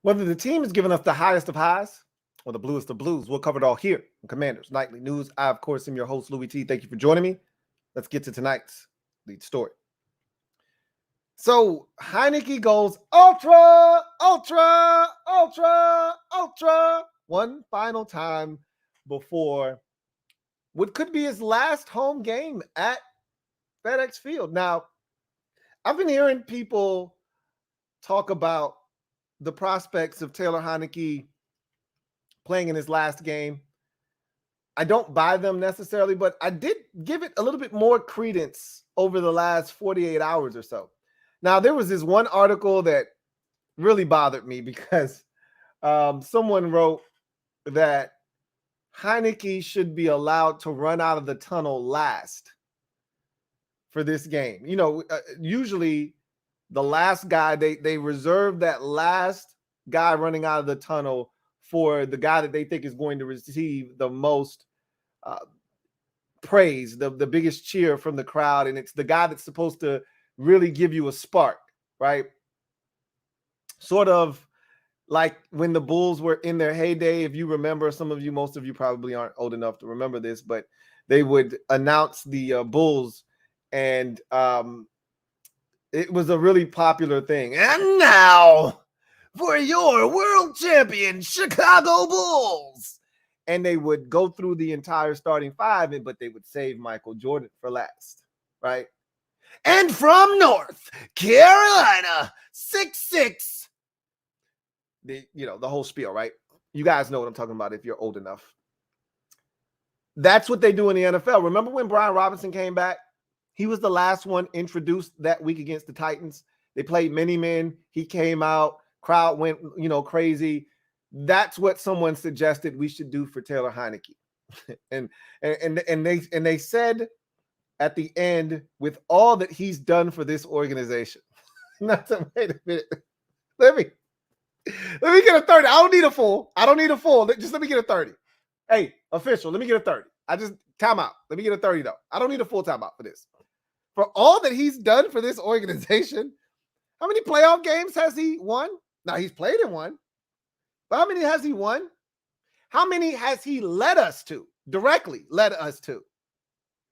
Whether the team is giving us the highest of highs or the bluest of blues, we'll cover it all here on Commanders Nightly News. I, of course, am your host, Louie T. Thank you for joining me. Let's get to tonight's lead story. So Heinicke goes ultra, ultra, ultra, ultra one final time before what could be his last home game at FedEx Field. Now, I've been hearing people talk about the prospects of Taylor Heinicke playing in his last game. I don't buy them necessarily, but I did give it a little bit more credence over the last 48 hours or so. Now, there was this one article that really bothered me because someone wrote that Heinicke should be allowed to run out of the tunnel last for this game. You know, usually the last guy, they reserve that last guy running out of the tunnel for the guy that they think is going to receive the most praise, the biggest cheer from the crowd. And it's the guy that's supposed to really give you a spark, right? Sort of like when the Bulls were in their heyday. If you remember, some of you, most of you probably aren't old enough to remember this, but they would announce the Bulls, and it was a really popular thing. And now for your world champion Chicago Bulls. And they would go through the entire starting five, but they would save Michael Jordan for last, right? And from North Carolina, 6'6", the whole spiel, right? You guys know what I'm talking about if you're old enough. That's what they do in the NFL. Remember when Brian Robinson came back? He was the last one introduced that week against the Titans. They played many men. He came out, crowd went, crazy. That's what someone suggested we should do for Taylor Heinicke. and they said at the end, with all that he's done for this organization. Wait a minute. Let me get a 30. I don't need a full. Just let me get a 30. Hey, official, let me get a 30. Time out. Let me get a 30 though. I don't need a full timeout for this. For all that he's done for this organization, how many playoff games has he won? Now, he's played in one, but how many has he won? How many has he directly led us to?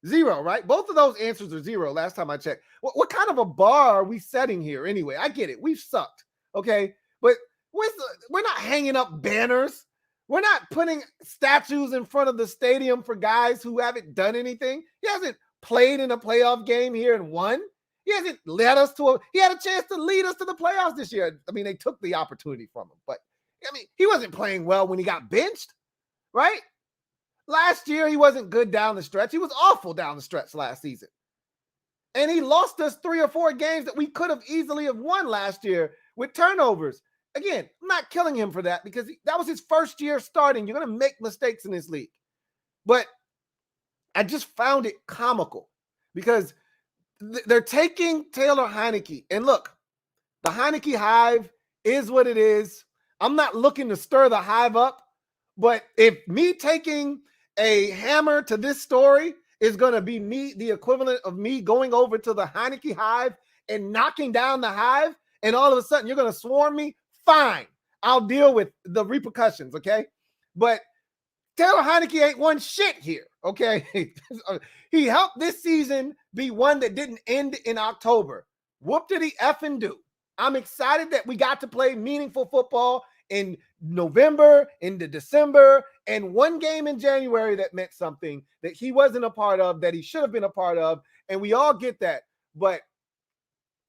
0, right? Both of those answers are 0 last time I checked. What kind of a bar are we setting here anyway? I get it. We've sucked, okay? But we're not hanging up banners. We're not putting statues in front of the stadium for guys who haven't done anything. He hasn't played in a playoff game here and won. He hasn't led us he had a chance to lead us to the playoffs this year. I mean, they took the opportunity from him, but he wasn't playing well when he got benched, right? Last year, he wasn't good down the stretch. He was awful down the stretch last season. And he lost us 3 or 4 games that we could have easily have won last year with turnovers. Again, I'm not killing him for that because that was his first year starting. You're going to make mistakes in this league. But I just found it comical because they're taking Taylor Heinicke. And look, the Heinicke hive is what it is. I'm not looking to stir the hive up. But if me taking a hammer to this story is going to be the equivalent of me going over to the Heinicke hive and knocking down the hive, and all of a sudden you're going to swarm me, fine. I'll deal with the repercussions, okay? But Taylor Heinicke ain't won shit here, okay? He helped this season be one that didn't end in October. Whoop did he effing do? I'm excited that we got to play meaningful football in November, into December, and one game in January that meant something that he wasn't a part of, that he should have been a part of, and we all get that. But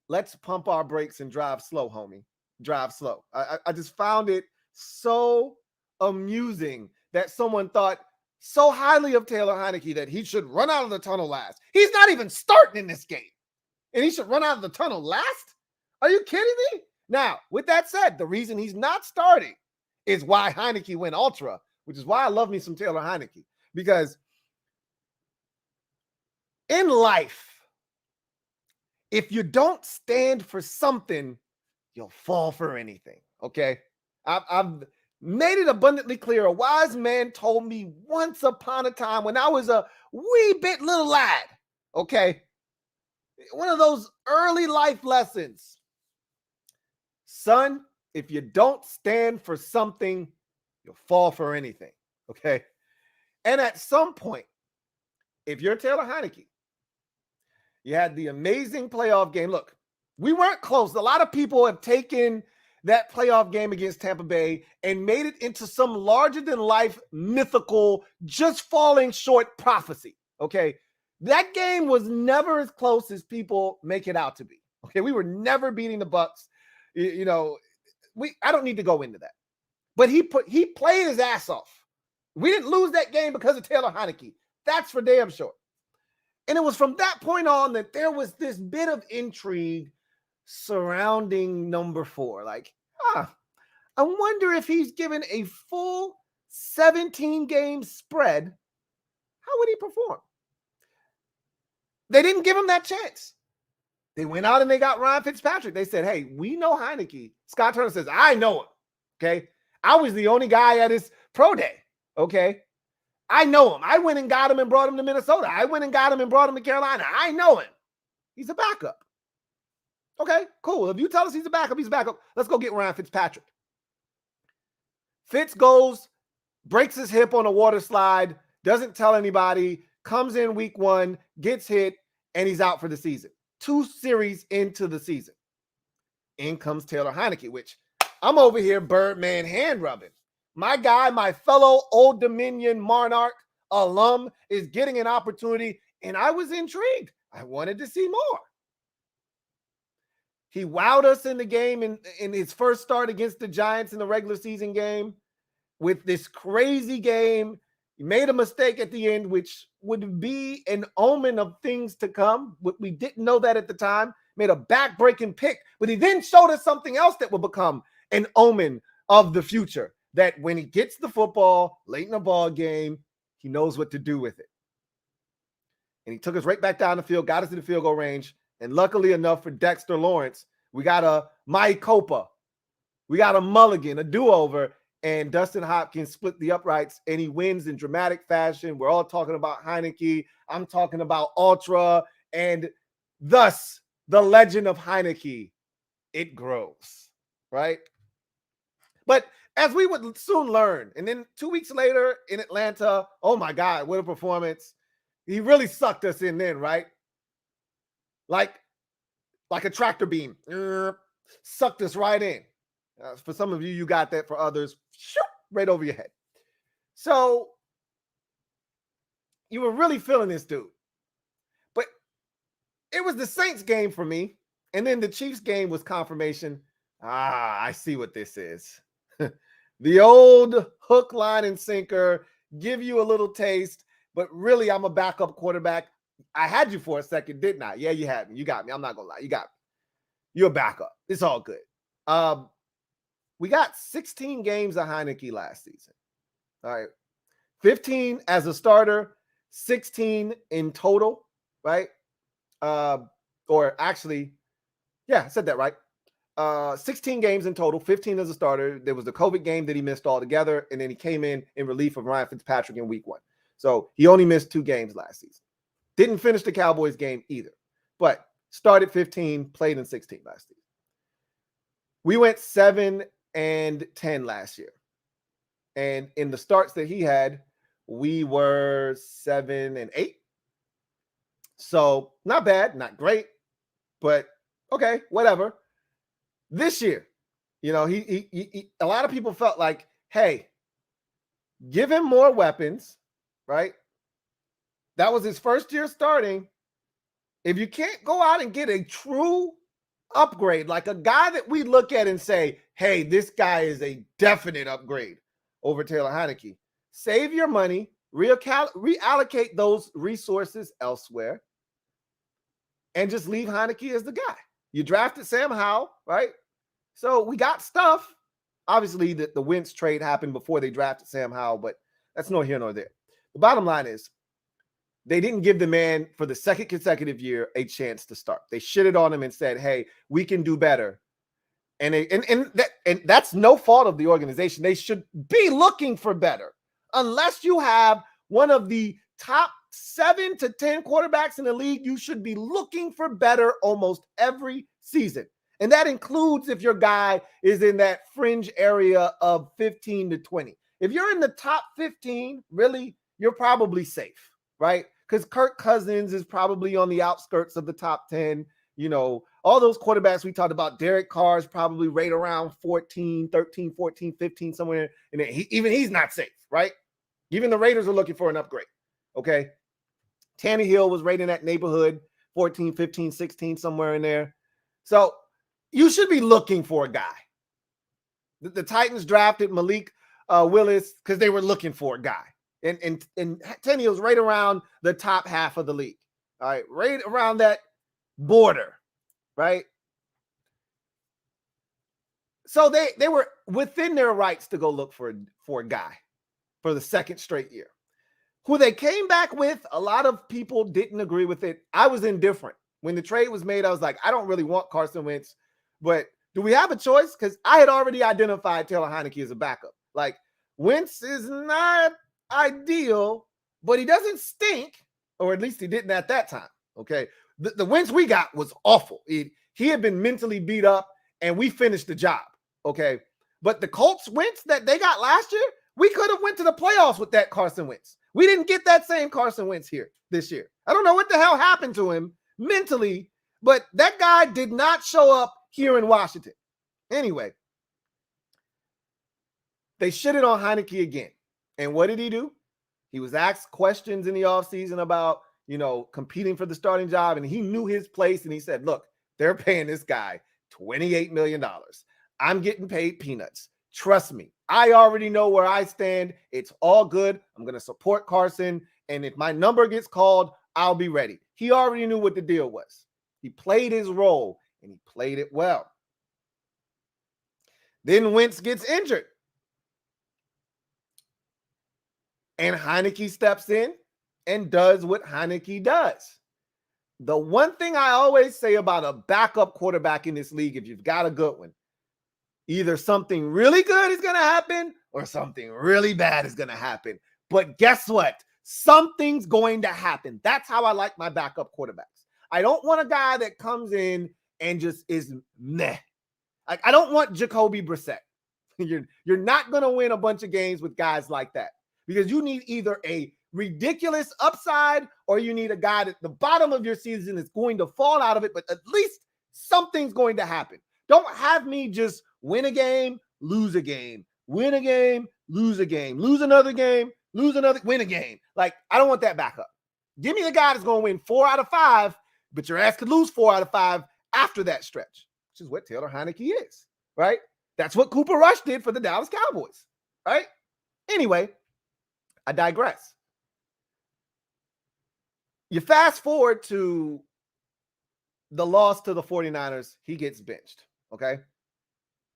let's pump our brakes and drive slow, homie. Drive slow. I just found it so amusing that someone thought so highly of Taylor Heinicke that he should run out of the tunnel last. He's not even starting in this game, and he should run out of the tunnel last? Are you kidding me? Now, with that said, the reason he's not starting is why Heinicke went ultra, which is why I love me some Taylor Heinicke. Because in life, if you don't stand for something, you'll fall for anything, okay? I've made it abundantly clear. A wise man told me once upon a time when I was a wee bit little lad, okay? One of those early life lessons. Son, if you don't stand for something, you'll fall for anything. Okay. And at some point, if you're Taylor Heinicke, you had the amazing playoff game. Look, we weren't close. A lot of people have taken that playoff game against Tampa Bay and made it into some larger than life mythical, just falling short prophecy. Okay. That game was never as close as people make it out to be. Okay. We were never beating the Bucs. You know, I don't need to go into that. But he played his ass off. We didn't lose that game because of Taylor Heinicke. That's for damn sure. And it was from that point on that there was this bit of intrigue surrounding number 4. Like, I wonder if he's given a full 17-game spread, how would he perform? They didn't give him that chance. They went out and they got Ryan Fitzpatrick. They said, hey, we know Heinicke. Scott Turner says, I know him. Okay. I was the only guy at his pro day. Okay. I know him. I went and got him and brought him to Minnesota. I went and got him and brought him to Carolina. I know him. He's a backup. Okay, cool. If you tell us he's a backup, he's a backup. Let's go get Ryan Fitzpatrick. Fitz goes, breaks his hip on a water slide, doesn't tell anybody, comes in week 1, gets hit, and he's out for the season. 2 series into the season. In comes Taylor Heinicke, which I'm over here Birdman hand rubbing. My guy, my fellow Old Dominion Monarch alum is getting an opportunity, and I was intrigued. I wanted to see more. He wowed us in the game in his first start against the Giants in the regular season game with this crazy game. He made a mistake at the end, which would be an omen of things to come. We didn't know that at the time. Made a back-breaking pick, but he then showed us something else that will become an omen of the future. That when he gets the football late in the ball game, he knows what to do with it. And he took us right back down the field, got us to the field goal range. And luckily enough for Dexter Lawrence, we got a Maricopa. We got a mulligan, a do-over, and Dustin Hopkins split the uprights, and he wins in dramatic fashion. We're all talking about Heinicke. I'm talking about Ultra, and thus the legend of Heinicke, it grows, right? But as we would soon learn, and then 2 weeks later in Atlanta, oh my God, what a performance. He really sucked us in then, right? Like a tractor beam, sucked us right in. For some of you, you got that. For others, right over your head. So you were really feeling this dude. But it was the Saints game for me. And then the Chiefs game was confirmation. I see what this is. The old hook, line, and sinker, give you a little taste, but really I'm a backup quarterback. I had you for a second, didn't I? Yeah, you had me. You got me. I'm not going to lie. You got me. You're a backup. It's all good. We got 16 games of Heinicke last season. All right. 15 as a starter, 16 in total, right? Or actually, yeah, I said that right. 16 games in total, 15 as a starter. There was the COVID game that he missed altogether, and then he came in relief of Ryan Fitzpatrick in week 1. So he only missed 2 games last season. Didn't finish the Cowboys game either, but started 15, played in 16 last season. We went 7-10 last year. And in the starts that he had, we were 7-8. So not bad, not great, but okay, whatever. This year, you know, he a lot of people felt like, hey, give him more weapons, right? That was his first year starting. If you can't go out and get a true upgrade, like a guy that we look at and say, hey, this guy is a definite upgrade over Taylor Heinicke, save your money, reallocate those resources elsewhere, and just leave Heinicke as the guy. You drafted Sam Howell, right? So we got stuff. Obviously, the Wentz trade happened before they drafted Sam Howell, but that's nor here nor there. The bottom line is they didn't give the man for the second consecutive year a chance to start. They shitted on him and said, hey, we can do better. And that's no fault of the organization. They should be looking for better. Unless you have one of the top 7 to 10 quarterbacks in the league, you should be looking for better almost every season. And that includes if your guy is in that fringe area of 15 to 20. If you're in the top 15, really, you're probably safe, right? Because Kirk Cousins is probably on the outskirts of the top 10. You know, all those quarterbacks we talked about, Derek Carr is probably right around 14, 13, 14, 15, somewhere. And even he's not safe, right? Even the Raiders are looking for an upgrade, okay? Tannehill was right in that neighborhood, 14, 15, 16, somewhere in there. So you should be looking for a guy. The Titans drafted Malik Willis because they were looking for a guy. And Tannehill's right around the top half of the league. All right, right around that border, right? So they were within their rights to go look for a guy for the second straight year. Who they came back with, a lot of people didn't agree with it. I was indifferent. When the trade was made, I was like, I don't really want Carson Wentz, but do we have a choice? Because I had already identified Taylor Heinicke as a backup. Like, Wentz is not ideal, but he doesn't stink, or at least he didn't at that time, okay? The Wentz we got was awful. He had been mentally beat up, and we finished the job, okay? But the Colts Wentz that they got last year, we could have went to the playoffs with that Carson Wentz. We didn't get that same Carson Wentz here this year. I don't know what the hell happened to him mentally, but that guy did not show up here in Washington. Anyway, they shitted on Heinicke again. And what did he do? He was asked questions in the offseason about, you know, competing for the starting job, and he knew his place, and he said, look, they're paying this guy $28 million. I'm getting paid peanuts. Trust me, I already know where I stand. It's all good. I'm going to support Carson, and if my number gets called, I'll be ready. He already knew what the deal was. He played his role, and he played it well. Then Wentz gets injured. And Heinicke steps in and does what Heinicke does. The one thing I always say about a backup quarterback in this league, if you've got a good one, either something really good is going to happen or something really bad is going to happen. But guess what? Something's going to happen. That's how I like my backup quarterbacks. I don't want a guy that comes in and just is meh. Like, I don't want Jacoby Brissett. You're not going to win a bunch of games with guys like that, because you need either a ridiculous upside or you need a guy that the bottom of your season is going to fall out of it, but at least something's going to happen. Don't have me just win a game, lose a game, win a game, lose a game, lose another game, lose another, win a game. Like, I don't want that backup. Give me the guy that's going to win 4 out of 5, but your ass could lose 4 out of 5 after that stretch, which is what Taylor Heinicke is, right? That's what Cooper Rush did for the Dallas Cowboys, right? Anyway, I digress. You fast forward to the loss to the 49ers, he gets benched, okay?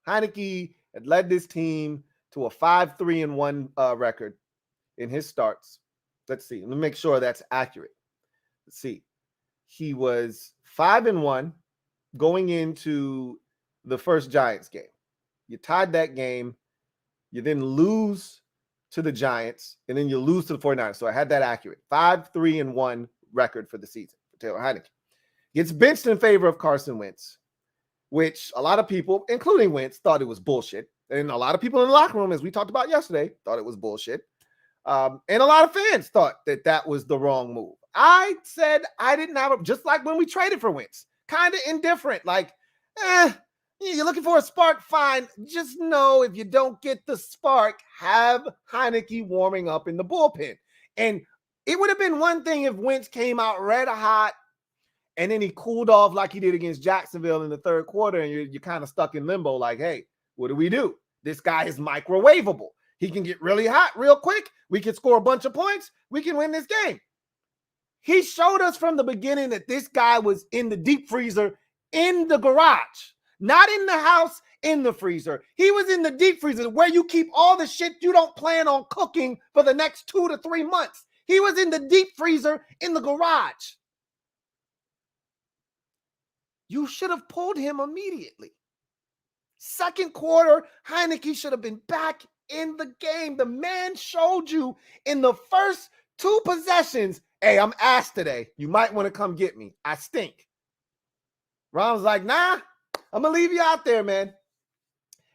Heinicke had led this team to a 5-3-1 record in his starts. Let's see. Let me make sure that's accurate. Let's see. He was 5-1 going into the first Giants game. You tied that game. You then lose to the Giants, and then you lose to the 49ers. So I had that accurate. 5-3-1 record for the season for Taylor Heinicke. Gets benched in favor of Carson Wentz, which a lot of people, including Wentz, thought it was bullshit. And a lot of people in the locker room, as we talked about yesterday, thought it was bullshit. And a lot of fans thought that that was the wrong move. I said I didn't have just like when we traded for Wentz, kind of indifferent. Like, you're looking for a spark, fine. Just know if you don't get the spark, have Heinicke warming up in the bullpen. And it would have been one thing if Wentz came out red hot and then he cooled off like he did against Jacksonville in the third quarter, and you're kind of stuck in limbo like, hey, what do? This guy is microwavable. He can get really hot real quick. We can score a bunch of points. We can win this game. He showed us from the beginning that this guy was in the deep freezer in the garage, not in the house, in the freezer. He was in the deep freezer where you keep all the shit you don't plan on cooking for the next 2 to 3 months. He was in the deep freezer in the garage. You should have pulled him immediately. Second quarter, Heinicke should have been back in the game. The man showed you in the first 2 possessions, hey, I'm ass today. You might want to come get me. I stink. Ron was like, nah, I'm going to leave you out there, man.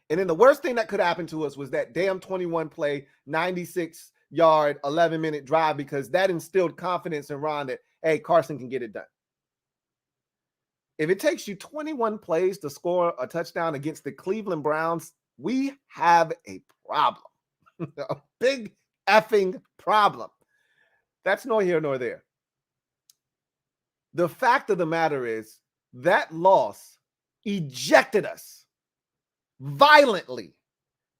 And then the worst thing that could happen to us was that damn 21 play, 96-yard, 11-minute drive, because that instilled confidence in Ron that, hey, Carson can get it done. If it takes you 21 plays to score a touchdown against the Cleveland Browns, we have a problem. A big effing problem. That's nor here nor there. The fact of the matter is that loss ejected us violently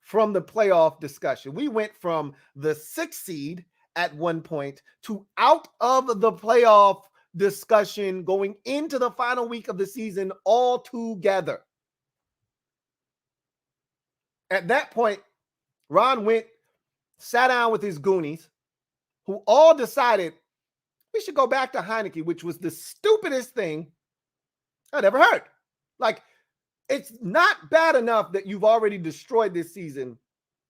from the playoff discussion. We went from the 6th seed at one point to out of the playoff discussion going into the final week of the season altogether. At that point, Ron went, sat down with his goonies, who all decided we should go back to Heinicke, which was the stupidest thing I'd ever heard. Like, it's not bad enough that you've already destroyed this season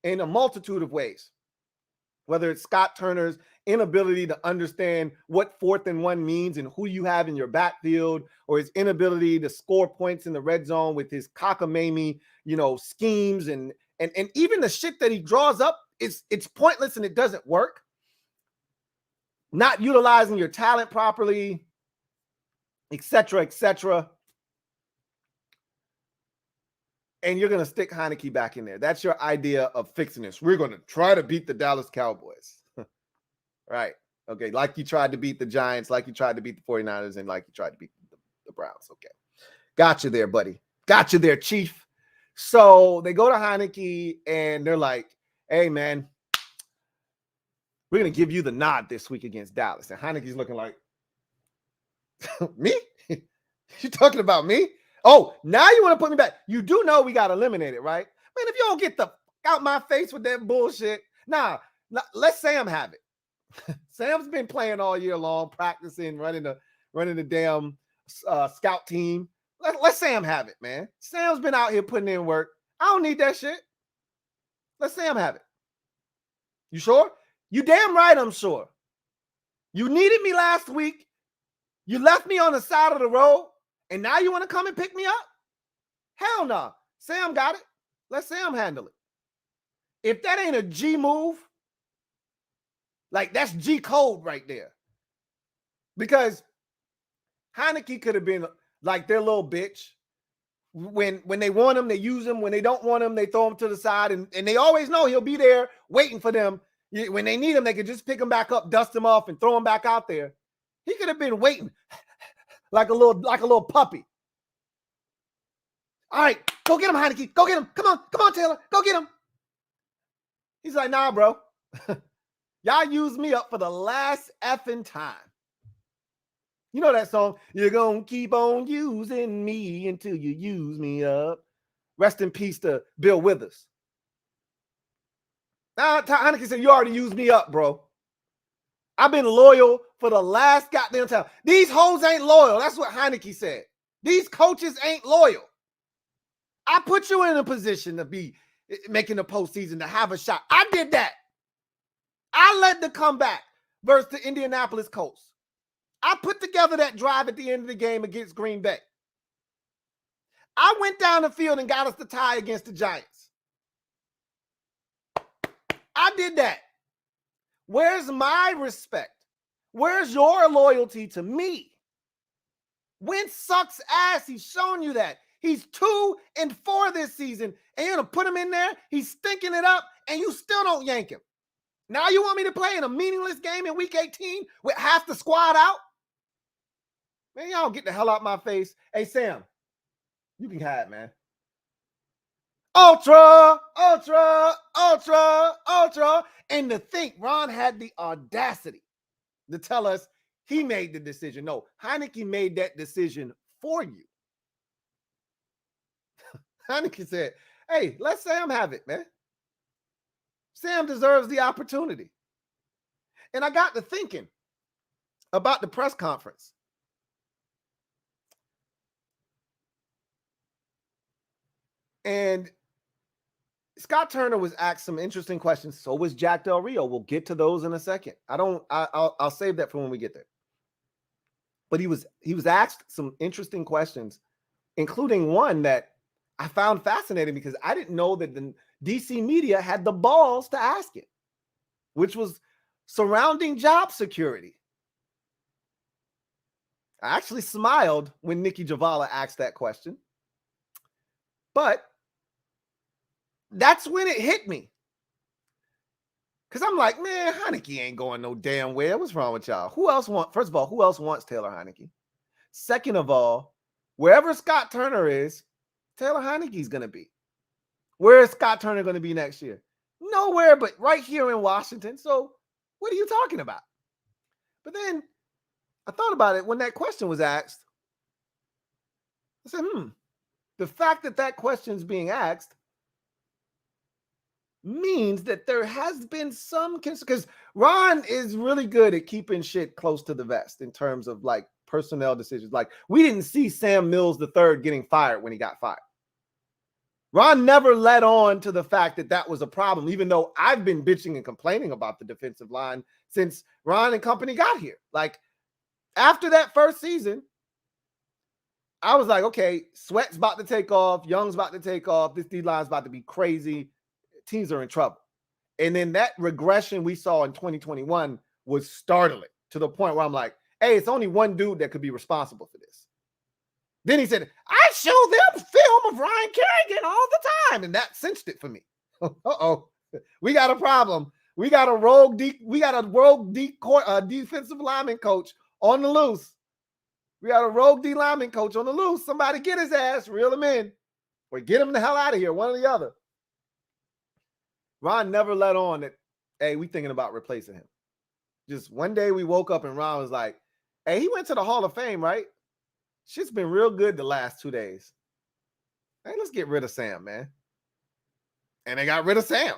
in a multitude of ways. Whether it's Scott Turner's inability to understand what 4th and 1 means and who you have in your backfield, or his inability to score points in the red zone with his cockamamie, schemes and even the shit that he draws up, it's pointless and it doesn't work. Not utilizing your talent properly, etc., etc. And you're going to stick Heinicke back in there. That's your idea of fixing this. We're going to try to beat the Dallas Cowboys. Right. Okay. Like you tried to beat the Giants, like you tried to beat the 49ers, and like you tried to beat the Browns. Okay. Got you there, buddy. Got you there, Chief. So they go to Heinicke and they're like, hey, man, we're going to give you the nod this week against Dallas. And Heinicke's looking like, me? You talking about me? Oh, now you want to put me back. You do know we got eliminated, right? Man, if you don't get the out my face with that bullshit, nah, let Sam have it. Sam's been playing all year long, practicing, running the damn scout team. Let Sam have it, man. Sam's been out here putting in work. I don't need that shit. Let Sam have it. You sure? You damn right I'm sure. You needed me last week. You left me on the side of the road, and now you want to come and pick me up? Hell no. Sam got it. Let Sam handle it. If that ain't a G move, like that's G code right there. Because Heinicke could have been like their little bitch. When they want him, they use him. When they don't want him, they throw him to the side. And they always know he'll be there waiting for them. When they need him, they could just pick him back up, dust him off, and throw him back out there. He could have been waiting like a little puppy. All right, go get him, Heinicke. Go get him. Come on, Taylor. Go get him. He's like, nah, bro. Y'all use me up for the last effing time. You know that song? You're going to keep on using me until you use me up. Rest in peace to Bill Withers. Now, Heinicke said, you already used me up, bro. I've been loyal for the last goddamn time. These hoes ain't loyal. That's what Heinicke said. These coaches ain't loyal. I put you in a position to be making the postseason, to have a shot. I did that. I led the comeback versus the Indianapolis Colts. I put together that drive at the end of the game against Green Bay. I went down the field and got us the tie against the Giants. I did that. Where's my respect? Where's your loyalty to me? Wentz sucks ass. He's shown you that. He's 2-4 this season, and you're going to put him in there. He's stinking it up, and you still don't yank him. Now you want me to play in a meaningless game in week 18 with half the squad out? Man, y'all get the hell out my face. Hey, Sam, you can hide, man. Ultra, ultra, ultra, ultra. And to think Ron had the audacity to tell us he made the decision. No, Heinicke made that decision for you. Heinicke said, hey, let Sam have it, man. Sam deserves the opportunity. And I got to thinking about the press conference. And Scott Turner was asked some interesting questions. So was Jack Del Rio. We'll get to those in a second. I'll save that for when we get there. But he was asked some interesting questions including one that I found fascinating because I didn't know that the DC media had the balls to ask it, which was surrounding job security. I actually smiled when Nikki Javala asked that question, but that's when it hit me. Because I'm like, man, Heinicke ain't going no damn where. What's wrong with y'all? First of all, who else wants Taylor Heinicke? Second of all, wherever Scott Turner is, Taylor Heinicke's going to be. Where is Scott Turner going to be next year? Nowhere but right here in Washington. So what are you talking about? But then I thought about it when that question was asked. I said, the fact that that question is being asked means that there has been some, because Ron is really good at keeping shit close to the vest in terms of like personnel decisions. Like we didn't see Sam Mills III getting fired when he got fired. Ron never led on to the fact that that was a problem, even though I've been bitching and complaining about the defensive line since Ron and company got here. Like after that first season, I was like, okay, Sweat's about to take off. Young's about to take off. This D-line's about to be crazy. Teams are in trouble. And then that regression we saw in 2021 was startling to the point where I'm like, hey, it's only one dude that could be responsible for this. Then he said, I show them film of Ryan Kerrigan all the time. And that cinched it for me. Uh-oh, we got a problem. We got a rogue defensive lineman coach on the loose. We got a rogue D lineman coach on the loose. Somebody get his ass, reel him in, or get him the hell out of here, one or the other. Ron never let on that, hey, we thinking about replacing him. Just one day we woke up and Ron was like, hey, he went to the Hall of Fame, right? Shit's been real good the last 2 days. Hey, let's get rid of Sam, man. And they got rid of Sam.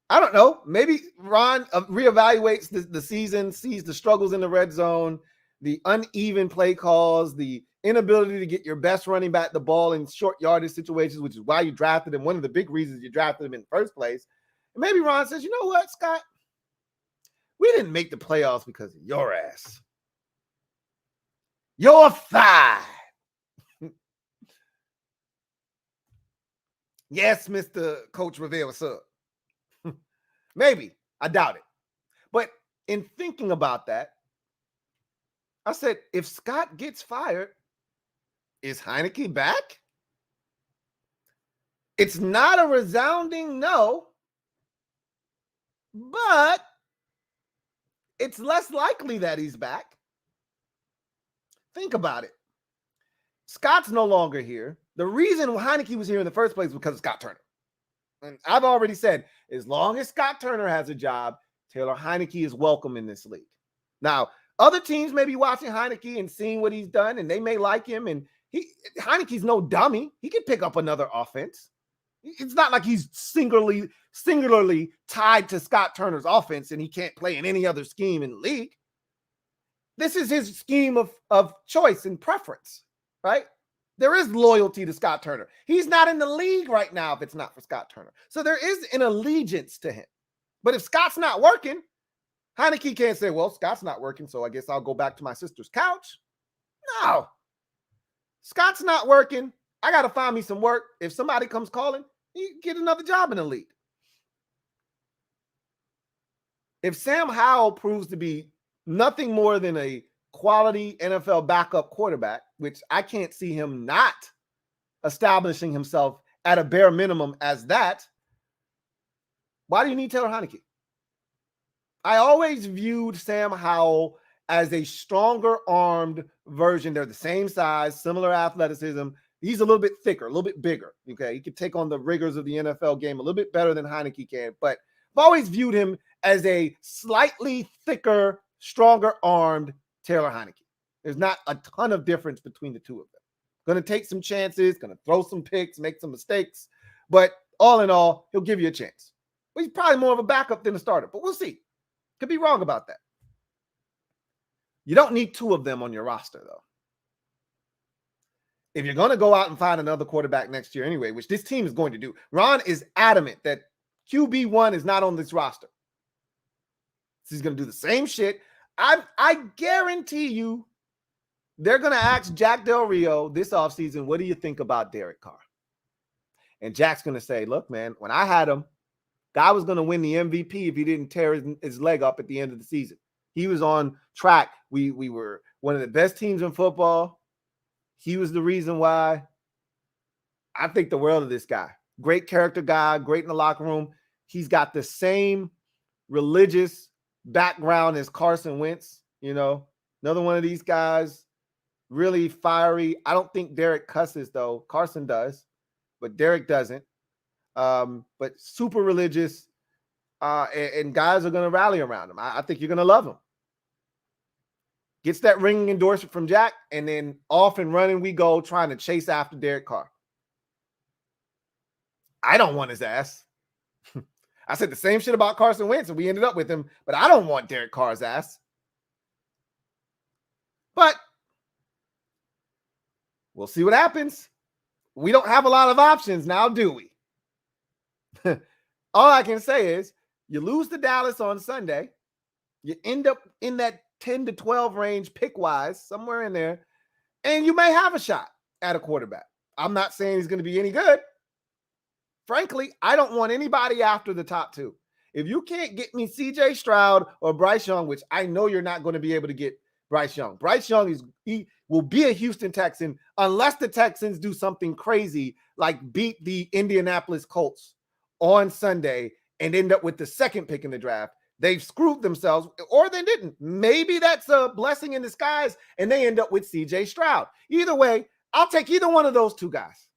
I don't know. Maybe Ron reevaluates the season, sees the struggles in the red zone, the uneven play calls, the inability to get your best running back the ball in short yardage situations, which is why you drafted him. One of the big reasons you drafted him in the first place. And maybe Ron says, you know what, Scott? We didn't make the playoffs because of your ass. Your thigh. Yes, Mr. Coach Revere, what's up? Maybe. I doubt it. But in thinking about that, I said, if Scott gets fired, is Heinicke back? It's not a resounding no, but it's less likely that he's back. Think about it. Scott's no longer here. The reason Heinicke was here in the first place was because of Scott Turner. And I've already said, as long as Scott Turner has a job, Taylor Heinicke is welcome in this league. Now, other teams may be watching Heinicke and seeing what he's done, and they may like him. And Heinicke's no dummy. He can pick up another offense. It's not like he's singularly tied to Scott Turner's offense and he can't play in any other scheme in the league. This is his scheme of choice and preference, right? There is loyalty to Scott Turner. He's not in the league right now if it's not for Scott Turner. So there is an allegiance to him. But if Scott's not working, Heinicke can't say, well, Scott's not working, so I guess I'll go back to my sister's couch. No. Scott's not working. I got to find me some work. If somebody comes calling, you get another job in the league. If Sam Howell proves to be nothing more than a quality NFL backup quarterback, which I can't see him not establishing himself at a bare minimum as that, why do you need Taylor Heinicke? I always viewed Sam Howell as a stronger armed version. They're the same size, similar athleticism. He's a little bit thicker, a little bit bigger. Okay. He could take on the rigors of the NFL game a little bit better than Heinicke can, but I've always viewed him as a slightly thicker, stronger armed Taylor Heinicke. There's not a ton of difference between the two of them. Going to take some chances, going to throw some picks, make some mistakes, but all in all, he'll give you a chance. But he's probably more of a backup than a starter, but we'll see. Could be wrong about that. You don't need two of them on your roster, though. If you're going to go out and find another quarterback next year anyway, which this team is going to do, Ron is adamant that QB1 is not on this roster. So he's going to do the same shit. I guarantee you They're going to ask Jack Del Rio this offseason, what do you think about Derek Carr? And Jack's going to say, look, man, when I had him, guy was going to win the MVP if he didn't tear his leg up at the end of the season. He was on track. We were one of the best teams in football. He was the reason why. I think the world of this guy. Great character guy, great in the locker room. He's got the same religious background as Carson Wentz, you know. Another one of these guys, really fiery. I don't think Derek cusses, though. Carson does, but Derek doesn't. But super religious, and guys are going to rally around him. I think you're going to love him. Gets that ringing endorsement from Jack, and then off and running we go trying to chase after Derek Carr. I don't want his ass. I said the same shit about Carson Wentz, and we ended up with him, but I don't want Derek Carr's ass. But we'll see what happens. We don't have a lot of options now, do we? All I can say is you lose to Dallas on Sunday. You end up in that 10 to 12 range pick-wise, somewhere in there, and you may have a shot at a quarterback. I'm not saying he's going to be any good. Frankly, I don't want anybody after the top two. If you can't get me CJ Stroud or Bryce Young, which I know you're not going to be able to get Bryce Young. Bryce Young he will be a Houston Texan unless the Texans do something crazy like beat the Indianapolis Colts on Sunday and end up with the second pick in the draft. They've screwed themselves, or they didn't. Maybe that's a blessing in disguise, and they end up with CJ Stroud. Either way, I'll take either one of those two guys.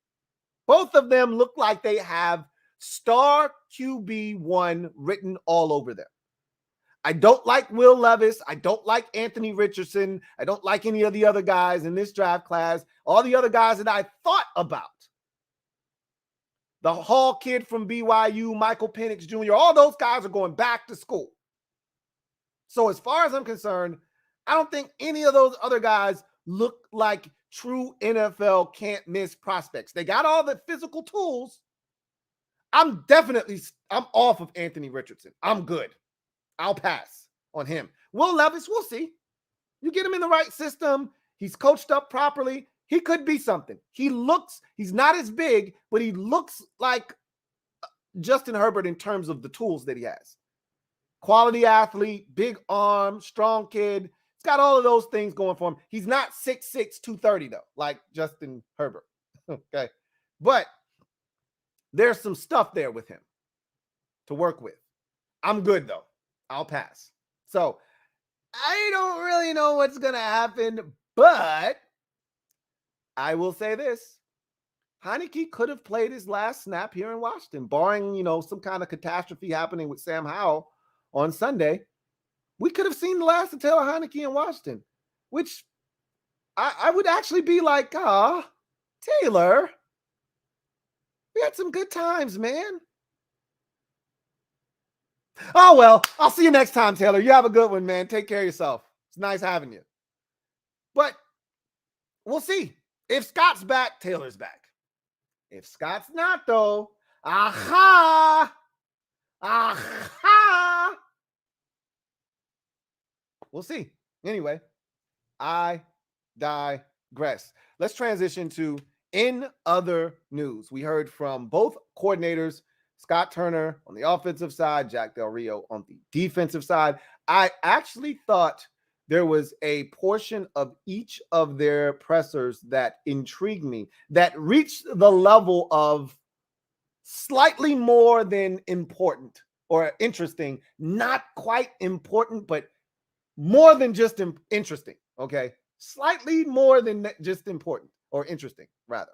Both of them look like they have star QB1 written all over them. I don't like Will Levis. I don't like Anthony Richardson. I don't like any of the other guys in this draft class. All the other guys that I thought about. The Hall kid from BYU, Michael Penix Jr., all those guys are going back to school. So as far as I'm concerned, I don't think any of those other guys look like true NFL can't miss prospects. They got all the physical tools. I'm off of Anthony Richardson. I'm good. I'll pass on him. Will Levis, we'll see. You get him in the right system. He's coached up properly. He could be something. He's not as big, but he looks like Justin Herbert in terms of the tools that he has. Quality athlete, big arm, strong kid. He's got all of those things going for him. He's not 6'6", 230, though, like Justin Herbert. Okay. But there's some stuff there with him to work with. I'm good, though. I'll pass. So I don't really know what's going to happen, but I will say this. Heinicke could have played his last snap here in Washington, barring, some kind of catastrophe happening with Sam Howell on Sunday. We could have seen the last of Taylor Heinicke in Washington, which I would actually be like, Taylor, we had some good times, man. Oh, well, I'll see you next time, Taylor. You have a good one, man. Take care of yourself. It's nice having you. But we'll see. If Scott's back, Taylor's back. If Scott's not, though, we'll see. Anyway, I digress. Let's transition to in other news. We heard from both coordinators, Scott Turner on the offensive side, Jack Del Rio on the defensive side. I actually thought there was a portion of each of their pressers that intrigued me, that reached the level of slightly more than important or interesting, not quite important, but more than just interesting, okay? Slightly more than just important or interesting, rather.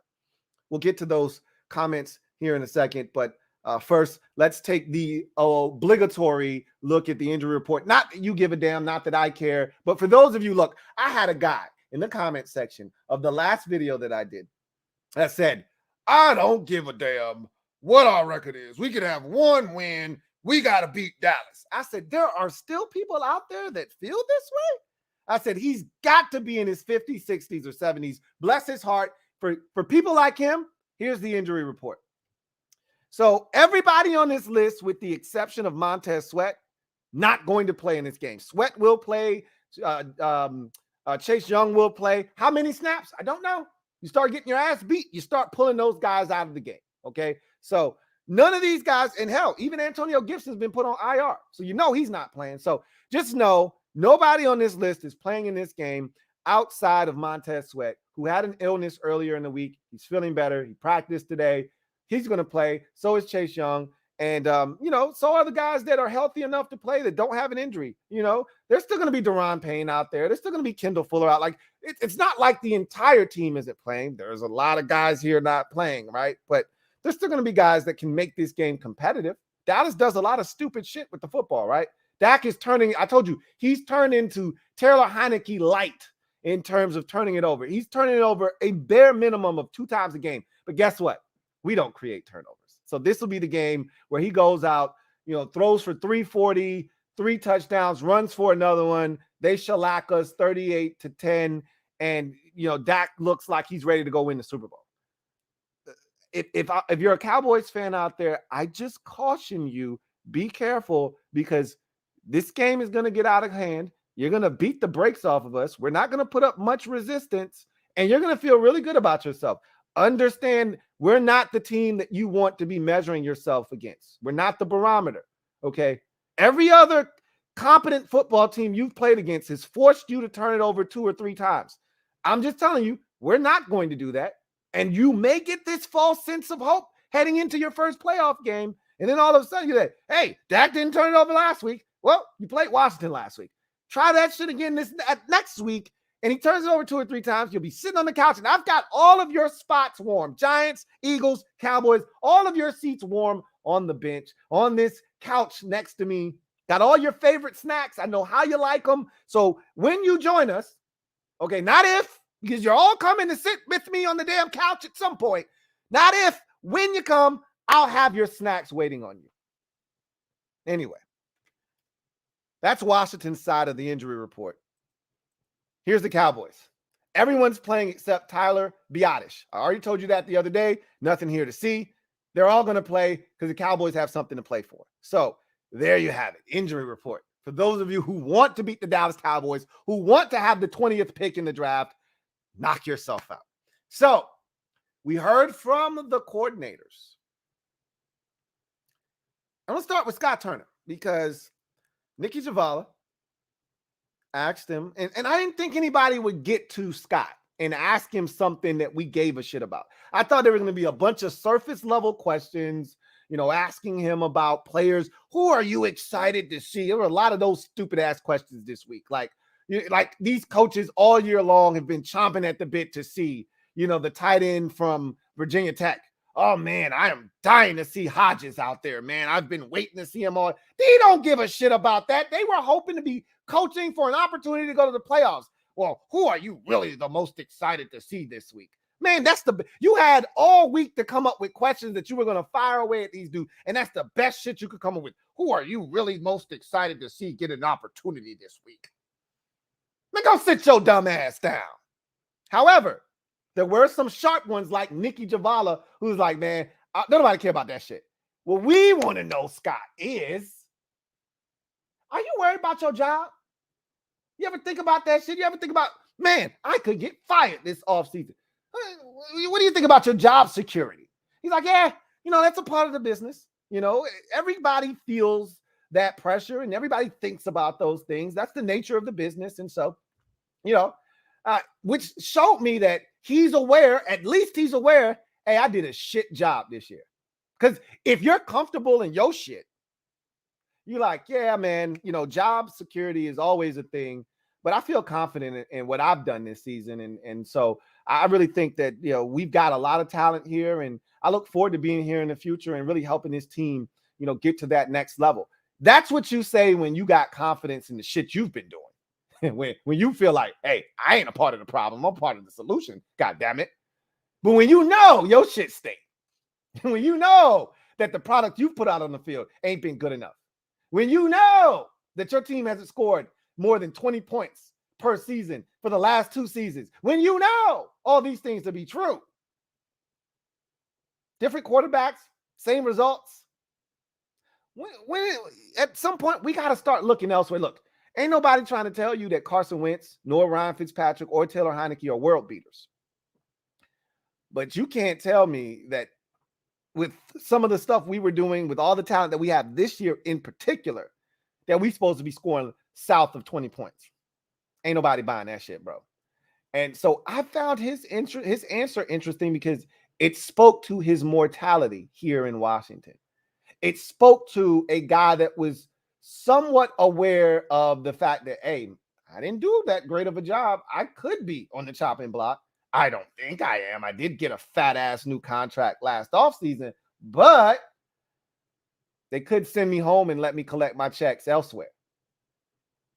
We'll get to those comments here in a second, but first, let's take the obligatory look at the injury report. Not that you give a damn, not that I care, but for those of you, look, I had a guy in the comment section of the last video that I did that said, I don't give a damn what our record is. We could have one win. We got to beat Dallas. I said, there are still people out there that feel this way. I said, he's got to be in his 50s, 60s, or 70s. Bless his heart. For people like him, here's the injury report. So everybody on this list, with the exception of Montez Sweat, not going to play in this game. Sweat will play. Chase Young will play. How many snaps? I don't know. You start getting your ass beat, you start pulling those guys out of the game. Okay. So none of these guys, and hell, even Antonio Gibson's been put on IR. So you know he's not playing. So just know nobody on this list is playing in this game outside of Montez Sweat, who had an illness earlier in the week. He's feeling better. He practiced today. He's going to play. So is Chase Young. And, so are the guys that are healthy enough to play that don't have an injury. There's still going to be Deron Payne out there. There's still going to be Kendall Fuller out. Like, it's not like the entire team isn't playing. There's a lot of guys here not playing, right? But there's still going to be guys that can make this game competitive. Dallas does a lot of stupid shit with the football, right? Dak is I told you, he's turned into Taylor Heinicke light in terms of turning it over. He's turning it over a bare minimum of 2 times a game. But guess what? We don't create turnovers. So this will be the game where he goes out, throws for 340, 3 touchdowns, runs for another one. They shellac us 38-10. And, Dak looks like he's ready to go win the Super Bowl. If you're a Cowboys fan out there, I just caution you, be careful, because this game is going to get out of hand. You're going to beat the brakes off of us. We're not going to put up much resistance, and you're going to feel really good about yourself. Understand, we're not the team that you want to be measuring yourself against. We're not the barometer, okay? Every other competent football team you've played against has forced you to turn it over 2 or 3 times. I'm just telling you, we're not going to do that. And you may get this false sense of hope heading into your first playoff game, and then all of a sudden you're like, hey, Dak didn't turn it over last week. Well, you played Washington last week. Try that shit again next week, and he turns it over 2 or 3 times. You'll be sitting on the couch, and I've got all of your spots warm. Giants, Eagles, Cowboys, all of your seats warm on the bench, on this couch next to me. Got all your favorite snacks. I know how you like them. So when you join us, okay, not if, because you're all coming to sit with me on the damn couch at some point. Not if, when you come, I'll have your snacks waiting on you. Anyway, that's Washington's side of the injury report. Here's the Cowboys. Everyone's playing except Tyler Biadasz. I already told you that the other day. Nothing here to see. They're all going to play because the Cowboys have something to play for. So there you have it. Injury report. For those of you who want to beat the Dallas Cowboys, who want to have the 20th pick in the draft, knock yourself out. So we heard from the coordinators. I'm going to start with Scott Turner because Nikki Javala asked him, and I didn't think anybody would get to Scott and ask him something that we gave a shit about. I thought there were going to be a bunch of surface level questions, asking him about players. Who are you excited to see? There were a lot of those stupid ass questions this week. Like these coaches all year long have been chomping at the bit to see, the tight end from Virginia Tech. Oh, man, I am dying to see Hodges out there, man. I've been waiting to see him all. They don't give a shit about that. They were hoping to be coaching for an opportunity to go to the playoffs. Well, who are you really the most excited to see this week? Man, you had all week to come up with questions that you were going to fire away at these dudes, and that's the best shit you could come up with. Who are you really most excited to see get an opportunity this week? Man, go sit your dumb ass down. However, there were some sharp ones like Nikki Javala, who's like, man, don't nobody care about that shit. What we want to know, Scott, is, are you worried about your job? You ever think about that shit? You ever think about, man, I could get fired this offseason. What do you think about your job security? He's like, yeah, that's a part of the business. Everybody feels that pressure and everybody thinks about those things. That's the nature of the business. And so, which showed me that he's aware, at least he's aware, hey, I did a shit job this year. Because if you're comfortable in your shit, you're like, yeah, man, job security is always a thing. But I feel confident in what I've done this season. And so I really think that, we've got a lot of talent here. And I look forward to being here in the future and really helping this team, get to that next level. That's what you say when you got confidence in the shit you've been doing. when you feel like, hey, I ain't a part of the problem, I'm part of the solution, God damn it. But when your shit stink, when you know that the product you put out on the field ain't been good enough, when you know that your team hasn't scored more than 20 points per season for the last 2 seasons, when you know all these things to be true, different quarterbacks, same results, when at some point we got to start looking elsewhere. Look, Ain't nobody trying to tell you that Carson Wentz, nor Ryan Fitzpatrick, or Taylor Heinicke are world beaters. But you can't tell me that with some of the stuff we were doing, with all the talent that we have this year in particular, that we supposed to be scoring south of 20 points. Ain't nobody buying that shit, bro. And so I found his answer interesting because it spoke to his mortality here in Washington. It spoke to a guy that was somewhat aware of the fact that, hey, I didn't do that great of a job. I could be on the chopping block. I don't think I am. I did get a fat ass new contract last offseason, but they could send me home and let me collect my checks elsewhere.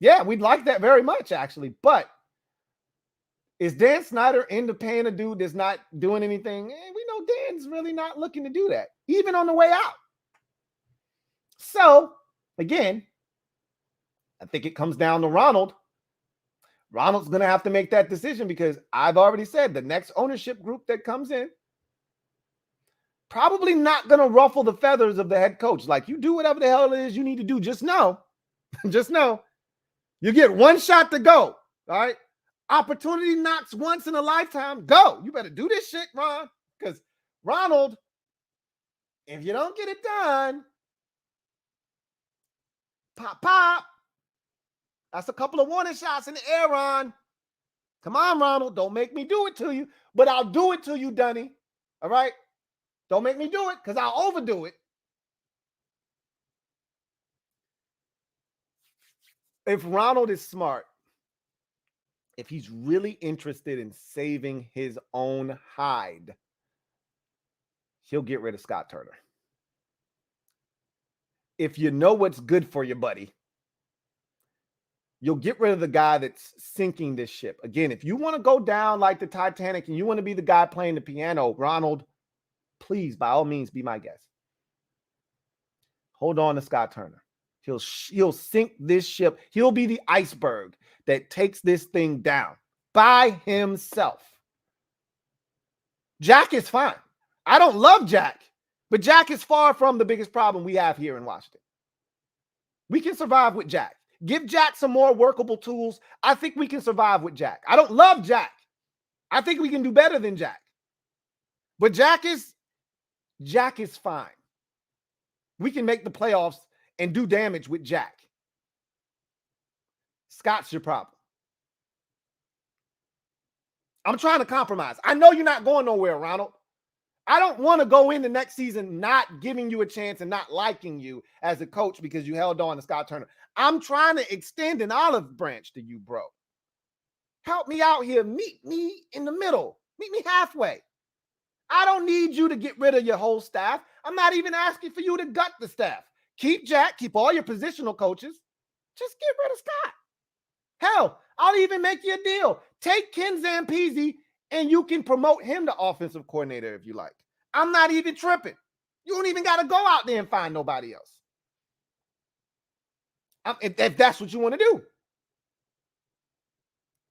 Yeah, we'd like that very much, actually. But is Dan Snyder into paying a dude that's not doing anything? We know Dan's really not looking to do that, even on the way out. So, again, I think it comes down to Ronald. Ronald's going to have to make that decision because I've already said the next ownership group that comes in probably not going to ruffle the feathers of the head coach. Like, you do whatever the hell it is you need to do. Just know, you get one shot to go. All right. Opportunity knocks once in a lifetime. Go. You better do this shit, Ron. Because Ronald, if you don't get it done, pop. That's a couple of warning shots in the air, Ron. Come on, Ronald. Don't make me do it to you, but I'll do it to you, Dunny. All right? Don't make me do it because I'll overdo it. If Ronald is smart, if he's really interested in saving his own hide, he'll get rid of Scott Turner. If you know what's good for you, buddy, you'll get rid of the guy that's sinking this ship. Again, if you want to go down like the Titanic and you want to be the guy playing the piano, Ronald, please, by all means, be my guest. Hold on to Scott Turner. He'll sink this ship. He'll be the iceberg that takes this thing down by himself. Jack is fine. I don't love Jack, but Jack is far from the biggest problem we have here in Washington. We can survive with Jack. Give Jack some more workable tools. I think we can survive with Jack. I don't love Jack. I think we can do better than Jack. But Jack is fine. We can make the playoffs and do damage with Jack. Scott's your problem. I'm trying to compromise. I know you're not going nowhere, Ronald. I don't want to go into next season not giving you a chance and not liking you as a coach because you held on to Scott Turner. I'm trying to extend an olive branch to you, bro. Help me out here. Meet me in the middle. Meet me halfway. I don't need you to get rid of your whole staff. I'm not even asking for you to gut the staff. Keep Jack. Keep all your positional coaches. Just get rid of Scott. Hell, I'll even make you a deal. Take Ken Zampese and you can promote him to offensive coordinator if you like. I'm not even tripping. You don't even got to go out there and find nobody else. If that's what you want to do.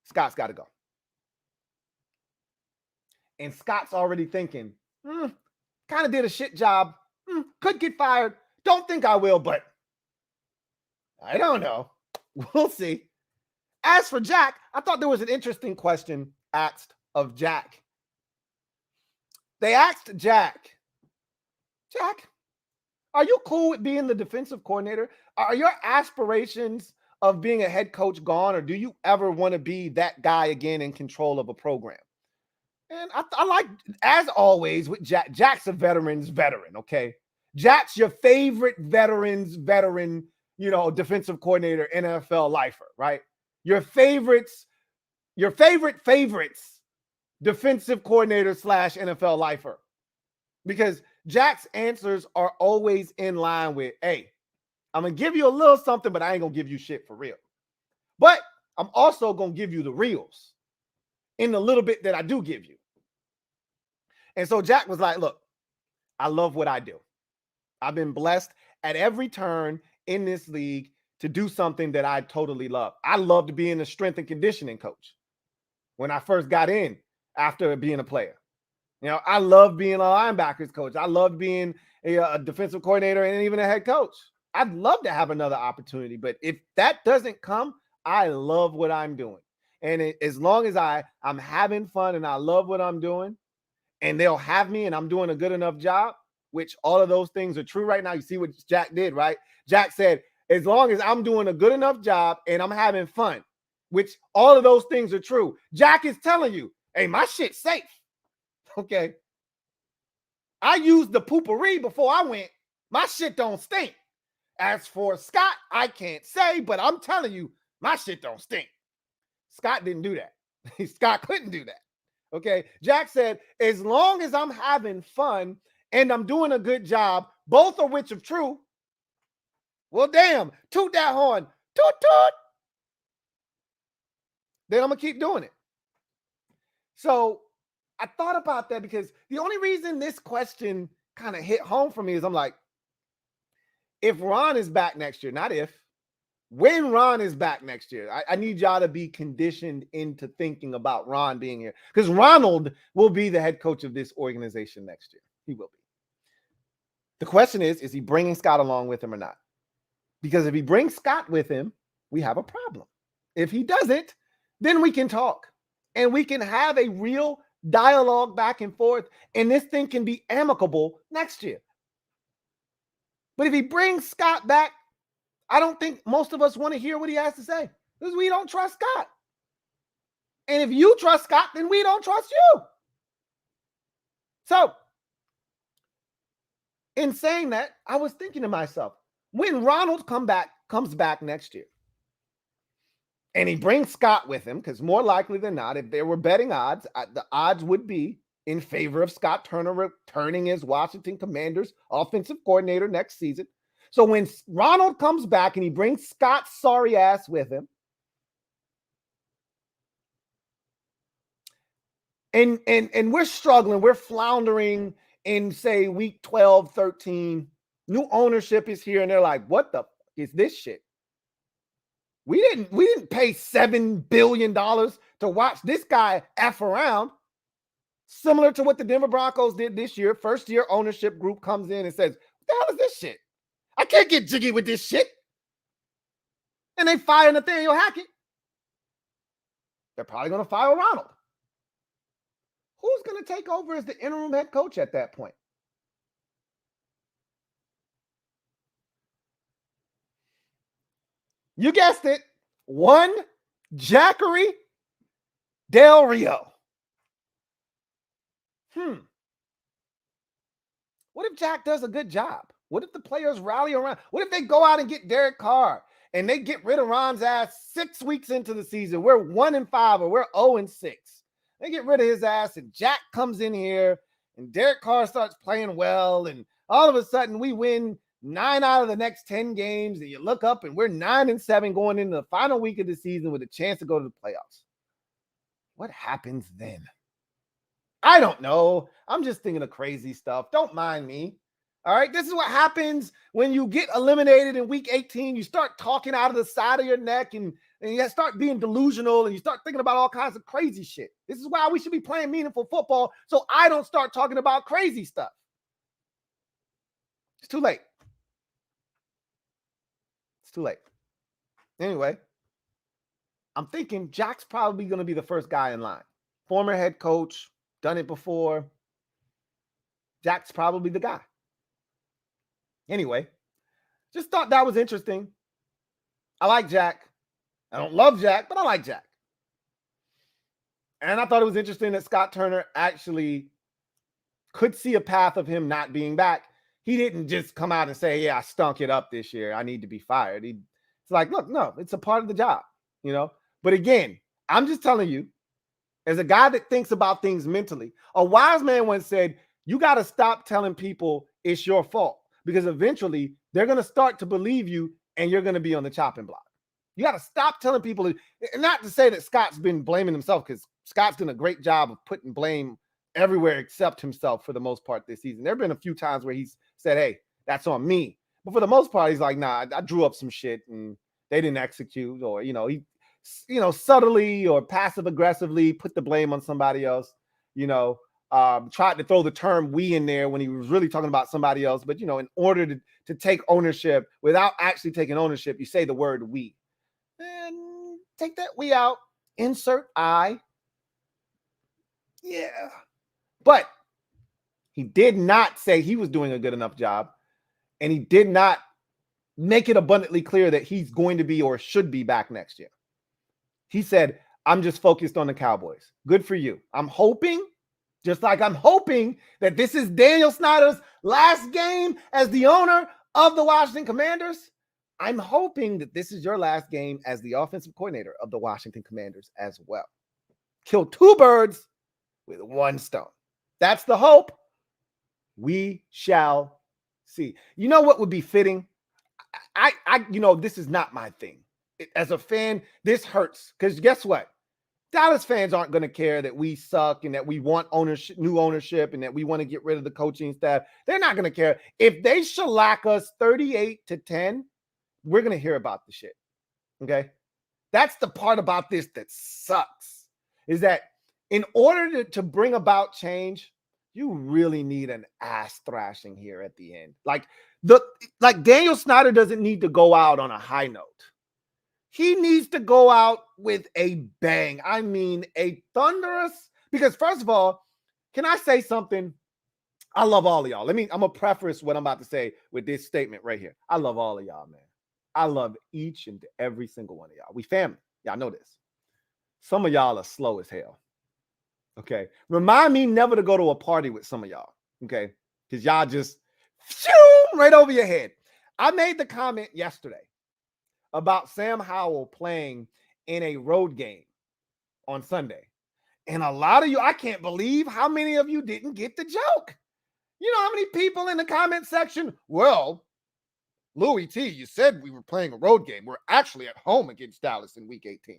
Scott's got to go. And Scott's already thinking, kind of did a shit job. Could get fired. Don't think I will, but I don't know. We'll see. As for Jack, I thought there was an interesting question asked of Jack. They asked Jack, are you cool with being the defensive coordinator? Are your aspirations of being a head coach gone, or do you ever want to be that guy again in control of a program? And I like, as always, with Jack. Jack's a veteran, okay? Jack's your favorite veteran, defensive coordinator, NFL lifer, right? Your favorites, defensive coordinator / NFL lifer. Because Jack's answers are always in line with, hey, I'm going to give you a little something, but I ain't going to give you shit for real. But I'm also going to give you the reals in the little bit that I do give you. And so Jack was like, look, I love what I do. I've been blessed at every turn in this league to do something that I totally love. I loved being a strength and conditioning coach when I first got in after being a player. I love being a linebackers coach. I love being a defensive coordinator and even a head coach. I'd love to have another opportunity, but if that doesn't come, I love what I'm doing. And as long as I'm having fun and I love what I'm doing, and they'll have me and I'm doing a good enough job, which all of those things are true right now. You see what Jack did, right? Jack said, as long as I'm doing a good enough job and I'm having fun, which all of those things are true. Jack is telling you, hey, my shit's safe. Okay. I used the poopery before I went. My shit don't stink. As for Scott, I can't say, but I'm telling you, my shit don't stink. Scott didn't do that. Scott couldn't do that. Okay. Jack said, as long as I'm having fun and I'm doing a good job, both of which are true. Well, damn, toot that horn. Toot, toot. Then I'm going to keep doing it. So I thought about that because the only reason this question kind of hit home for me is I'm like, if Ron is back next year, not if, when Ron is back next year, I need y'all to be conditioned into thinking about Ron being here, because Ronald will be the head coach of this organization next year. He will be. The question is he bringing Scott along with him or not? Because if he brings Scott with him, we have a problem. If he doesn't, then we can talk and we can have a real dialogue back and forth, and this thing can be amicable next year. But if he brings Scott back, I don't think most of us want to hear what he has to say because we don't trust Scott. And if you trust Scott, then we don't trust you. So, in saying that, I was thinking to myself, when Ronald comes back next year, and he brings Scott with him, because more likely than not, if there were betting odds, the odds would be in favor of Scott Turner returning as Washington Commanders offensive coordinator next season. So when Ronald comes back and he brings Scott's sorry ass with him, and we're struggling, we're floundering in, say, week 12, 13, new ownership is here, and they're like, what the fuck is this shit? We didn't pay $7 billion to watch this guy F around. Similar to what the Denver Broncos did this year. First year ownership group comes in and says, what the hell is this shit? I can't get jiggy with this shit. And they fire Nathaniel Hackett. They're probably going to fire Ronald. Who's going to take over as the interim head coach at that point? You guessed it. One Jackery Del Rio. What if Jack does a good job? What if the players rally around? What if they go out and get Derek Carr and they get rid of Ron's ass 6 weeks into the season? We're 1-5 or we're 0-6. They get rid of his ass and Jack comes in here and Derek Carr starts playing well, and all of a sudden we win 9 out of the next 10 games, and you look up and we're 9-7 going into the final week of the season with a chance to go to the playoffs. What happens then? I don't know. I'm just thinking of crazy stuff. Don't mind me. All right. This is what happens when you get eliminated in week 18. You start talking out of the side of your neck, and you start being delusional, and you start thinking about all kinds of crazy shit. This is why we should be playing meaningful football, so I don't start talking about crazy stuff. It's too late. It's too late. Anyway, I'm thinking Jack's probably going to be the first guy in line. Former head coach, done it before. Jack's probably the guy. Anyway, just thought that was interesting. I like Jack. I don't love Jack, but I like Jack. And I thought it was interesting that Scott Turner actually could see a path of him not being back. He didn't just come out and say, yeah, I stunk it up this year, I need to be fired. It's like, look, no, it's a part of the job, you know? But again, I'm just telling you, as a guy that thinks about things mentally, a wise man once said, you got to stop telling people it's your fault, because eventually they're going to start to believe you and you're going to be on the chopping block. You got to stop telling people, and not to say that Scott's been blaming himself, because Scott's done a great job of putting blame everywhere except himself for the most part this season. There have been a few times where he's said, hey, that's on me. But for the most part, he's like, nah, I drew up some shit and they didn't execute, or, he, subtly or passive aggressively put the blame on somebody else, tried to throw the term "we" in there when he was really talking about somebody else. But, in order to take ownership without actually taking ownership, you say the word "we." And take that "we" out, insert "I." Yeah. But he did not say he was doing a good enough job. And he did not make it abundantly clear that he's going to be or should be back next year. He said, I'm just focused on the Cowboys. Good for you. I'm hoping, just like I'm hoping that this is Daniel Snyder's last game as the owner of the Washington Commanders. I'm hoping that this is your last game as the offensive coordinator of the Washington Commanders as well. Kill two birds with one stone. That's the hope. We shall see. You know what would be fitting? This is not my thing. As a fan, this hurts because guess what? Dallas fans aren't going to care that we suck and that we want ownership, new ownership, and that we want to get rid of the coaching staff. They're not going to care. If they shellac us 38-10, we're going to hear about the shit. Okay? That's the part about this that sucks, is that in order to bring about change, you really need an ass thrashing here at the end. Like Daniel Snyder doesn't need to go out on a high note. He needs to go out with a bang. I mean, a thunderous, because first of all, can I say something? I love all of y'all. I'm going to preface what I'm about to say with this statement right here. I love all of y'all, man. I love each and every single one of y'all. We family. Y'all know this. Some of y'all are slow as hell. Okay. Remind me never to go to a party with some of y'all. Okay. Because y'all just right over your head. I made the comment yesterday about Sam Howell playing in a road game on Sunday. And a lot of you, I can't believe how many of you didn't get the joke. You know how many people in the comment section? Well, Louie T, you said we were playing a road game. We're actually at home against Dallas in week 18.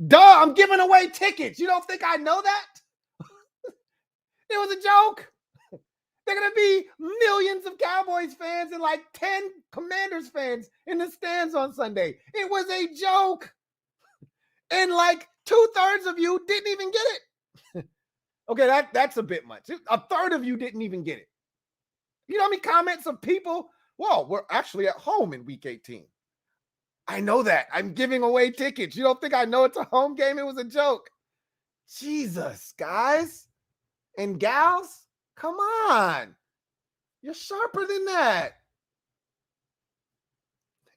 Duh, I'm giving away tickets. You don't think I know that? It was a joke. There are going to be millions of Cowboys fans and like 10 Commanders fans in the stands on Sunday. It was a joke. And like 2/3 of you didn't even get it. Okay, that's a bit much. A third of you didn't even get it. You know how many comments of people? Well, we're actually at home in week 18. I know that. I'm giving away tickets. You don't think I know it's a home game? It was a joke. Jesus, guys and gals. Come on. You're sharper than that.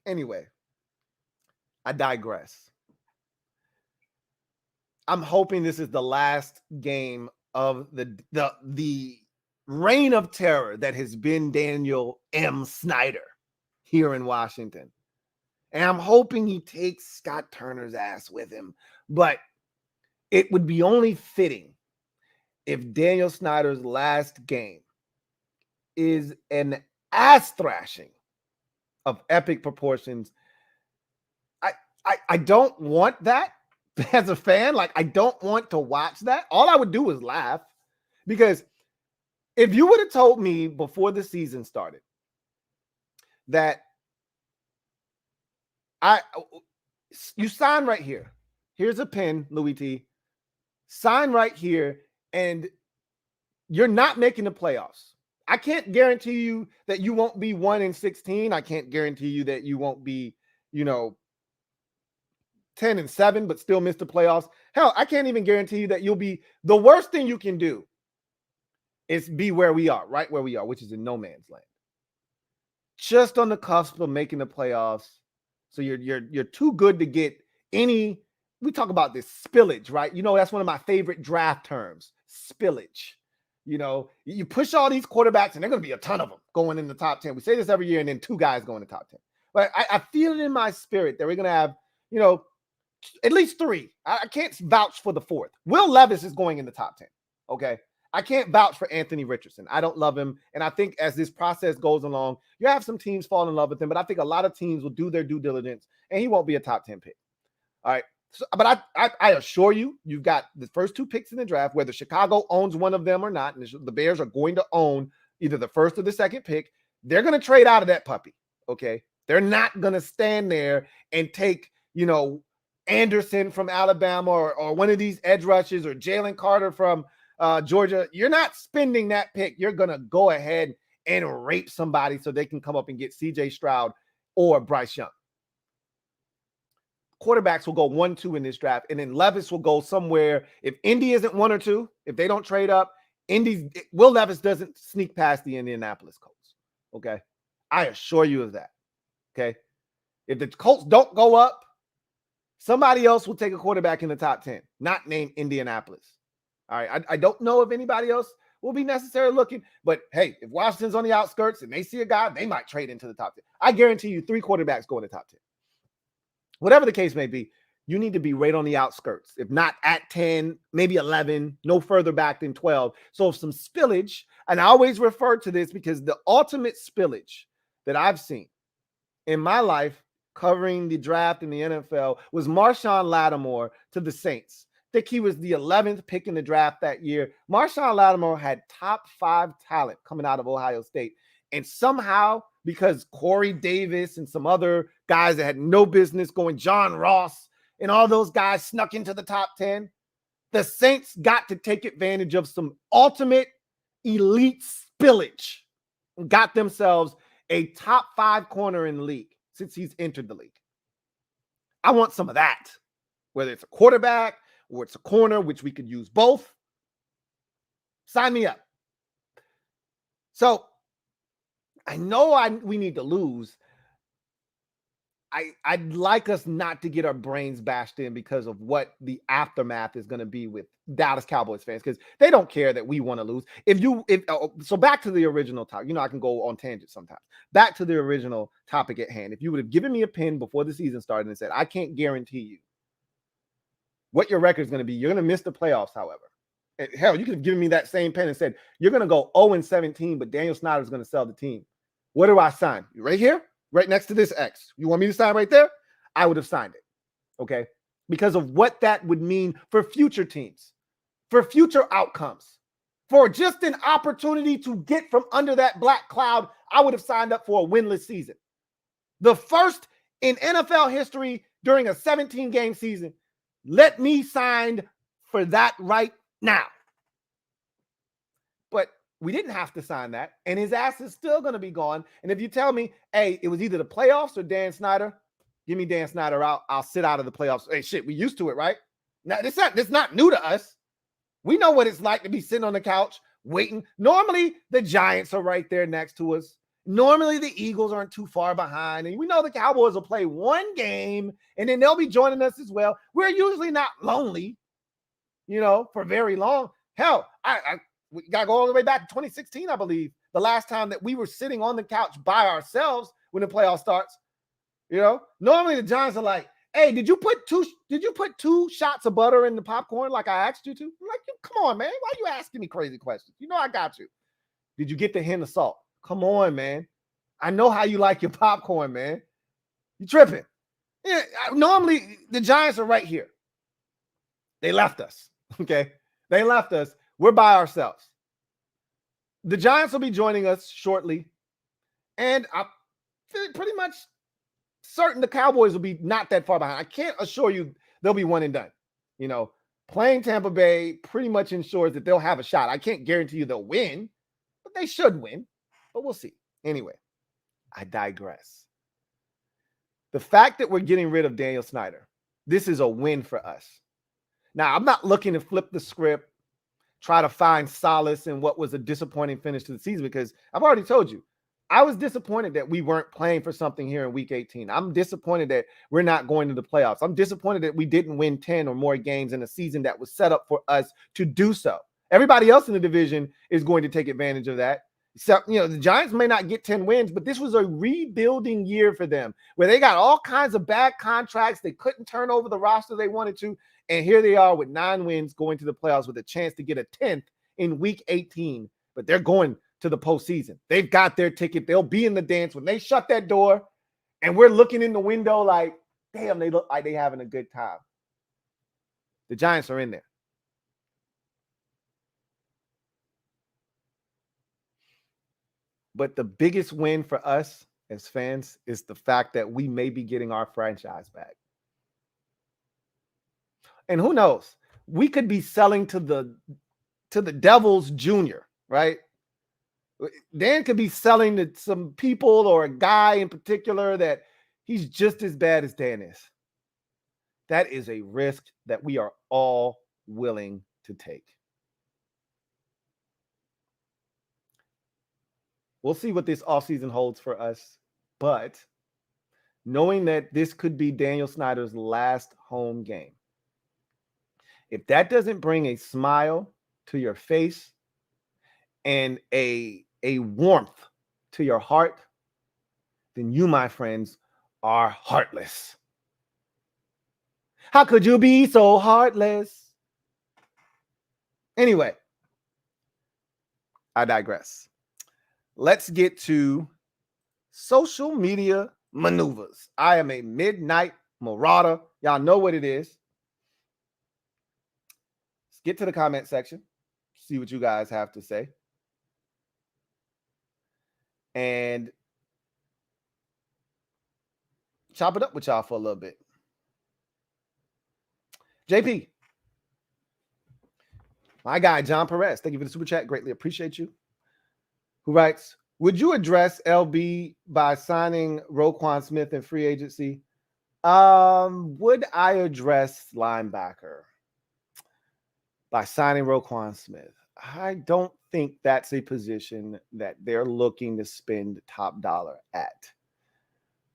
Anyway, I digress. I'm hoping this is the last game of the reign of terror that has been Daniel M. Snyder here in Washington. And I'm hoping he takes Scott Turner's ass with him. But it would be only fitting if Daniel Snyder's last game is an ass thrashing of epic proportions. I don't want that as a fan. Like, I don't want to watch that. All I would do is laugh, because if you would have told me before the season started that you sign right here. Here's a pen, Louie T. Sign right here, and you're not making the playoffs. I can't guarantee you that you won't be 1-16. I can't guarantee you that you won't be, 10-7, but still miss the playoffs. Hell, I can't even guarantee you that you'll be. The worst thing you can do is be where we are, right where we are, which is in no man's land. Just on the cusp of making the playoffs. So you're too good to get any. We talk about this spillage, right? That's one of my favorite draft terms, spillage. You push all these quarterbacks, and they're going to be a ton of them going in the top 10. We say this every year, and then 2 guys go in the top 10. But I feel it in my spirit that we're going to have, at least 3. I can't vouch for the 4th. Will Levis is going in the top 10. Okay. I can't vouch for Anthony Richardson. I don't love him. And I think as this process goes along, you have some teams fall in love with him, but I think a lot of teams will do their due diligence, and he won't be a top 10 pick. All right. So, but I assure you, you've got the first 2 picks in the draft, whether Chicago owns one of them or not. And the Bears are going to own either the first or the second pick. They're going to trade out of that puppy. Okay. They're not going to stand there and take, Anderson from Alabama or one of these edge rushes, or Jalen Carter from Georgia, you're not spending that pick. You're going to go ahead and rape somebody so they can come up and get CJ Stroud or Bryce Young. Quarterbacks will go 1-2 in this draft, and then Levis will go somewhere. If Indy isn't 1 or 2, if they don't trade up, Will Levis doesn't sneak past the Indianapolis Colts. Okay, I assure you of that. Okay, if the Colts don't go up, somebody else will take a quarterback in the top 10, not named Indianapolis. All right, I don't know if anybody else will be necessarily looking, but hey, if Washington's on the outskirts and they see a guy, they might trade into the top 10. I guarantee you 3 quarterbacks go in the top 10. Whatever the case may be, you need to be right on the outskirts. If not at 10, maybe 11, no further back than 12. So if some spillage, and I always refer to this because the ultimate spillage that I've seen in my life covering the draft in the NFL was Marshawn Lattimore to the Saints. I think he was the 11th pick in the draft that year. Marshawn Lattimore had top 5 talent coming out of Ohio State. And somehow, because Corey Davis and some other guys that had no business going, John Ross and all those guys snuck into the top 10, the Saints got to take advantage of some ultimate elite spillage and got themselves a top 5 corner in the league since he's entered the league. I want some of that, whether it's a quarterback or it's a corner, which we could use both. Sign me up. So I know we need to lose. I'd like us not to get our brains bashed in because of what the aftermath is going to be with Dallas Cowboys fans, because they don't care that we want to lose. So back to the original topic. I can go on tangents sometimes. Back to the original topic at hand. If you would have given me a pin before the season started and said, I can't guarantee you what your record is going to be. You're going to miss the playoffs, however. And hell, you could have given me that same pen and said, you're going to go 0-17, but Daniel Snyder is going to sell the team. What do I sign? Right here? Right next to this X. You want me to sign right there? I would have signed it. Okay? Because of what that would mean for future teams, for future outcomes, for just an opportunity to get from under that black cloud. I would have signed up for a winless season. The first in NFL history during a 17-game season. Let me sign for that right now. But we didn't have to sign that, and his ass is still going to be gone. And if you tell me, hey, it was either the playoffs or Dan Snyder, give me Dan Snyder out. I'll sit out of the playoffs. Hey, shit, we used to it, right? Now, it's not new to us. We know what it's like to be sitting on the couch waiting. Normally, the Giants are right there next to us. Normally, the Eagles aren't too far behind. And we know the Cowboys will play one game, and then they'll be joining us as well. We're usually not lonely, for very long. Hell, we got to go all the way back to 2016, I believe, the last time that we were sitting on the couch by ourselves when the playoff starts. Normally the Giants are like, hey, did you put 2 shots of butter in the popcorn like I asked you to? I'm like, come on, man. Why are you asking me crazy questions? I got you. Did you get the hint of salt? Come on, man. I know how you like your popcorn, man. You tripping. Yeah, normally the Giants are right here. They left us. Okay. They left us. We're by ourselves. The Giants will be joining us shortly. And I'm pretty much certain the Cowboys will be not that far behind. I can't assure you they'll be one and done. Playing Tampa Bay pretty much ensures that they'll have a shot. I can't guarantee you they'll win, but they should win. But we'll see. Anyway, I digress. The fact that we're getting rid of Daniel Snyder, this is a win for us. Now, I'm not looking to flip the script, try to find solace in what was a disappointing finish to the season, because I've already told you, I was disappointed that we weren't playing for something here in week 18. I'm disappointed that we're not going to the playoffs. I'm disappointed that we didn't win 10 or more games in a season that was set up for us to do so. Everybody else in the division is going to take advantage of that. So, the Giants may not get 10 wins, but this was a rebuilding year for them where they got all kinds of bad contracts. They couldn't turn over the roster they wanted to. And here they are with 9 wins going to the playoffs with a chance to get a 10th in week 18. But they're going to the postseason. They've got their ticket. They'll be in the dance when they shut that door. And we're looking in the window like, damn, they look like they're having a good time. The Giants are in there. But the biggest win for us as fans is the fact that we may be getting our franchise back. And who knows? We could be selling to the to the Devils Jr., right? Dan could be selling to some people or a guy in particular that he's just as bad as Dan is. That is a risk that we are all willing to take. We'll see what this offseason holds for us, but knowing that this could be Daniel Snyder's last home game, if that doesn't bring a smile to your face and a warmth to your heart, then you, my friends, are heartless. How could you be so heartless? Anyway, I digress. Let's get to social media maneuvers. I am a midnight marauder. Y'all know what it is. Let's get to the comment section, see what you guys have to say. And chop it up with y'all for a little bit. JP, my guy, John Perez, thank you for the super chat. Greatly appreciate you. Who writes, would you address LB by signing Roquan Smith in free agency? Would I address linebacker by signing Roquan Smith? I don't think that's a position that they're looking to spend top dollar at.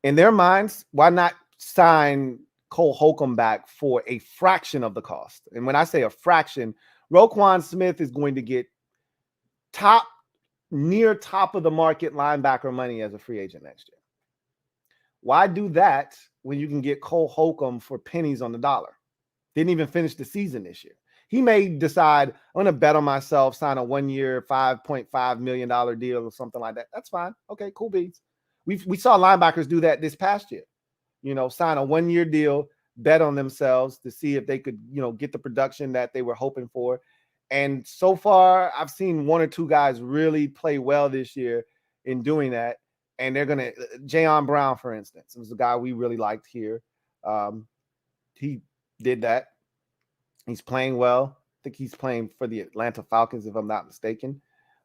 In their minds, why not sign Cole Holcomb back for a fraction of the cost? And when I say a fraction, Roquan Smith is going to get near top of the market linebacker money as a free agent next year. Why do that when you can get Cole Holcomb for pennies on the dollar? Didn't even finish the season this year. He may decide, I'm going to bet on myself, sign a 1 year, $5.5 million deal or something like that. That's fine. Okay, cool beans. We saw linebackers do that this past year. Sign a 1 year deal, bet on themselves to see if they could, get the production that they were hoping for. And so far, I've seen one or two guys really play well this year in doing that. And they're going to, Jayon Brown, for instance, was a guy we really liked here. He did that. He's playing well. I think he's playing for the Atlanta Falcons, if I'm not mistaken.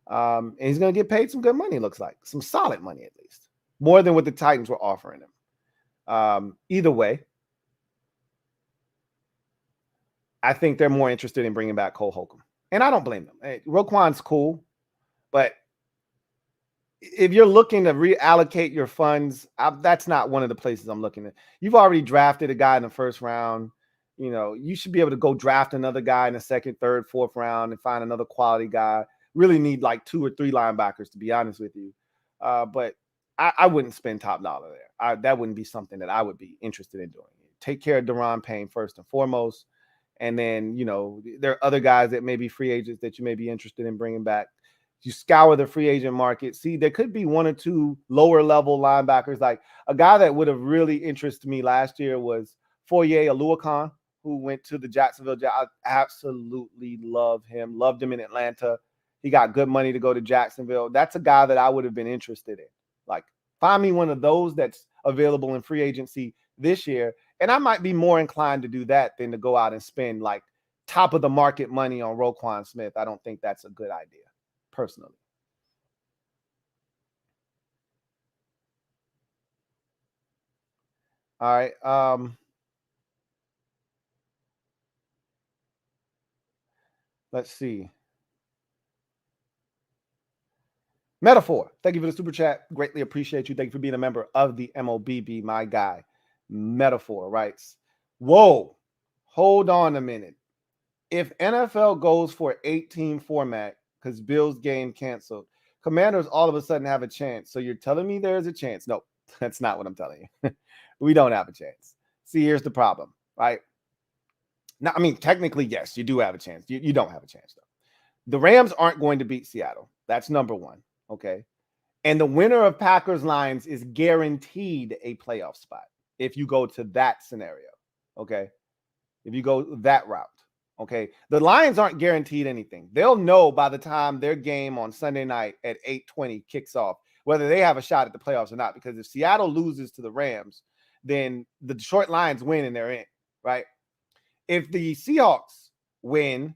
And he's going to get paid some good money, it looks like. Some solid money, at least. More than what the Titans were offering him. Either way, I think they're more interested in bringing back Cole Holcomb. And I don't blame them. Hey, Roquan's cool, but if you're looking to reallocate your funds, that's not one of the places I'm looking at. You've already drafted a guy in the first round. You should be able to go draft another guy in the second, third, fourth round and find another quality guy. Really need like 2 or 3 linebackers, to be honest with you. But I wouldn't spend top dollar there. That wouldn't be something that I would be interested in doing. Take care of Daron Payne first and foremost. And then, there are other guys that may be free agents that you may be interested in bringing back. You scour the free agent market. See, there could be 1 or 2 lower level linebackers. Like a guy that would have really interested me last year was Foye Oluokun, who went to the Jacksonville Jaguars. I absolutely love him. Loved him in Atlanta. He got good money to go to Jacksonville. That's a guy that I would have been interested in. Like, find me one of those that's available in free agency this year, and I might be more inclined to do that than to go out and spend like top of the market money on Roquan Smith. I don't think that's a good idea, personally. All right. Let's see. Metaphor, thank you for the super chat. Greatly appreciate you. Thank you for being a member of the MOBB, my guy. Metaphor writes, whoa, hold on a minute. If NFL goes for 18 format because Bills game canceled, Commanders all of a sudden have a chance. So you're telling me there's a chance? No, that's not what I'm telling you. We don't have a chance. See, here's the problem, right? Now, I mean, technically, yes, you do have a chance. You don't have a chance, though. The Rams aren't going to beat Seattle. That's number one. Okay. And the winner of Packers Lions is guaranteed a playoff spot if you go to that scenario. Okay. If you go that route. Okay. The Lions aren't guaranteed anything. They'll know by the time their game on Sunday night at 8:20 kicks off whether they have a shot at the playoffs or not. Because if Seattle loses to the Rams, then the Detroit Lions win and they're in. Right. If the Seahawks win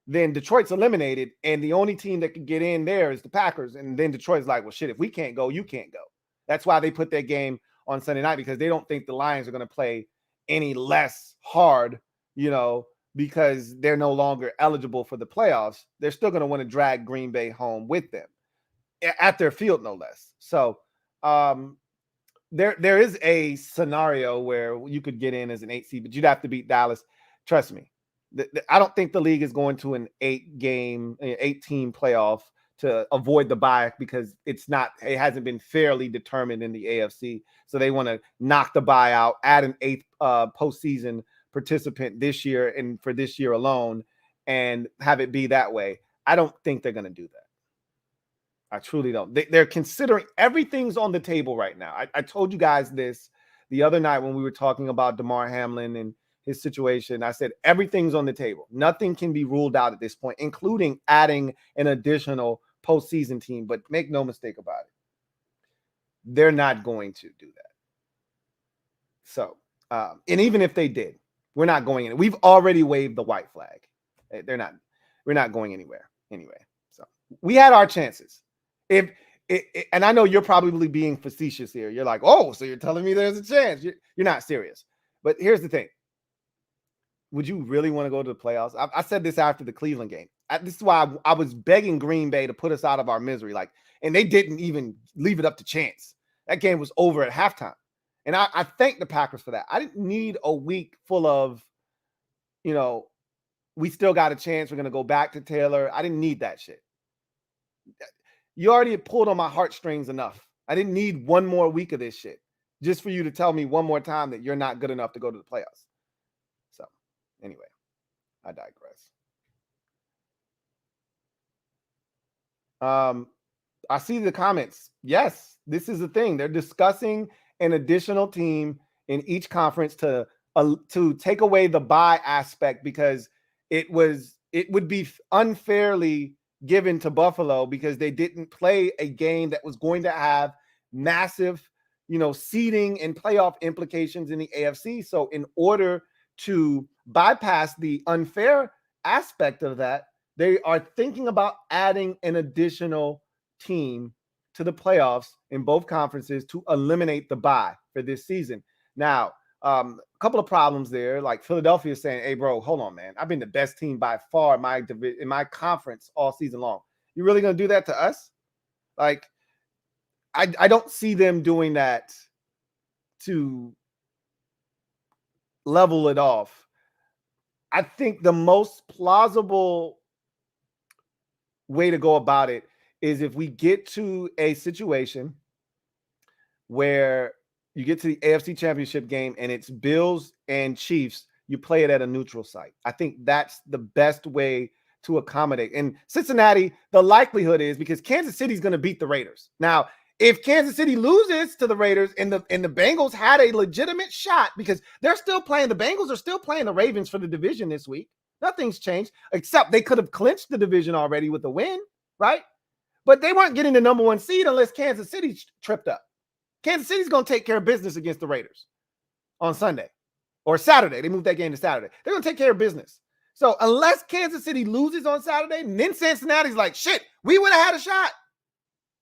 then Detroit's eliminated, and the only team that could get in there is the Packers. And then Detroit's like, well, shit, if we can't go, you can't go. That's why they put that game on Sunday night, because they don't think the Lions are going to play any less hard, because they're no longer eligible for the playoffs. They're still going to want to drag Green Bay home with them at their field, no less. So there is a scenario where you could get in as an 8 seed, but you'd have to beat Dallas. Trust me. I don't think the league is going to an 8-team playoff to avoid the bye, because it hasn't been fairly determined in the AFC. So they want to knock the bye out, add an 8th postseason participant this year and for this year alone, and have it be that way. I don't think they're going to do that. I truly don't. They're considering everything's on the table right now. I told you guys this the other night when we were talking about Damar Hamlin and his situation. I said everything's on the table. Nothing can be ruled out at this point, including adding an additional postseason team. But make no mistake about it, they're not going to do that. So, and even if they did, we're not going in. We've already waved the white flag. We're not going anywhere anyway. So we had our chances. And I know you're probably being facetious here. You're like, oh, so you're telling me there's a chance. You're not serious. But here's the thing. Would you really want to go to the playoffs? I said this after the Cleveland game. This is why I was begging Green Bay to put us out of our misery. And they didn't even leave it up to chance. That game was over at halftime. And I thank the Packers for that. I didn't need a week full of, we still got a chance. We're going to go back to Taylor. I didn't need that shit. You already pulled on my heartstrings enough. I didn't need one more week of this shit just for you to tell me one more time that you're not good enough to go to the playoffs. So anyway, I digress. I see the comments. Yes, this is the thing. They're discussing an additional team in each conference to take away the bye aspect, because it would be unfairly given to Buffalo because they didn't play a game that was going to have massive, seeding and playoff implications in the AFC. So in order to bypass the unfair aspect of that, they are thinking about adding an additional team to the playoffs in both conferences to eliminate the bye for this season. Now, a couple of problems there. Like Philadelphia is saying, hey, bro, hold on, man. I've been the best team by far in my conference all season long. You really going to do that to us? Like, I don't see them doing that to level it off. I think the most plausible way to go about it is if we get to a situation where you get to the AFC Championship game and it's Bills and Chiefs, you play it at a neutral site. I think that's the best way to accommodate. And Cincinnati, the likelihood is, because Kansas City's going to beat the Raiders. Now, if Kansas City loses to the Raiders and the Bengals had a legitimate shot, because the Bengals are still playing the Ravens for the division this week. Nothing's changed, except they could have clinched the division already with a win, right? But they weren't getting the number 1 seed unless Kansas City tripped up. Kansas City's going to take care of business against the Raiders on Sunday or Saturday. They moved that game to Saturday. They're going to take care of business. So unless Kansas City loses on Saturday, and then Cincinnati's like, shit, we would have had a shot.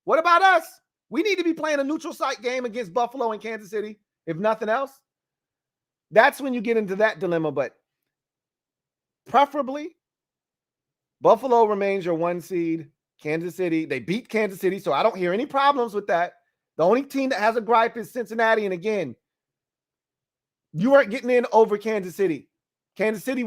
What about us? We need to be playing a neutral site game against Buffalo and Kansas City, if nothing else. That's when you get into that dilemma. But preferably, Buffalo remains your 1 seed. Kansas City, they beat Kansas City, so I don't hear any problems with that. The only team that has a gripe is Cincinnati. And again, you weren't getting in over Kansas City. Kansas City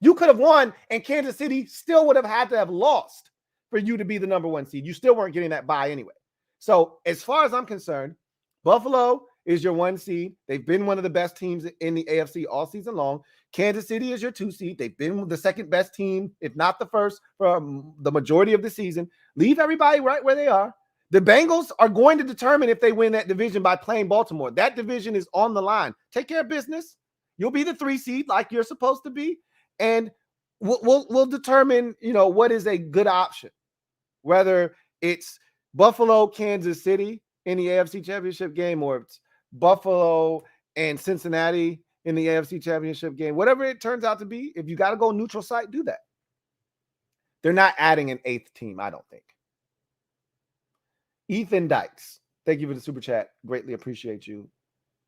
you could have won, and Kansas City still would have had to have lost for you to be the number 1 seed. You still weren't getting that bye anyway. So as far as I'm concerned, Buffalo is your 1 seed. They've been one of the best teams in the AFC all season long. Kansas City is your 2 seed. They've been the second best team, if not the first, for the majority of the season. Leave everybody right where they are. The Bengals are going to determine if they win that division by playing Baltimore. That division is on the line. Take care of business. You'll be the 3 seed like you're supposed to be. And we'll determine, what is a good option, whether it's Buffalo, Kansas City in the AFC Championship game, or it's Buffalo and Cincinnati in the AFC Championship game. Whatever it turns out to be, if you got to go neutral site, do that. They're not adding an 8th team, I don't think. Ethan Dykes, thank you for the super chat. Greatly appreciate you.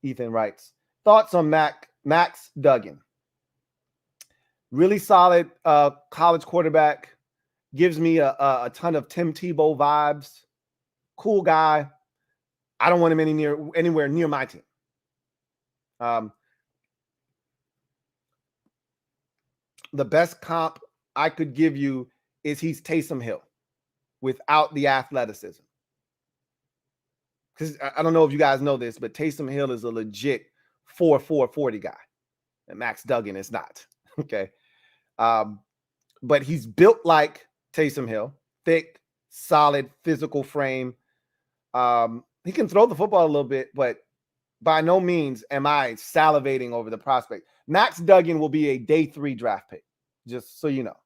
Ethan writes, thoughts on Max Duggan. Really solid college quarterback. Gives me a ton of Tim Tebow vibes. Cool guy. I don't want him anywhere near my team. The best comp I could give you is he's Taysom Hill without the athleticism. Because I don't know if you guys know this, but Taysom Hill is a legit 4.4 40 guy. And Max Duggan is not. Okay. But he's built like Taysom Hill. Thick, solid, physical frame. He can throw the football a little bit, but by no means am I salivating over the prospect. Max Duggan will be a day 3 draft pick, just so you know.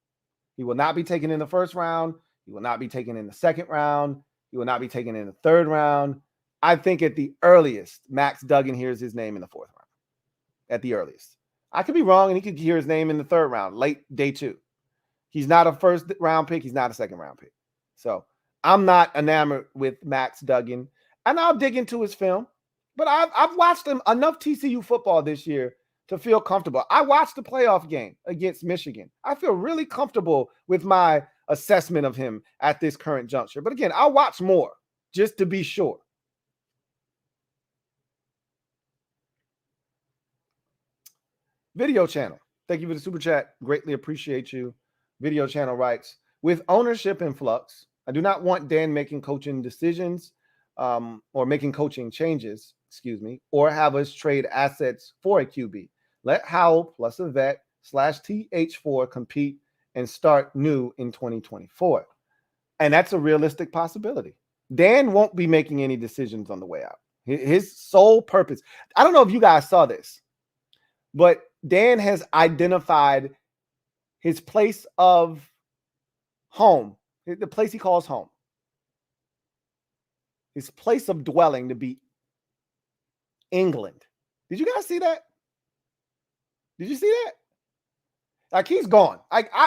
He will not be taken in the first round. He will not be taken in the second round. He will not be taken in the third round. I think at the earliest, Max Duggan hears his name in the 4th round. At the earliest. I could be wrong, and he could hear his name in the 3rd round, late day 2. He's not a 1st round pick. He's not a 2nd round pick. So I'm not enamored with Max Duggan, and I'll dig into his film. But I've watched him enough TCU football this year to feel comfortable. I watched the playoff game against Michigan. I feel really comfortable with my assessment of him at this current juncture. But again, I'll watch more just to be sure. Video channel. Thank you for the super chat. Greatly appreciate you. Video channel writes, with ownership in flux, I do not want Dan making coaching decisions or making coaching changes, or have us trade assets for a QB. Let Howell plus a vet / TH4 compete and start new in 2024. And that's a realistic possibility. Dan won't be making any decisions on the way out. His sole purpose, I don't know if you guys saw this, but Dan has identified his place of home, the place he calls home, his place of dwelling to be England. Did you guys see that? Did you see that? Like, he's gone.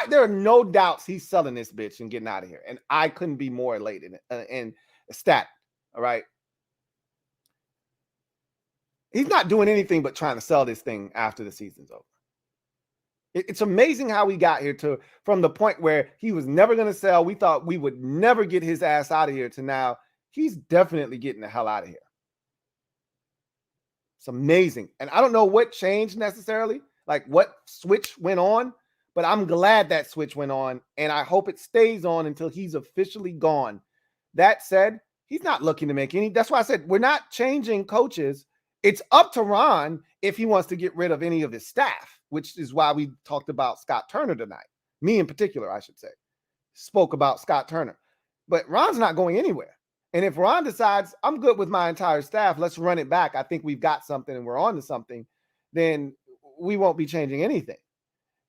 There are no doubts he's selling this bitch and getting out of here. And I couldn't be more elated and ecstatic. All right. He's not doing anything but trying to sell this thing after the season's over. It's amazing how we got here from the point where he was never going to sell. We thought we would never get his ass out of here to now he's definitely getting the hell out of here. It's amazing. And I don't know what changed necessarily, like what switch went on, but I'm glad that switch went on, and I hope it stays on until he's officially gone. That said, he's not looking to make any. That's why I said we're not changing coaches. It's up to Ron if he wants to get rid of any of his staff, which is why we talked about Scott Turner tonight. Me in particular, I should say, spoke about Scott Turner. But Ron's not going anywhere. And if Ron decides, I'm good with my entire staff, let's run it back, I think we've got something and we're on to something, then we won't be changing anything.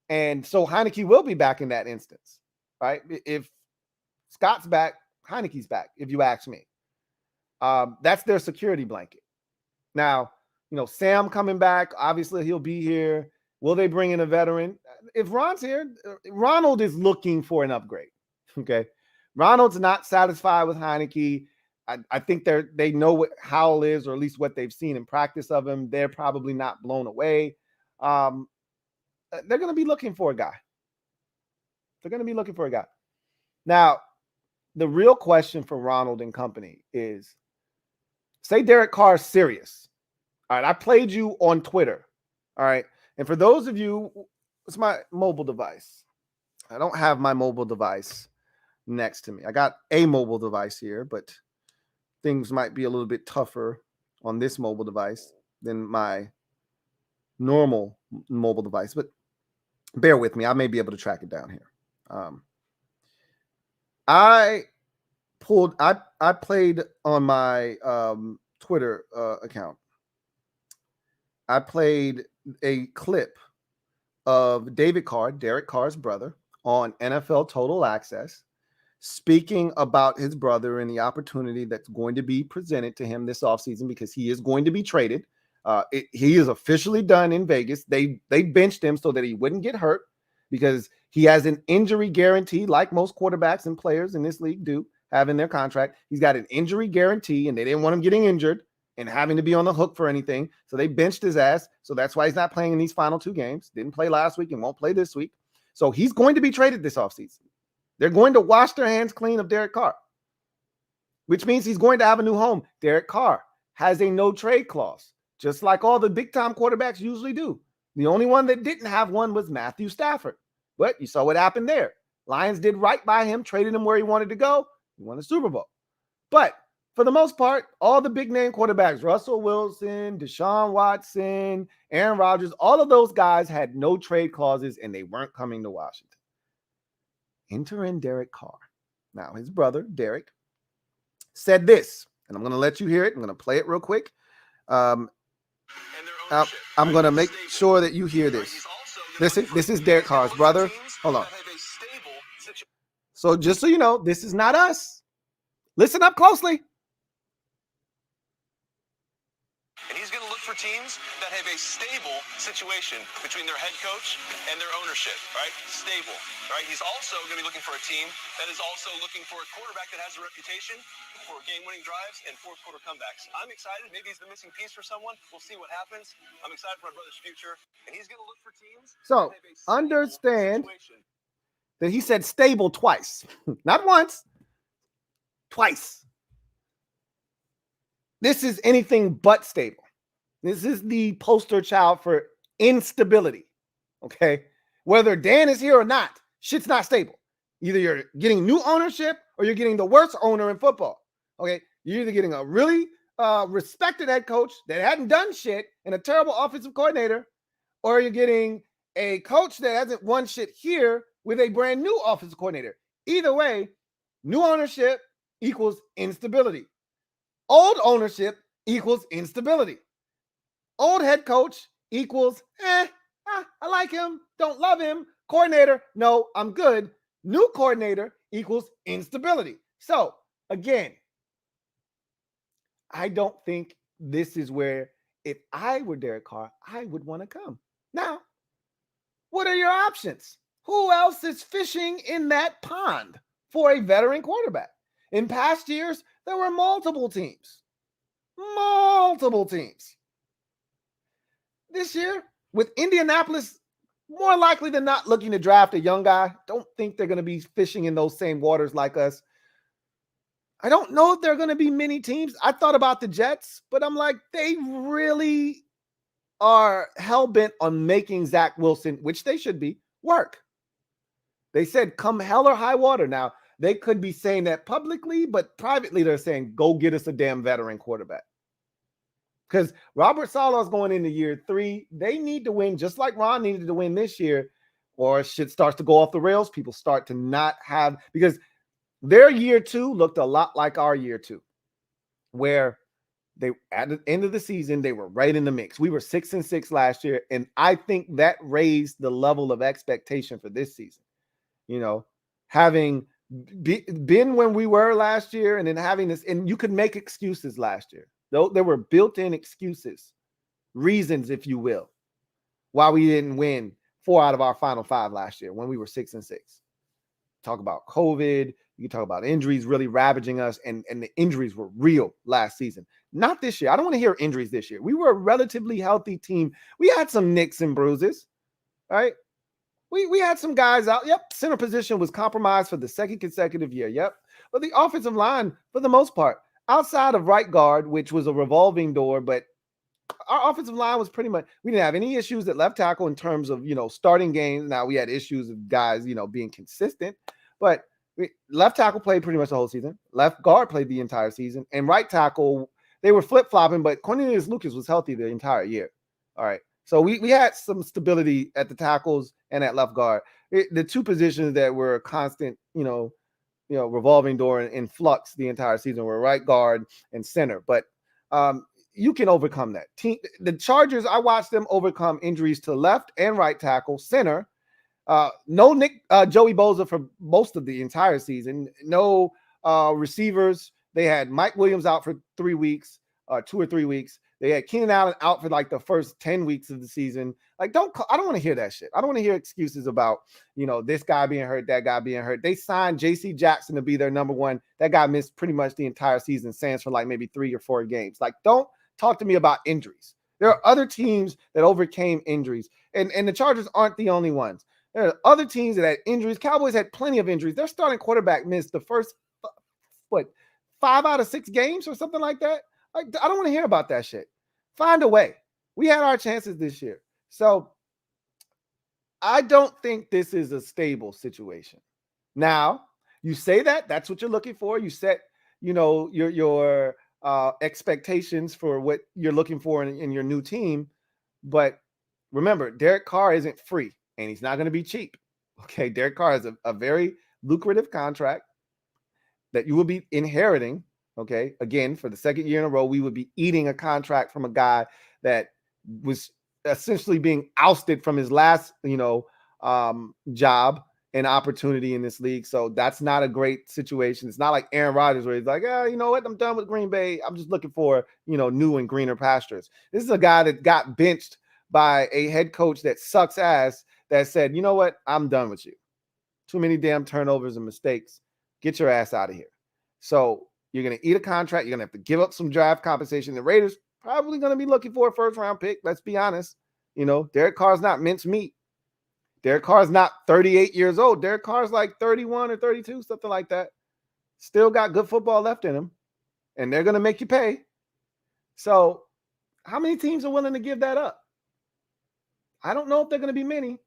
And so Heinicke will be back in that instance, right? If Scott's back, Heinicke's back, if you ask me. That's their security blanket. Now, Sam coming back, obviously he'll be here. Will they bring in a veteran? If Ron's here, Ronald is looking for an upgrade, okay? Ronald's not satisfied with Heinicke. I think they know what Howell is, or at least what they've seen in practice of him. They're probably not blown away. They're going to be looking for a guy. Now, the real question for Ronald and company is, say Derek Carr is serious. All right, I played you on Twitter. All right, and for those of you, it's my mobile device. I don't have my mobile device next to me. I got a mobile device here, but things might be a little bit tougher on this mobile device than my normal mobile device, but bear with me. I may be able to track it down here. I played on my Twitter account. I played a clip of Derek Carr's brother, on NFL Total Access, speaking about his brother and the opportunity that's going to be presented to him this offseason, because he is going to be traded. He is officially done in Vegas. They benched him so that he wouldn't get hurt. because he has an injury guarantee, like most quarterbacks and players in this league do have in their contract. He's got an injury guarantee, and they didn't want him getting injured and having to be on the hook for anything. So they benched his ass. So that's why he's not playing in these final 2 games. Didn't play last week and won't play this week. So he's going to be traded this offseason. They're going to wash their hands clean of Derek Carr, which means he's going to have a new home. Derek Carr has a no trade clause, just like all the big time quarterbacks usually do. The only one that didn't have one was Matthew Stafford. But you saw what happened there. Lions did right by him, traded him where he wanted to go. He won the Super Bowl. But for the most part, all the big name quarterbacks, Russell Wilson, Deshaun Watson, Aaron Rodgers, all of those guys had no trade clauses and they weren't coming to Washington. Enter in Derek Carr. Now, his brother, Derek, said this, and I'm going to let you hear it. I'm going to play it real quick. I'm going to make sure that you hear this. This is Derek Carr's brother. Hold on. So just so you know, this is not us. Listen up closely. And he's going to look for teams that have a stable situation between their head coach and their ownership, right? Stable, right? He's also going to be looking for a team that is also looking for a quarterback that has a reputation for game-winning drives and fourth quarter comebacks. I'm excited. Maybe he's the missing piece for someone. We'll see what happens. I'm excited for my brother's future. And he's going to look for teams. So understand that he said stable twice, not once, twice. This is anything but stable. This is the poster child for instability. Okay. Whether Dan is here or not, shit's not stable. Either you're getting new ownership or you're getting the worst owner in football. Okay. You're either getting a really respected head coach that hadn't done shit and a terrible offensive coordinator, or you're getting a coach that hasn't won shit here with a brand new offensive coordinator. Either way, new ownership equals instability. Old ownership equals instability. Old head coach equals, I like him, don't love him. Coordinator, no, I'm good. New coordinator equals instability. So, again, I don't think this is where, if I were Derek Carr, I would want to come. Now, what are your options? Who else is fishing in that pond for a veteran quarterback? In past years, there were multiple teams. This year, with Indianapolis more likely than not looking to draft a young guy, don't think they're going to be fishing in those same waters like us. I don't know if there are going to be many teams. I thought about the Jets, but I'm like, they really are hell-bent on making Zach Wilson, which they should be, work. They said, come hell or high water. Now, they could be saying that publicly, but privately they're saying, go get us a damn veteran quarterback. Because Robert Saleh is going into year 3. They need to win just like Ron needed to win this year, or shit starts to go off the rails. People start to not have, because their year 2 looked a lot like our year 2, where they, at the end of the season, they were right in the mix. We were 6-6 last year, and I think that raised the level of expectation for this season. You know, having been when we were last year, and then having this, and you could make excuses last year. Though there were built-in excuses, reasons, if you will, why we didn't win 4 out of our final 5 last year when we were 6-6. Talk about COVID. You can talk about injuries really ravaging us, and the injuries were real last season. Not this year. I don't want to hear injuries this year. We were a relatively healthy team. We had some nicks and bruises, right? We had some guys out. Yep, center position was compromised for the 2nd consecutive year. Yep. But the offensive line, for the most part, outside of right guard, which was a revolving door, but our offensive line was pretty much, we didn't have any issues at left tackle in terms of, starting games. Now we had issues of guys, being consistent, but left tackle played pretty much the whole season. Left guard played the entire season, and right tackle, they were flip-flopping, but Cornelius Lucas was healthy the entire year. All right. So we had some stability at the tackles and at left guard. The 2 positions that were a constant, revolving door in flux the entire season were right guard and center. But you can overcome that. The Chargers, I watched them overcome injuries to left and right tackle, center. No Joey Bosa for most of the entire season. No receivers. They had Mike Williams out for 3 weeks, 2 or 3 weeks. They had Keenan Allen out for like the first 10 weeks of the season. Like, I don't want to hear that shit. I don't want to hear excuses about, this guy being hurt, that guy being hurt. They signed J.C. Jackson to be their number one. That guy missed pretty much the entire season, sans for like maybe 3 or 4 games. Like, don't talk to me about injuries. There are other teams that overcame injuries, and the Chargers aren't the only ones. There are other teams that had injuries. Cowboys had plenty of injuries. Their starting quarterback missed the first, 5 out of 6 games or something like that. I don't want to hear about that shit. Find a way. We had our chances this year. So I don't think this is a stable situation. Now, you say that's what you're looking for. You set, your expectations for what you're looking for in your new team. But remember, Derek Carr isn't free, and he's not going to be cheap. Okay, Derek Carr has a very lucrative contract that you will be inheriting. Okay, again, for the second year in a row, we would be eating a contract from a guy that was essentially being ousted from his last, job and opportunity in this league. So that's not a great situation. It's not like Aaron Rodgers where he's like, you know what? I'm done with Green Bay. I'm just looking for, new and greener pastures. This is a guy that got benched by a head coach that sucks ass that said, you know what? I'm done with you. Too many damn turnovers and mistakes. Get your ass out of here. So you're going to eat a contract. You're going to have to give up some draft compensation. The Raiders probably going to be looking for a first-round pick. Let's be honest. Derek Carr's not mince meat. Derek Carr's not 38 years old. Derek Carr's like 31 or 32, something like that. Still got good football left in him, and they're going to make you pay. So how many teams are willing to give that up? I don't know if they're going to be many.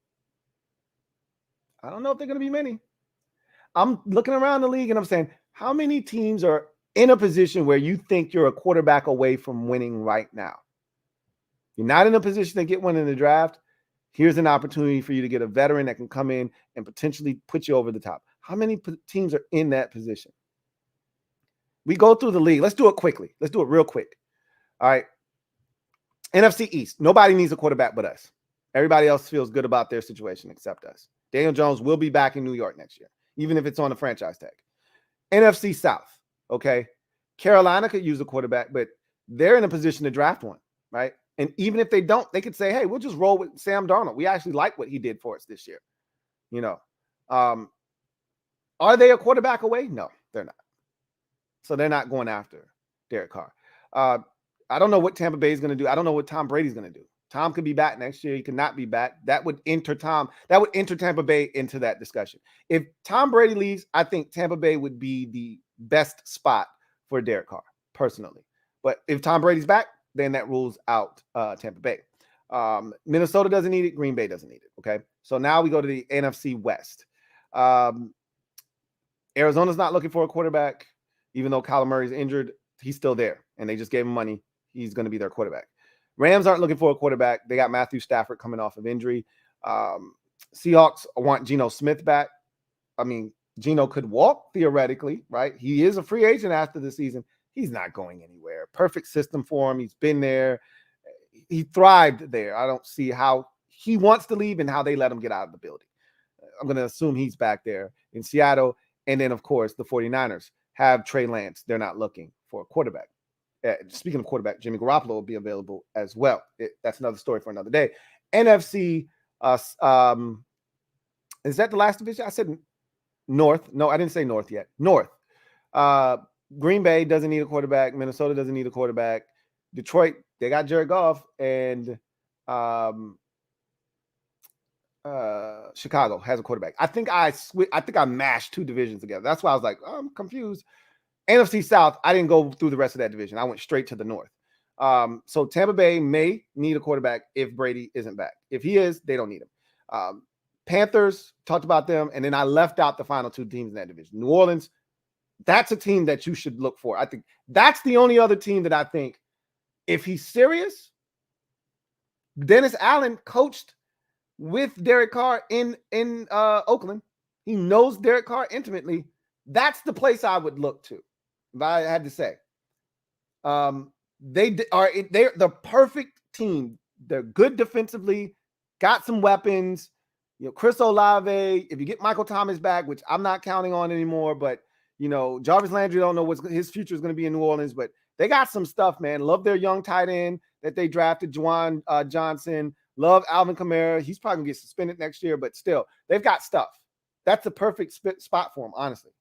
I'm looking around the league, and I'm saying, how many teams are in a position where you think you're a quarterback away from winning right now? You're not in a position to get one in the draft. Here's an opportunity for you to get a veteran that can come in and potentially put you over the top. How many teams are in that position? We go through the league. Let's do it quickly. Let's do it real quick. All right. NFC East. Nobody needs a quarterback but us. Everybody else feels good about their situation except us. Daniel Jones will be back in New York next year, even if it's on a franchise tag. NFC South. Okay. Carolina could use a quarterback, but they're in a position to draft one, right? And even if they don't, they could say, hey, we'll just roll with Sam Darnold. We actually like what he did for us this year. Are they a quarterback away? No, they're not. So they're not going after Derek Carr. I don't know what Tampa Bay is going to do. I don't know what Tom Brady's going to do. Tom could be back next year. He could not be back. That would enter Tampa Bay into that discussion. If Tom Brady leaves, I think Tampa Bay would be the best spot for Derek Carr, personally. But if Tom Brady's back, then that rules out Tampa Bay. Minnesota doesn't need it. Green Bay doesn't need it. Okay. So now we go to the NFC West. Arizona's not looking for a quarterback, even though Kyler Murray's injured. He's still there, and they just gave him money. He's going to be their quarterback. Rams aren't looking for a quarterback. They got Matthew Stafford coming off of injury. Seahawks want Geno Smith back. I mean, Geno could walk theoretically, right? He is a free agent after the season. He's not going anywhere. Perfect system for him. He's been there. He thrived there. I don't see how he wants to leave and how they let him get out of the building. I'm going to assume he's back there in Seattle. And then, of course, the 49ers have Trey Lance. They're not looking for a quarterback. Speaking of quarterback, Jimmy Garoppolo will be available as well. That's another story for another day. NFC, is that the last division? I said North. No, I didn't say North yet. North. Green Bay doesn't need a quarterback. Minnesota doesn't need a quarterback. Detroit, they got Jared Goff, and Chicago has a quarterback. I think I mashed 2 divisions together. That's why I was like, I'm confused. NFC South, I didn't go through the rest of that division. I went straight to the North. So Tampa Bay may need a quarterback if Brady isn't back. If he is, they don't need him. Panthers, talked about them, and then I left out the final 2 teams in that division. New Orleans, that's a team that you should look for. I think that's the only other team that I think, if he's serious, Dennis Allen coached with Derek Carr in Oakland. He knows Derek Carr intimately. That's the place I would look to, if I had to say. They're the perfect team. They're good defensively, got some weapons. Chris Olave, if you get Michael Thomas back, which I'm not counting on anymore, but Jarvis Landry, don't know what his future is going to be in New Orleans, but they got some stuff, man. Love their young tight end that they drafted, Juwan Johnson. Love Alvin Kamara. He's probably going to get suspended next year, but still, they've got stuff. That's the perfect spot for him, honestly.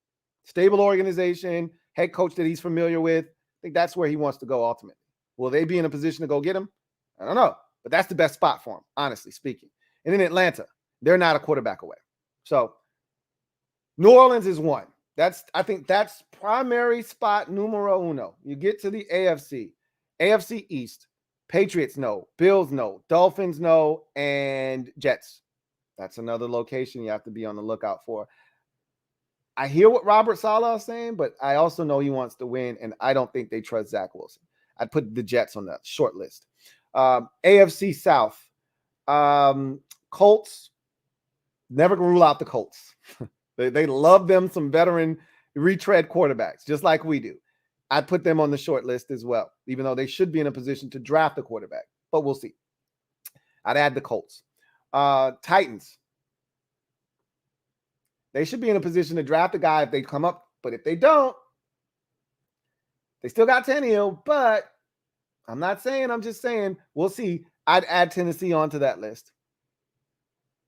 Stable organization, head coach that he's familiar with. I think that's where he wants to go ultimately. Will they be in a position to go get him? I don't know, but that's the best spot for him, honestly speaking. And then Atlanta, they're not a quarterback away. So New Orleans is one. I think that's primary spot numero uno. You get to the AFC East, Patriots no, Bills no, Dolphins no, and Jets. That's another location you have to be on the lookout for. I hear what Robert Saleh is saying, but I also know he wants to win, and I don't think they trust Zach Wilson. I'd put the Jets on the short list. AFC South, Colts, never gonna rule out the Colts. They love them some veteran retread quarterbacks, just like we do. I'd put them on the short list as well, even though they should be in a position to draft a quarterback, but we'll see. I'd add the Colts. Titans, they should be in a position to draft a guy if they come up, but if they don't, they still got Tannehill, but I'm not saying, I'm just saying, we'll see. I'd add Tennessee onto that list,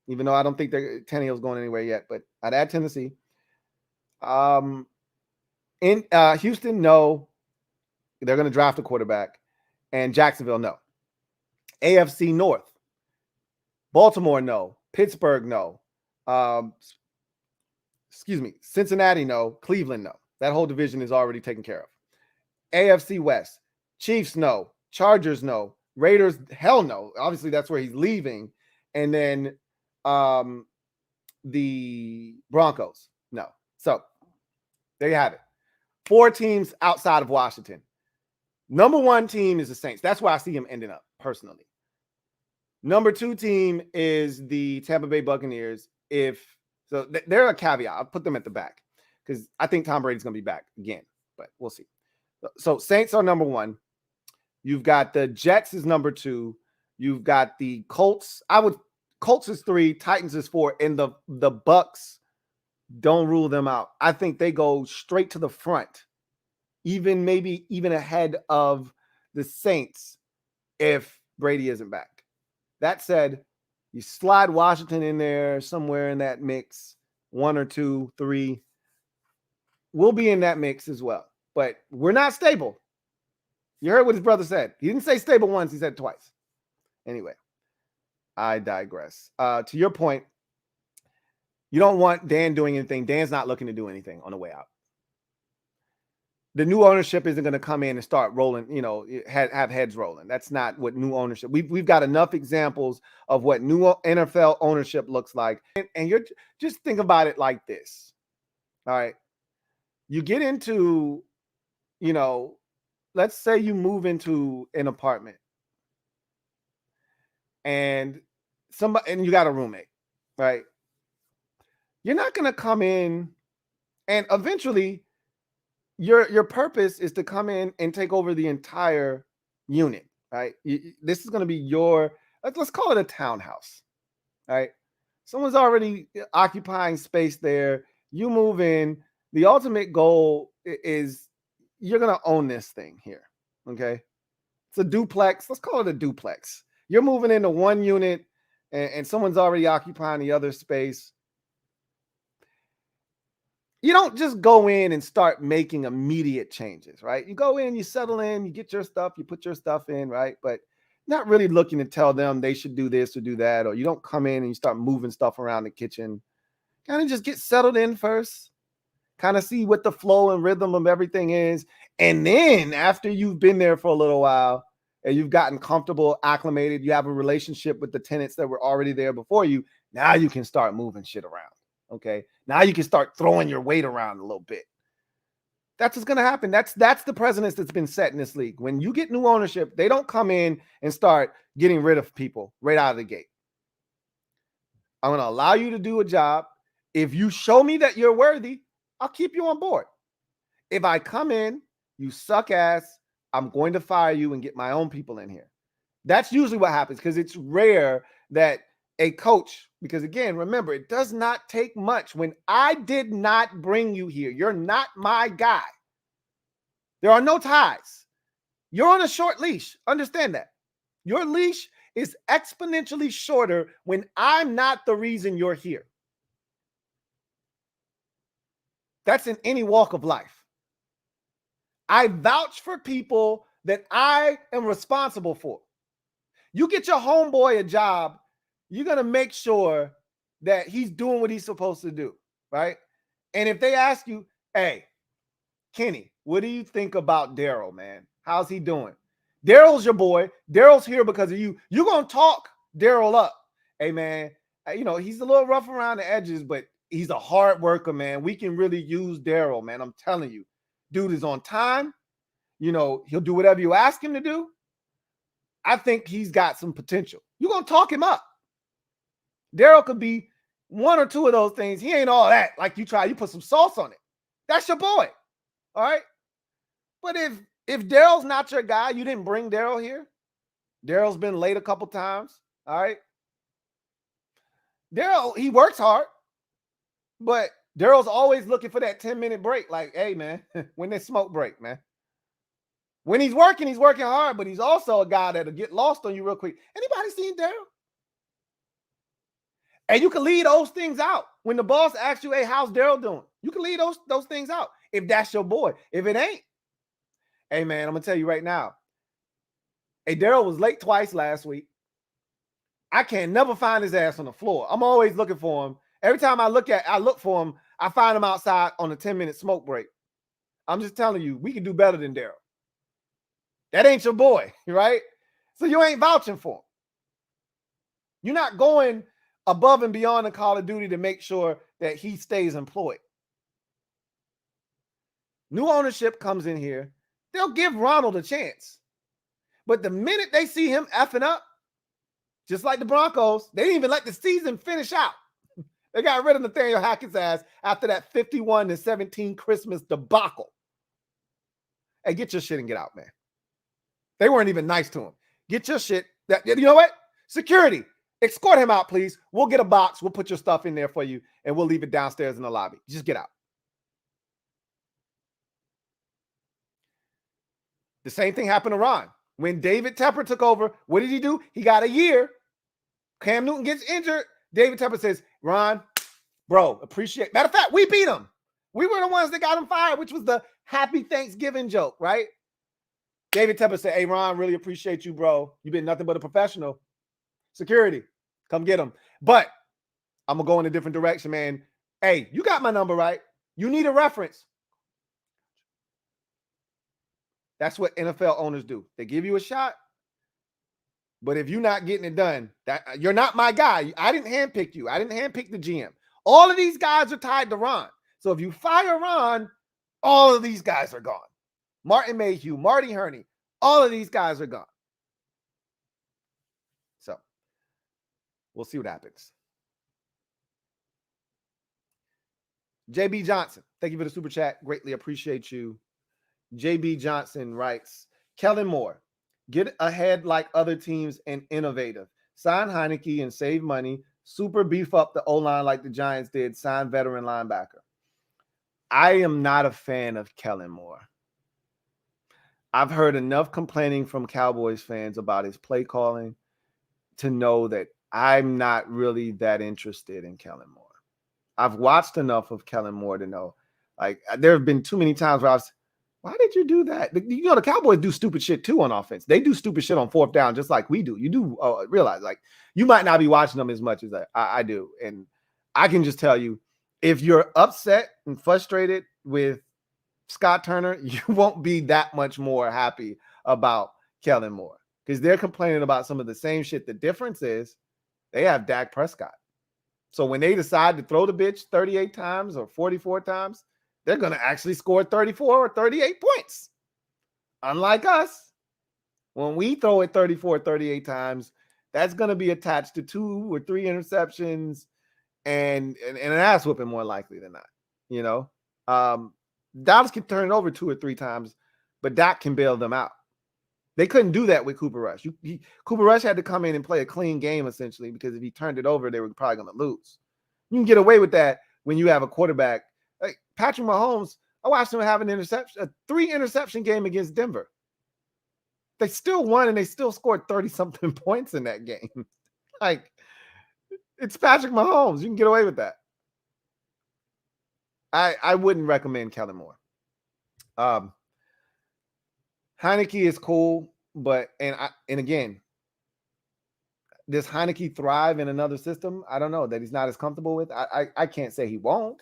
even though I don't think Tannehill's going anywhere yet, but I'd add Tennessee. In Houston, no. They're going to draft a quarterback. And Jacksonville, no. AFC North, Baltimore, no. Pittsburgh, no. Cincinnati, no. Cleveland, no. That whole division is already taken care of. AFC West, Chiefs, no. Chargers, no. Raiders, hell no. Obviously, that's where he's leaving. And then the Broncos, no. So there you have it. 4 teams outside of Washington. Number 1 team is the Saints. That's where I see him ending up personally. Number 2 team is the Tampa Bay Buccaneers. They're a caveat. I'll put them at the back because I think Tom Brady's going to be back again, but we'll see. So Saints are number 1. You've got the Jets is number 2. You've got the Colts. Colts is 3, Titans is 4, and the Bucks, don't rule them out. I think they go straight to the front, maybe even ahead of the Saints if Brady isn't back. That said, you slide Washington in there somewhere in that mix, 1 or 2, 3. We'll be in that mix as well, but we're not stable. You heard what his brother said. He didn't say stable once, he said twice. Anyway, I digress. To your point, you don't want Dan doing anything. Dan's not looking to do anything on the way out. The new ownership isn't going to come in and start rolling, have heads rolling. That's not what new ownership. We've got enough examples of what new NFL ownership looks like. And you're just think about it like this. All right. You get into, let's say you move into an apartment and you got a roommate, right? You're not going to come in and eventually your purpose is to come in and take over the entire unit, right? This is going to be let's call it a townhouse, right? Someone's already occupying space there. You move in. The ultimate goal is you're going to own this thing here, okay? It's a duplex. Let's call it a duplex. You're moving into one unit and someone's already occupying the other space. You don't just go in and start making immediate changes, right? You go in, you settle in, you get your stuff, you put your stuff in, right? But not really looking to tell them they should do this or do that, or you don't come in and you start moving stuff around the kitchen. Kind of just get settled in first, kind of see what the flow and rhythm of everything is. And then after you've been there for a little while and you've gotten comfortable, acclimated, you have a relationship with the tenants that were already there before you, now you can start moving shit around. Okay. Now you can start throwing your weight around a little bit. That's what's going to happen. That's the precedence that's been set in this league. When you get new ownership, they don't come in and start getting rid of people right out of the gate. I'm going to allow you to do a job. If you show me that you're worthy, I'll keep you on board. If I come in, you suck ass, I'm going to fire you and get my own people in here. That's usually what happens because it's rare that a coach, because again, remember, it does not take much. When I did not bring you here, you're not my guy. There are no ties. You're on a short leash. Understand that. Your leash is exponentially shorter when I'm not the reason you're here. That's in any walk of life. I vouch for people that I am responsible for. You get your homeboy a job, you're going to make sure that he's doing what he's supposed to do, right? And if they ask you, hey, Kenny, what do you think about Daryl, man? How's he doing? Daryl's your boy. Daryl's here because of you. You're going to talk Daryl up. Hey, man, you know, he's a little rough around the edges, but he's a hard worker, man. We can really use Daryl, man. I'm telling you. Dude is on time. You know, he'll do whatever you ask him to do. I think he's got some potential. You're going to talk him up. Daryl could be one or two of those things. He ain't all that. Like you put some sauce on it. That's your boy. All right. But if Daryl's not your guy, you didn't bring Daryl here. Daryl's been late a couple times. All right. Daryl, he works hard, but Daryl's always looking for that 10-minute break. Like, hey, man, when this smoke break, man. When he's working hard, but he's also a guy that'll get lost on you real quick. Anybody seen Daryl? And you can leave those things out. When the boss asks you, hey, how's Daryl doing? You can leave those things out if that's your boy. If it ain't, hey, man, I'm going to tell you right now. Hey, Daryl was late twice last week. I can never find his ass on the floor. I'm always looking for him. Every time I look for him, I find him outside on a 10-minute smoke break. I'm just telling you, we can do better than Daryl. That ain't your boy, right? So you ain't vouching for him. You're not going above and beyond the Call of Duty to make sure that he stays employed. New ownership comes in here. They'll give Ronald a chance. But the minute they see him effing up, just like the Broncos, they didn't even let the season finish out. They got rid of Nathaniel Hackett's ass after that 51-17 Christmas debacle. Hey, get your shit and get out, man. They weren't even nice to him. Get your shit. You know what? Security, escort him out, please. We'll get a box. We'll put your stuff in there for you, and we'll leave it downstairs in the lobby. Just get out. The same thing happened to Ron. When David Tepper took over, what did he do? He got a year. Cam Newton gets injured. David Tepper says, Ron, bro, appreciate. Matter of fact, we beat him. We were the ones that got him fired, which was the Happy Thanksgiving joke, right? David Tepper said, hey, Ron, really appreciate you, bro. You've been nothing but a professional. Security, come get him. But I'm going to go in a different direction, man. Hey, you got my number, right? You need a reference. That's what NFL owners do. They give you a shot. But if you're not getting it done, you're not my guy. I didn't handpick you. I didn't handpick the GM. All of these guys are tied to Ron. So if you fire Ron, all of these guys are gone. Martin Mayhew, Marty Herney, all of these guys are gone. So we'll see what happens. JB Johnson, thank you for the super chat. Greatly appreciate you. JB Johnson writes, Kellen Moore, get ahead like other teams and innovative. Sign Heinicke and save money. Super beef up the O-line like the Giants did. Sign veteran linebacker. I am not a fan of Kellen Moore. I've heard enough complaining from Cowboys fans about his play calling to know that I'm not really that interested in Kellen Moore. I've watched enough of Kellen Moore to know, like, there have been too many times where I was, why did you do that? You know, the Cowboys do stupid shit too on offense. They do stupid shit on fourth down just like we do. You do realize, like, you might not be watching them as much as I do. And I can just tell you, if you're upset and frustrated with Scott Turner, you won't be that much more happy about Kellen Moore because they're complaining about some of the same shit. The difference is they have Dak Prescott. So when they decide to throw the bitch 38 times or 44 times, they're going to actually score 34 or 38 points. Unlike us, when we throw it 34, 38 times, that's going to be attached to 2 or 3 interceptions and an ass whooping more likely than not, you know. Dallas can turn it over 2 or 3 times, but Dak can bail them out. They couldn't do that with Cooper Rush. Cooper Rush had to come in and play a clean game, essentially, because if he turned it over, they were probably going to lose. You can get away with that when you have a quarterback. Like Patrick Mahomes, I watched him have a 3-interception game against Denver. They still won, and they still scored 30-something points in that game. Like, it's Patrick Mahomes. You can get away with that. I wouldn't recommend Kellen Moore. Heinicke is cool, but and again, does Heinicke thrive in another system? I don't know, that he's not as comfortable with. I can't say he won't,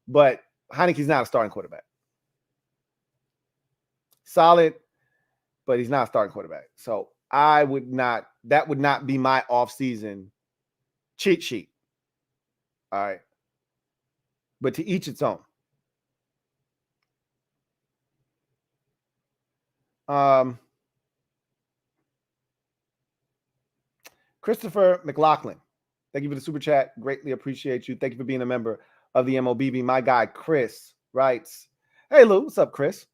but Heinicke's not a starting quarterback. Solid, but he's not a starting quarterback. So that would not be my offseason cheat sheet. All right. But to each its own. Christopher McLaughlin, thank you for the super chat. Greatly appreciate you. Thank you for being a member of the MOBB. My guy Chris writes, hey Lou, what's up, Chris?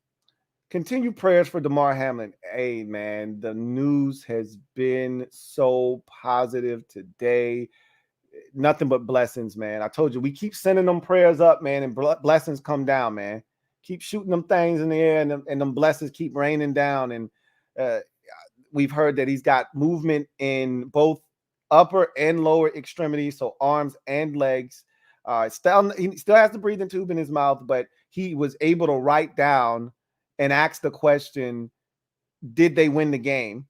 Continue prayers for Damar Hamlin. Hey man, the news has been so positive today. Nothing but blessings, man. I told you, we keep sending them prayers up, man, and blessings come down, man. Keep shooting them things in the air, and them blessings keep raining down. And we've heard that he's got movement in both upper and lower extremities, so arms and legs. He still has the breathing tube in his mouth, but he was able to write down and ask the question, did they win the game?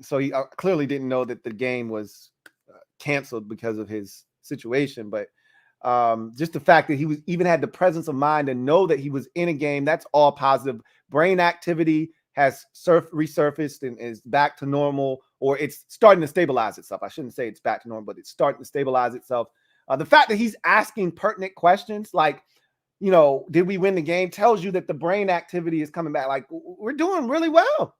So he clearly didn't know that the game was canceled because of his situation, but just the fact that he even had the presence of mind to know that he was in a game, that's all positive. Brain activity has resurfaced and is back to normal, or it's starting to stabilize itself. I shouldn't say it's back to normal, but it's starting to stabilize itself. The fact that he's asking pertinent questions like, did we win the game, tells you that the brain activity is coming back. Like, we're doing really well.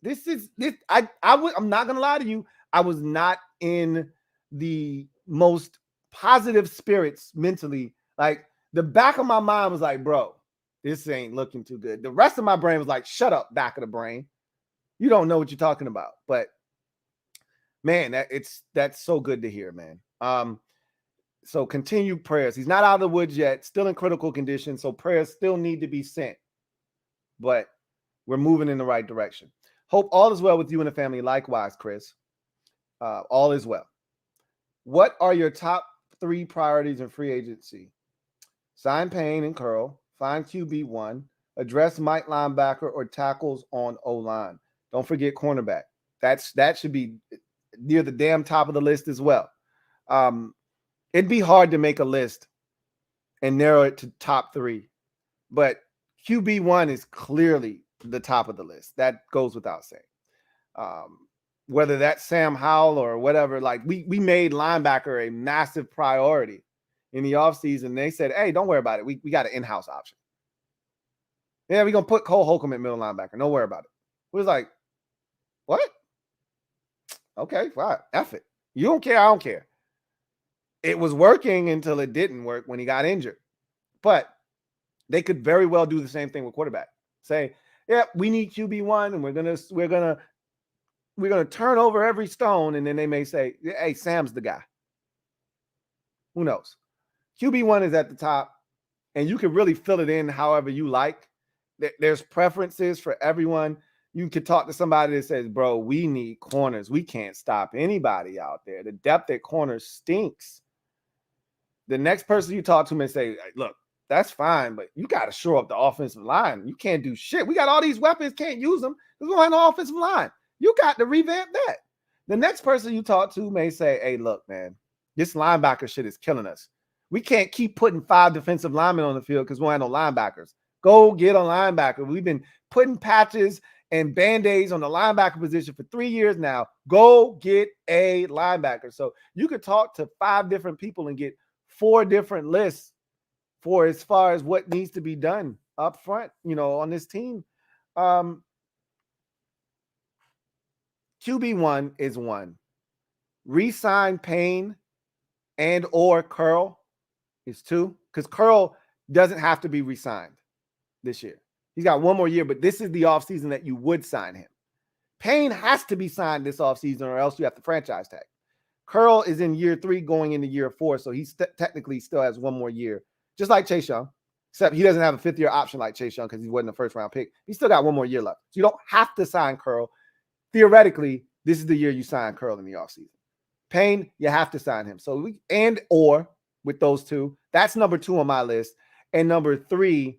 I'm not gonna lie to you. I was not in the most positive spirits mentally. Like, the back of my mind was like, bro, this ain't looking too good. The rest of my brain was like, shut up, back of the brain. You don't know what you're talking about. But man, that's so good to hear, man. So continued prayers. He's not out of the woods yet, still in critical condition. So prayers still need to be sent. But we're moving in the right direction. Hope all is well with you and the family. Likewise, Chris. All is well. What are your top 3 priorities in free agency? Sign Payne and Curl. Find QB1. Address Mike linebacker or tackles on O-line. Don't forget cornerback. That should be near the damn top of the list as well. It'd be hard to make a list and narrow it to top 3. But QB1 is clearly the top of the list. That goes without saying. Whether that's Sam Howell or whatever, like we made linebacker a massive priority in the offseason. They said, hey, don't worry about it. We got an in-house option. Yeah, we're going to put Cole Holcomb at middle linebacker. Don't worry about it. We was like, what? Okay, fine. F it. You don't care. I don't care. It was working until it didn't work when he got injured. But they could very well do the same thing with quarterback. Say, yeah, we need QB1, and we're gonna turn over every stone, and then they may say, hey, Sam's the guy. Who knows? QB1 is at the top, and you can really fill it in however you like. There's preferences for everyone. You could talk to somebody that says, bro, we need corners. We can't stop anybody out there. The depth at corners stinks. The next person you talk to may say, look, that's fine, but you got to shore up the offensive line. You can't do shit. We got all these weapons, can't use them because we don't have no offensive line. You got to revamp that. The next person you talk to may say, hey, look, man, this linebacker shit is killing us. We can't keep putting 5 defensive linemen on the field because we don't have no linebackers. Go get a linebacker. We've been putting patches and Band-Aids on the linebacker position for 3 years now. Go get a linebacker. So you could talk to 5 different people and get 4 different lists for as far as what needs to be done up front, on this team. QB1 is 1. Re-sign Payne and or Curl is 2, because Curl doesn't have to be re-signed this year. He's got one more year, but this is the offseason that you would sign him. Payne has to be signed this offseason or else you have to franchise tag. Curl is in year 3 going into year 4, so he technically still has one more year, just like Chase Young, except he doesn't have a 5th-year option like Chase Young because he wasn't a first-round pick. He still got one more year left. So you don't have to sign Curl. Theoretically, this is the year you sign Curl in the offseason. Payne, you have to sign him. So or with those two, that's number 2 on my list. And number 3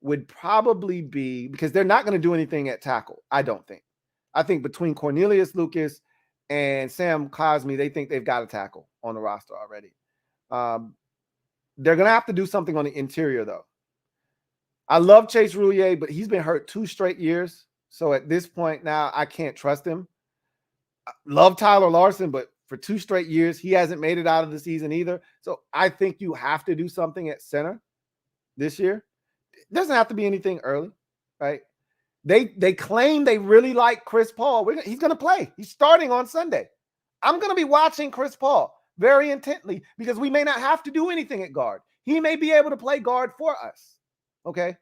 would probably be, because they're not going to do anything at tackle, I don't think. I think between Cornelius Lucas and Sam Cosmi, they think they've got a tackle on the roster already. They're going to have to do something on the interior, though. I love Chase Roullier, but he's been hurt 2 straight years. So at this point now, I can't trust him. I love Tyler Larson, but for 2 straight years, he hasn't made it out of the season either. So I think you have to do something at center this year. It doesn't have to be anything early, right? They claim they really like Chris Paul. He's going to play. He's starting on Sunday. I'm going to be watching Chris Paul very intently because we may not have to do anything at guard. He may be able to play guard for us, okay?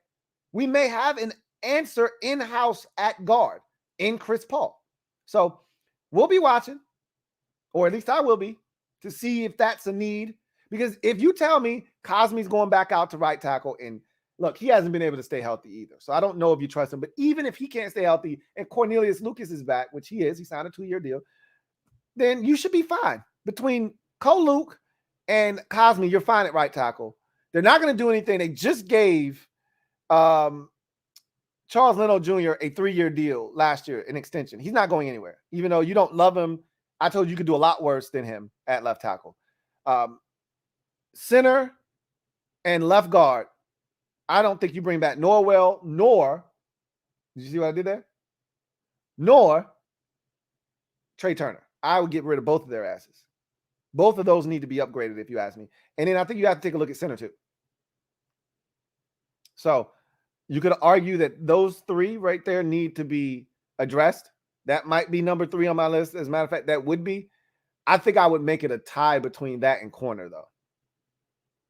We may have an answer in-house at guard in Chris Paul. So we'll be watching, or at least I will be, to see if that's a need. Because if you tell me Cosmi's going back out to right tackle, and look, he hasn't been able to stay healthy either. So I don't know if you trust him. But even if he can't stay healthy and Cornelius Lucas is back, which he is, he signed a 2-year deal, then you should be fine. Between Cole Luke and Cosmi, you're fine at right tackle. They're not going to do anything. They just gave Charles Leno Jr. a 3-year deal last year, an extension. He's not going anywhere. Even though you don't love him, I told you could do a lot worse than him at left tackle. Center and left guard, I don't think you bring back Norwell, nor, did you see what I did there? Nor Trey Turner. I would get rid of both of their asses. Both of those need to be upgraded, if you ask me. And then I think you have to take a look at center too. So you could argue that those 3 right there need to be addressed. That might be number 3 on my list. As a matter of fact, that would be. I think I would make it a tie between that and corner, though.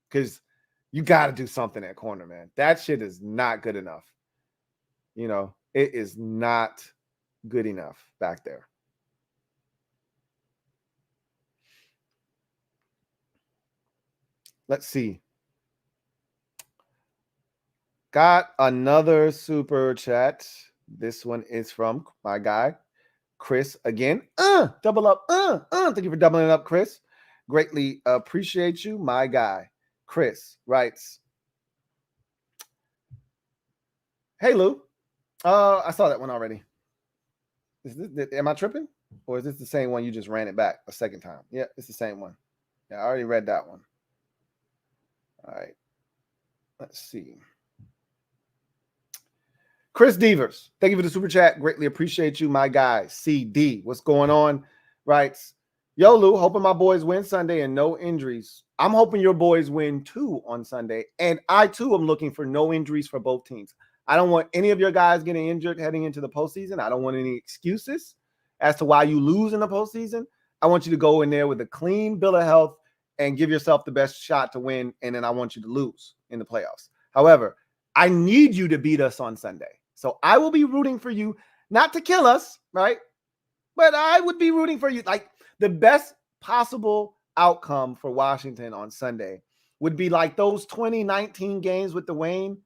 Because you got to do something at corner, man. That shit is not good enough. You know, it is not good enough back there. Let's see. Got another super chat. This one is from my guy, Chris, again. Double up. Thank you for doubling up, Chris. Greatly appreciate you, my guy. Chris writes, hey, Lou. I saw that one already. Am I tripping? Or is this the same one you just ran it back a second time? Yeah, it's the same one. Yeah, I already read that one. All right. Let's see. Chris Devers, thank you for the super chat. Greatly appreciate you, my guy. CD, what's going on? Writes, yo, Lou, hoping my boys win Sunday and no injuries. I'm hoping your boys win too on Sunday. And I, too, am looking for no injuries for both teams. I don't want any of your guys getting injured heading into the postseason. I don't want any excuses as to why you lose in the postseason. I want you to go in there with a clean bill of health and give yourself the best shot to win. And then I want you to lose in the playoffs. However, I need you to beat us on Sunday. So I will be rooting for you, not to kill us, right? But I would be rooting for you. Like, the best possible outcome for Washington on Sunday would be like those 2019 games with Dwayne.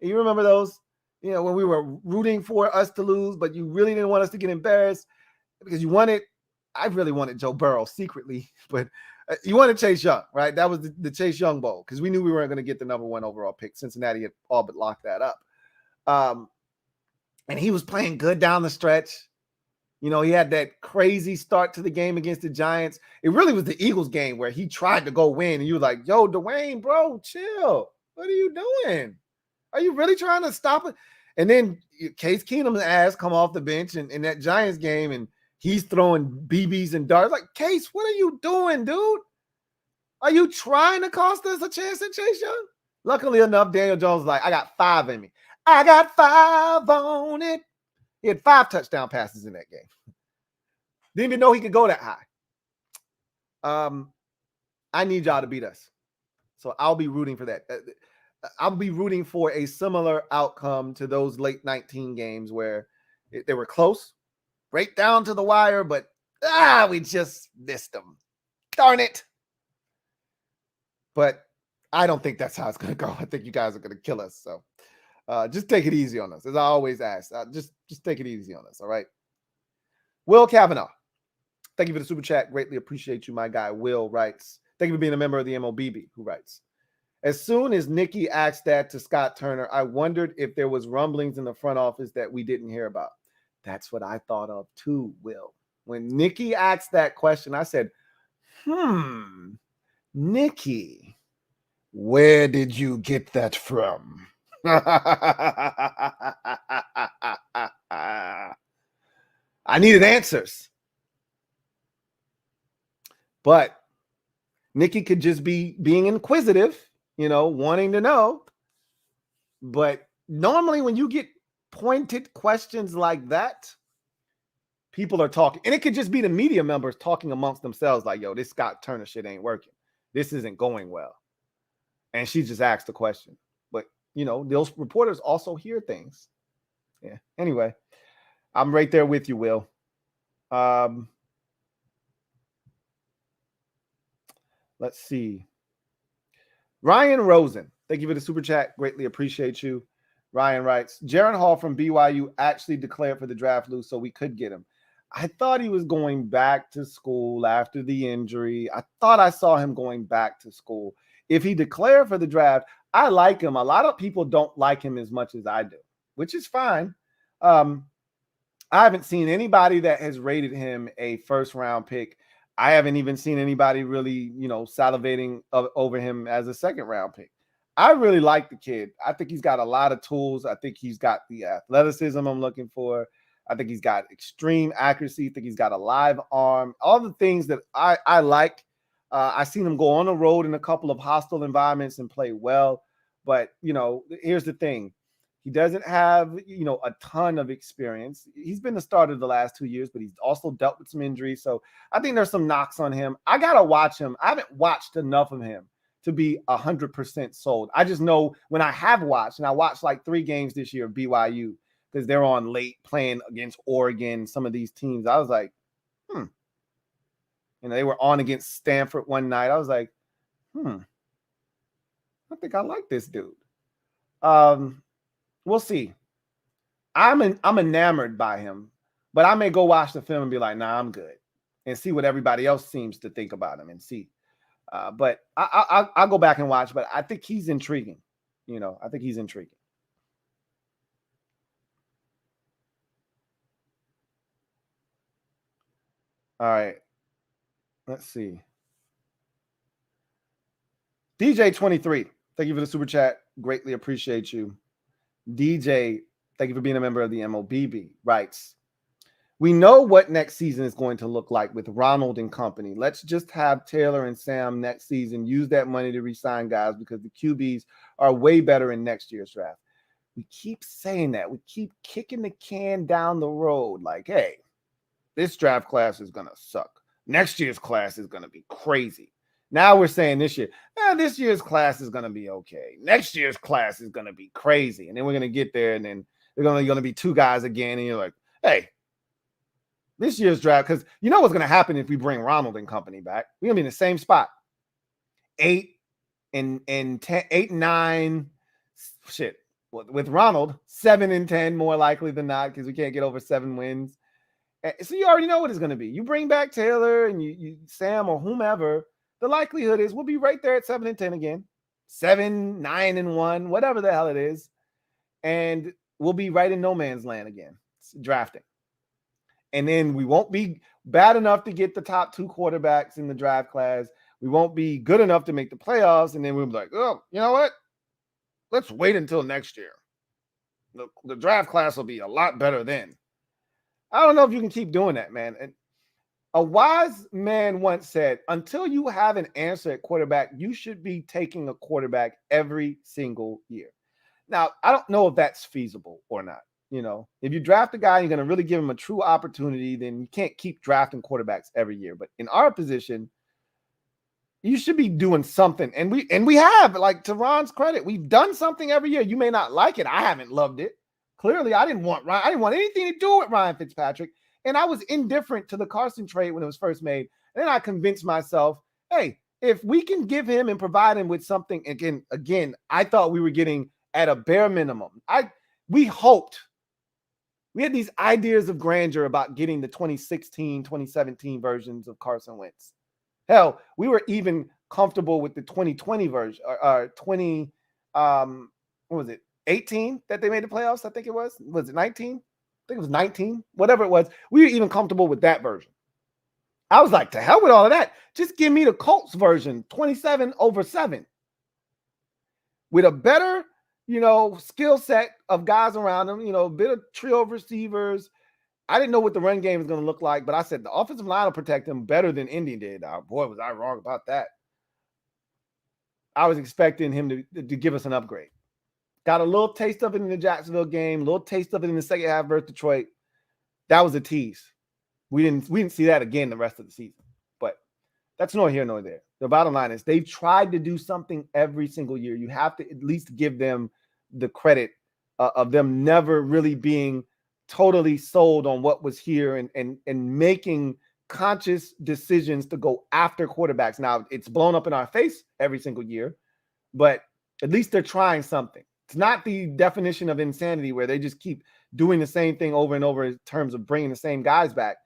You remember those? You know, when we were rooting for us to lose, but you really didn't want us to get embarrassed because you wanted, I really wanted Joe Burrow secretly, but you wanted Chase Young, right? That was the Chase Young Bowl because we knew we weren't going to get the number 1 overall pick. Cincinnati had all but locked that up. And he was playing good down the stretch. You know, he had that crazy start to the game against the Giants. It really was the Eagles game where he tried to go win. And you were like, yo, Dwayne, bro, chill. What are you doing? Are you really trying to stop it? And then Case Keenum's ass come off the bench in that Giants game, and he's throwing BBs and darts. Like, Case, what are you doing, dude? Are you trying to cost us a chance at Chase Young? Luckily enough, Daniel Jones was like, I got 5 in me. I got 5 on it. He had 5 touchdown passes in that game. Didn't even know he could go that high. I need y'all to beat us. So I'll be rooting for that. I'll be rooting for a similar outcome to those late 19 games where they were close, right down to the wire, but we just missed them. Darn it. But I don't think that's how it's going to go. I think you guys are going to kill us. So just take it easy on us. As I always ask, just take it easy on us. All right. Will Kavanaugh, thank you for the super chat. Greatly appreciate you. My guy Will writes, thank you for being a member of the MOBB, who writes, as soon as Nikki asked that to Scott Turner, I wondered if there was rumblings in the front office that we didn't hear about. That's what I thought of too, Will. When Nikki asked that question, I said, Nikki, where did you get that from? I needed answers. But Nikki could just be being inquisitive, wanting to know. But normally when you get pointed questions like that, people are talking. And it could just be the media members talking amongst themselves like, yo, this Scott Turner shit ain't working. This isn't going well. And she just asked the question. But, those reporters also hear things. Yeah. Anyway, I'm right there with you, Will. Let's see. Ryan Rosen, thank you for the super chat. Greatly appreciate you. Ryan writes, Jaron Hall from BYU actually declared for the draft, Lou, so we could get him. I thought he was going back to school after the injury. I thought I saw him going back to school. If he declared for the draft, I like him. A lot of people don't like him as much as I do, which is fine. I haven't seen anybody that has rated him a first-round pick. I haven't even seen anybody really, salivating over him as a second-round pick. I really like the kid. I think he's got a lot of tools. I think he's got the athleticism I'm looking for. I think he's got extreme accuracy. I think he's got a live arm. All the things that I like. I've seen him go on the road in a couple of hostile environments and play well. But, here's the thing. He doesn't have, a ton of experience. He's been the starter the last 2 years, but he's also dealt with some injuries. So I think there's some knocks on him. I got to watch him. I haven't watched enough of him to be 100% sold. I just know when I have watched, and I watched like 3 games this year of BYU because they're on late playing against Oregon, some of these teams. I was like, they were on against Stanford one night. I was like, I think I like this dude. We'll see. I'm enamored by him, but I may go watch the film and be like, nah, I'm good, and see what everybody else seems to think about him and see. But I'll go back and watch, but I think he's intriguing. I think he's intriguing. All right. Let's see. DJ23, thank you for the super chat. Greatly appreciate you. DJ, thank you for being a member of the MOBB, writes, we know what next season is going to look like with Ronald and company. Let's just have Taylor and Sam next season use that money to re-sign guys because the QBs are way better in next year's draft. We keep saying that. We keep kicking the can down the road like, hey, this draft class is going to suck. Next year's class is going to be crazy. Now we're saying this year's class is going to be okay. Next year's class is going to be crazy. And then we're going to get there, and then they're going to be 2 guys again. And you're like, hey, this year's draft, because you know what's going to happen if we bring Ronald and company back. We're going to be in the same spot. 8 and 10, 8 and 9. Shit. With Ronald, 7 and 10 more likely than not because we can't get over 7 wins. So you already know what it's going to be. You bring back Taylor and you Sam or whomever, the likelihood is we'll be right there at 7 and 10 again. 7, 9 and 1, whatever the hell it is. And we'll be right in no man's land again, drafting. And then we won't be bad enough to get the top 2 quarterbacks in the draft class. We won't be good enough to make the playoffs. And then we'll be like, oh, you know what? Let's wait until next year. The draft class will be a lot better then. I don't know if you can keep doing that, man. And a wise man once said, until you have an answer at quarterback, you should be taking a quarterback every single year. Now, I don't know if that's feasible or not. If you draft a guy, you're going to really give him a true opportunity, then you can't keep drafting quarterbacks every year. But in our position, You should be doing something. And we have, like, to Ron's credit, we've done something every year. You may not like it. I haven't loved it. Clearly, I didn't want anything to do with Ryan Fitzpatrick. And I was indifferent to the Carson trade when it was first made. And then I convinced myself, hey, if we can give him and provide him with something, again, I thought we were getting at a bare minimum. We hoped. We had these ideas of grandeur about getting the 2016, 2017 versions of Carson Wentz. Hell, we were even comfortable with the 2020 version, or 20, what was it, 18 that they made the playoffs? I think it was. Was it 19? I think it was 19. Whatever it was, we were even comfortable with that version. I was like, to hell with all of that. Just give me the Colts version, 27/7, with a better, skill set of guys around them. A bit of trio of receivers. I didn't know what the run game is going to look like, but I said the offensive line will protect them better than Indy did. Oh, boy, was I wrong about that. I was expecting him to give us an upgrade. Got a little taste of it in the Jacksonville game, a little taste of it in the second half versus Detroit. That was a tease. We didn't see that again the rest of the season. But that's nor here nor there. The bottom line is they've tried to do something every single year. You have to at least give them the credit of them never really being totally sold on what was here and making conscious decisions to go after quarterbacks. Now, it's blown up in our face every single year, but at least they're trying something. It's not the definition of insanity where they just keep doing the same thing over and over in terms of bringing the same guys back,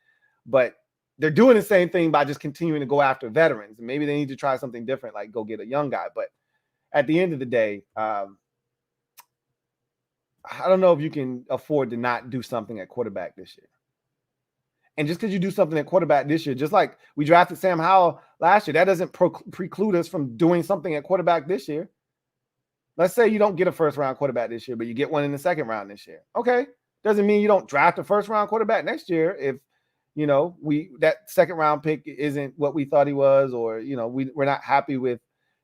but they're doing the same thing by just continuing to go after veterans. And maybe they need to try something different, like go get a young guy. But at the end of the day, I don't know if you can afford to not do something at quarterback this year. And just because you do something at quarterback this year, just like we drafted Sam Howell last year, that doesn't preclude us from doing something at quarterback this year. Let's say you don't get a first-round quarterback this year, but you get one in the second round this year. Okay. Doesn't mean you don't draft a first-round quarterback next year if, that second-round pick isn't what we thought he was, or, we're not happy with,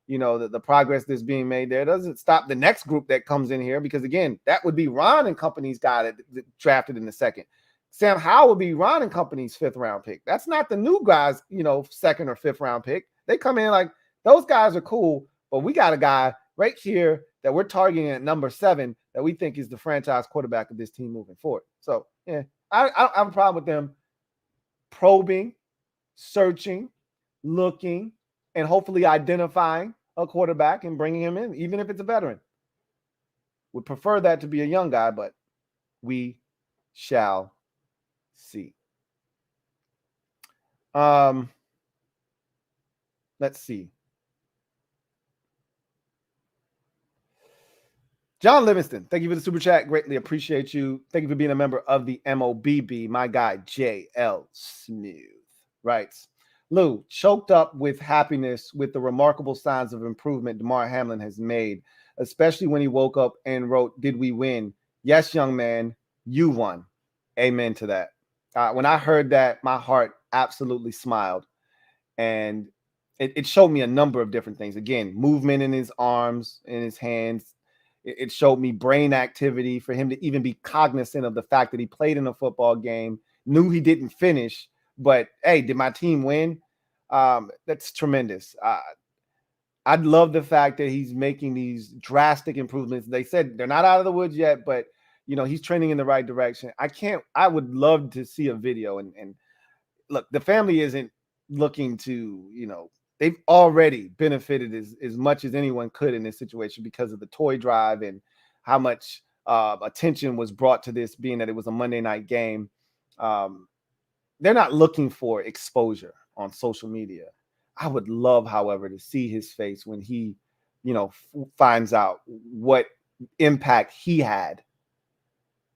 the progress that's being made there. It doesn't stop the next group that comes in here, because again, that would be Ron and company's guy that drafted in the second. Sam Howell would be Ron and company's 5th round pick. That's not the new guys, 2nd or 5th round pick. They come in like, those guys are cool, but we got a guy right here that we're targeting at number 7 that we think is the franchise quarterback of this team moving forward. So yeah, I don't have a problem with them probing, searching, looking, and hopefully identifying a quarterback and bringing him in, even if it's a veteran. Would prefer that to be a young guy, but we shall see. Let's see. John Livingston, thank you for the super chat. Greatly appreciate you. Thank you for being a member of the MOBB. My guy, JL Smooth, writes, Lou, choked up with happiness with the remarkable signs of improvement DeMar Hamlin has made, especially when he woke up and wrote, "Did we win?" Yes, young man, you won. Amen to that. When I heard that, my heart absolutely smiled. And it showed me a number of different things. Again, movement in his arms, in his hands. It showed me brain activity for him to even be cognizant of the fact that he played in a football game, knew he didn't finish, but hey, did my team win? That's tremendous. I'd love the fact that he's making these drastic improvements. They said they're not out of the woods yet, but he's trending in the right direction. I would love to see a video and look, the family isn't looking to, they've already benefited as much as anyone could in this situation because of the toy drive and how much attention was brought to this, being that it was a Monday night game. They're not looking for exposure on social media. I would love, however, to see his face when he, finds out what impact he had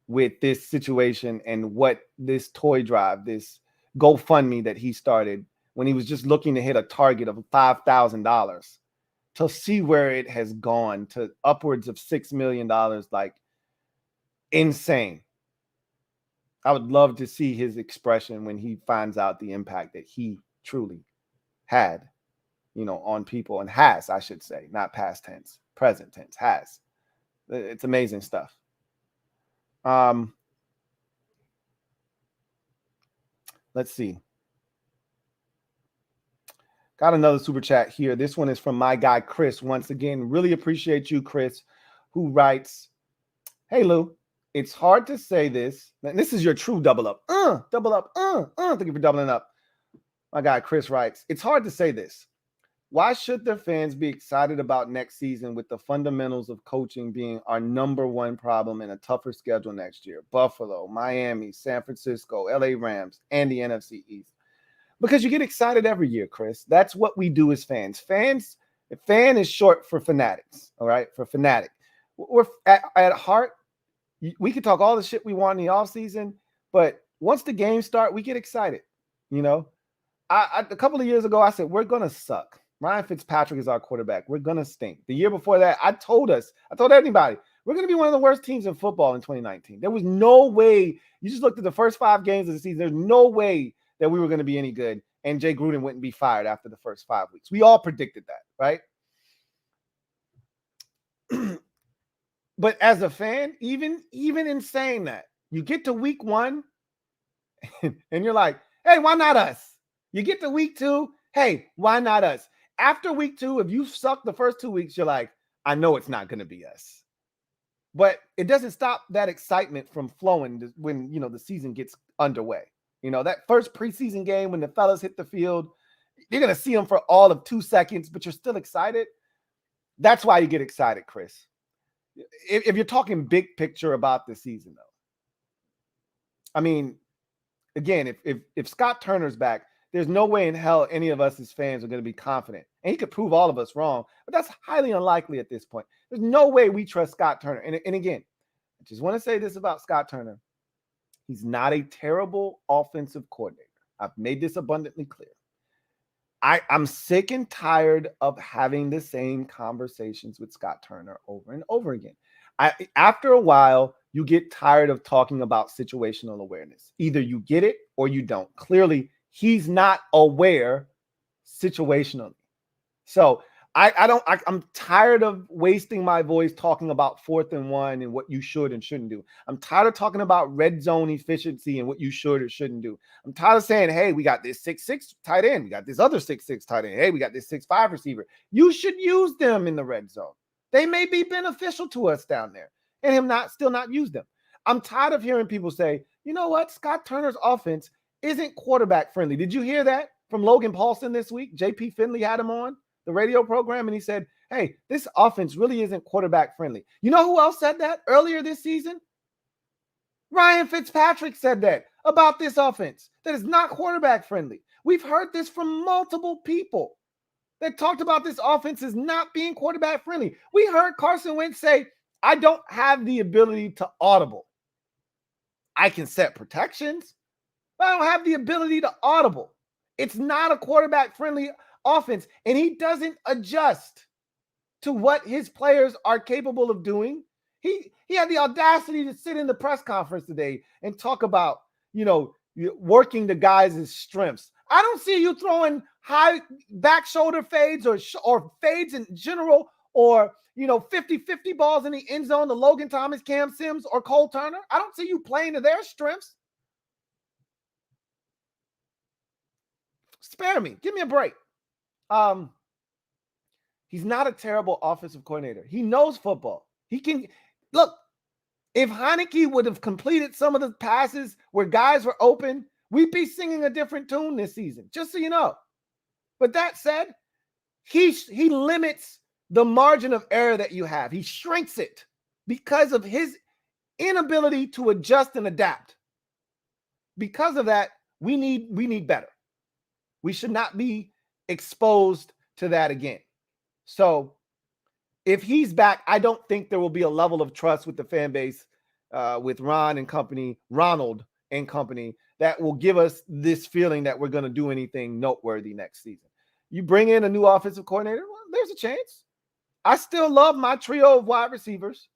with this situation and what this toy drive, this GoFundMe that he started when he was just looking to hit a target of $5,000, to see where it has gone to upwards of $6 million, like insane. I would love to see his expression when he finds out the impact that he truly had, on people, and has, I should say, not past tense, present tense, has. It's amazing stuff. Let's see. Got another super chat here. This one is from my guy, Chris. Once again, really appreciate you, Chris, who writes, hey, Lou, it's hard to say this. And this is your true double up. Double up. Thank you for doubling up. My guy, Chris writes, it's hard to say this. Why should the fans be excited about next season with the fundamentals of coaching being our number one problem in a tougher schedule next year? Buffalo, Miami, San Francisco, LA Rams, and the NFC East. Because you get excited every year, Chris. That's what we do as fans. Fan is short for fanatics, all right? For fanatic. We're at heart, we can talk all the shit we want in the offseason, but once the games start, we get excited. You know, a couple of years ago, I said, we're going to suck. Ryan Fitzpatrick is our quarterback. We're going to stink. The year before that, I told everybody, we're going to be one of the worst teams in football in 2019. There was no way. You just looked at the first 5 games of the season. There's no way that we were going to be any good, and Jay Gruden wouldn't be fired after the first 5 weeks. We all predicted that, right? But as a fan, even in saying that, you get to week 1 and you're like, hey, why not us? You get to week 2, hey, why not us? After week 2, if you suck the first 2 weeks, you're like, I know it's not going to be us. But it doesn't stop that excitement from flowing when, the season gets underway. That first preseason game when the fellas hit the field, you're going to see them for all of 2 seconds, but you're still excited. That's why you get excited, Chris. If you're talking big picture about the season, though, I mean, again, if Scott Turner's back, there's no way in hell any of us as fans are going to be confident. And he could prove all of us wrong, but that's highly unlikely at this point. There's no way we trust Scott Turner. And again, I just want to say this about Scott Turner. He's not a terrible offensive coordinator. I've made this abundantly clear. I'm sick and tired of having the same conversations with Scott Turner over and over again. After a while, you get tired of talking about situational awareness. Either you get it or you don't. Clearly, he's not aware situationally. So I'm tired of wasting my voice talking about 4th and 1 and what you should and shouldn't do. I'm tired of talking about red zone efficiency and what you should or shouldn't do. I'm tired of saying, hey, we got this 6'6" tight end. We got this other 6'6" tight end. Hey, we got this 6'5" receiver. You should use them in the red zone. They may be beneficial to us down there and him still not use them. I'm tired of hearing people say, you know what? Scott Turner's offense isn't quarterback friendly. Did you hear that from Logan Paulson this week? JP Finley had him on the radio program, and he said, hey, this offense really isn't quarterback friendly. You know who else said that earlier this season? Ryan Fitzpatrick said that about this offense, that is not quarterback friendly. We've heard this from multiple people that talked about this offense as not being quarterback friendly. We heard Carson Wentz say, I don't have the ability to audible. I can set protections, but I don't have the ability to audible. It's not a quarterback friendly offense, and he doesn't adjust to what his players are capable of doing. He had the audacity to sit in the press conference today and talk about, working the guys' strengths. I don't see you throwing high back shoulder fades or fades in general, or 50-50 balls in the end zone to Logan Thomas, Cam Sims, or Cole Turner. I don't see you playing to their strengths. Spare me. Give me a break. He's not a terrible offensive coordinator. He knows football. He can look. If Heinicke would have completed some of the passes where guys were open, we'd be singing a different tune this season, just so you know. But that said, he limits the margin of error that you have. He shrinks it because of his inability to adjust and adapt. Because of that, we need better. We should not be exposed to that again. So if he's back, I don't think there will be a level of trust with the fan base, with Ronald and company, that will give us this feeling that we're going to do anything noteworthy next season. You bring in a new offensive coordinator, well, there's a chance. I still love my trio of wide receivers.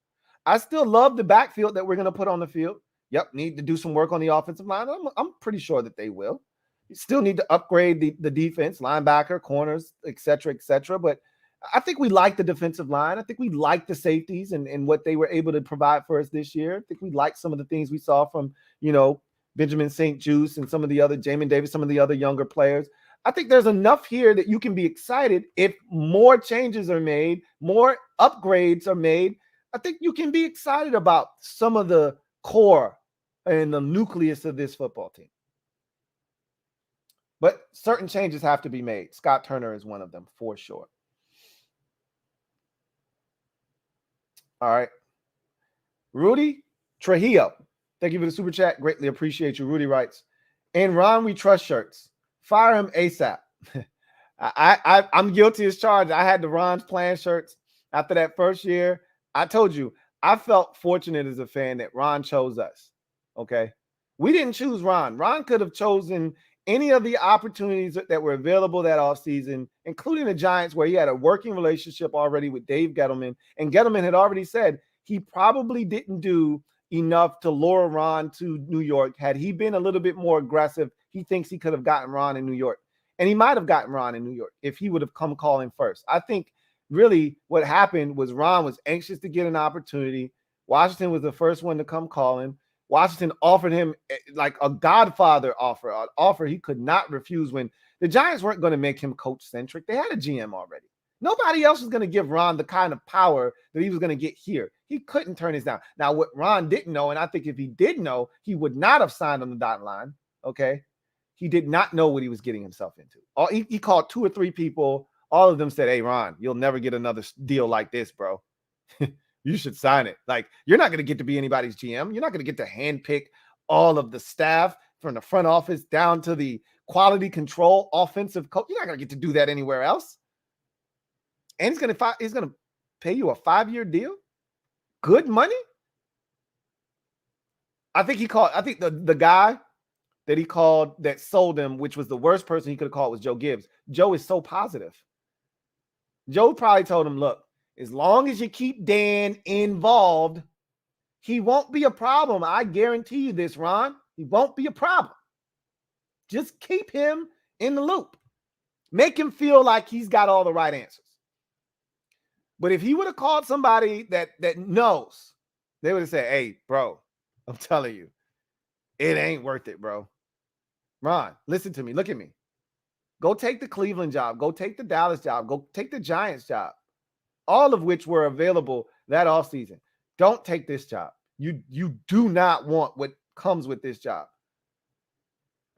I still love the backfield that we're going to put on the field. Yep, need to do some work on the offensive line. I'm pretty sure that they will. You still need to upgrade the defense, linebacker, corners, et cetera, but I think we like the defensive line. I think we like the safeties and what they were able to provide for us this year. I think we like some of the things we saw from, Benjamin St. Juste and some of the other, Jamin Davis, some of the other younger players. I think there's enough here that you can be excited if more changes are made, more upgrades are made. I think you can be excited about some of the core and the nucleus of this football team. But certain changes have to be made. Scott Turner is one of them for sure. All right. Rudy Trujillo, thank you for the super chat. Greatly appreciate you. Rudy writes, and Ron, we trust shirts. Fire him ASAP. I'm guilty as charged. I had the Ron's plan shirts after that first year. I told you, I felt fortunate as a fan that Ron chose us. Okay. We didn't choose Ron. Ron could have chosen any of the opportunities that were available that offseason, including the Giants, where he had a working relationship already with Dave Gettleman. And Gettleman had already said he probably didn't do enough to lure Ron to New York. Had he been a little bit more aggressive, he thinks he could have gotten Ron in New York. And he might have gotten Ron in New York if he would have come calling first. I think really what happened was Ron was anxious to get an opportunity. Washington was the first one to come calling. Washington offered him like a Godfather offer, an offer he could not refuse when the Giants weren't going to make him coach-centric. They had a GM already. Nobody else was going to give Ron the kind of power that he was going to get here. He couldn't turn this down. Now, what Ron didn't know, and I think if he did know, he would not have signed on the dotted line, okay? He did not know what he was getting himself into. He called 2 or 3 people. All of them said, hey, Ron, you'll never get another deal like this, bro. You should sign it. Like, you're not going to get to be anybody's GM. You're not going to get to handpick all of the staff from the front office down to the quality control offensive coach. You're not going to get to do that anywhere else. And he's going to pay you a 5-year deal. Good money. I think the guy that he called that sold him, which was the worst person he could have called, was Joe Gibbs. Joe is so positive. Joe probably told him, look, as long as you keep Dan involved, he won't be a problem. I guarantee you this, Ron. He won't be a problem. Just keep him in the loop. Make him feel like he's got all the right answers. But if he would have called somebody that knows, they would have said, hey, bro, I'm telling you, it ain't worth it, bro. Ron, listen to me. Look at me. Go take the Cleveland job. Go take the Dallas job. Go take the Giants job. All of which were available that offseason. Don't take this job. You do not want what comes with this job.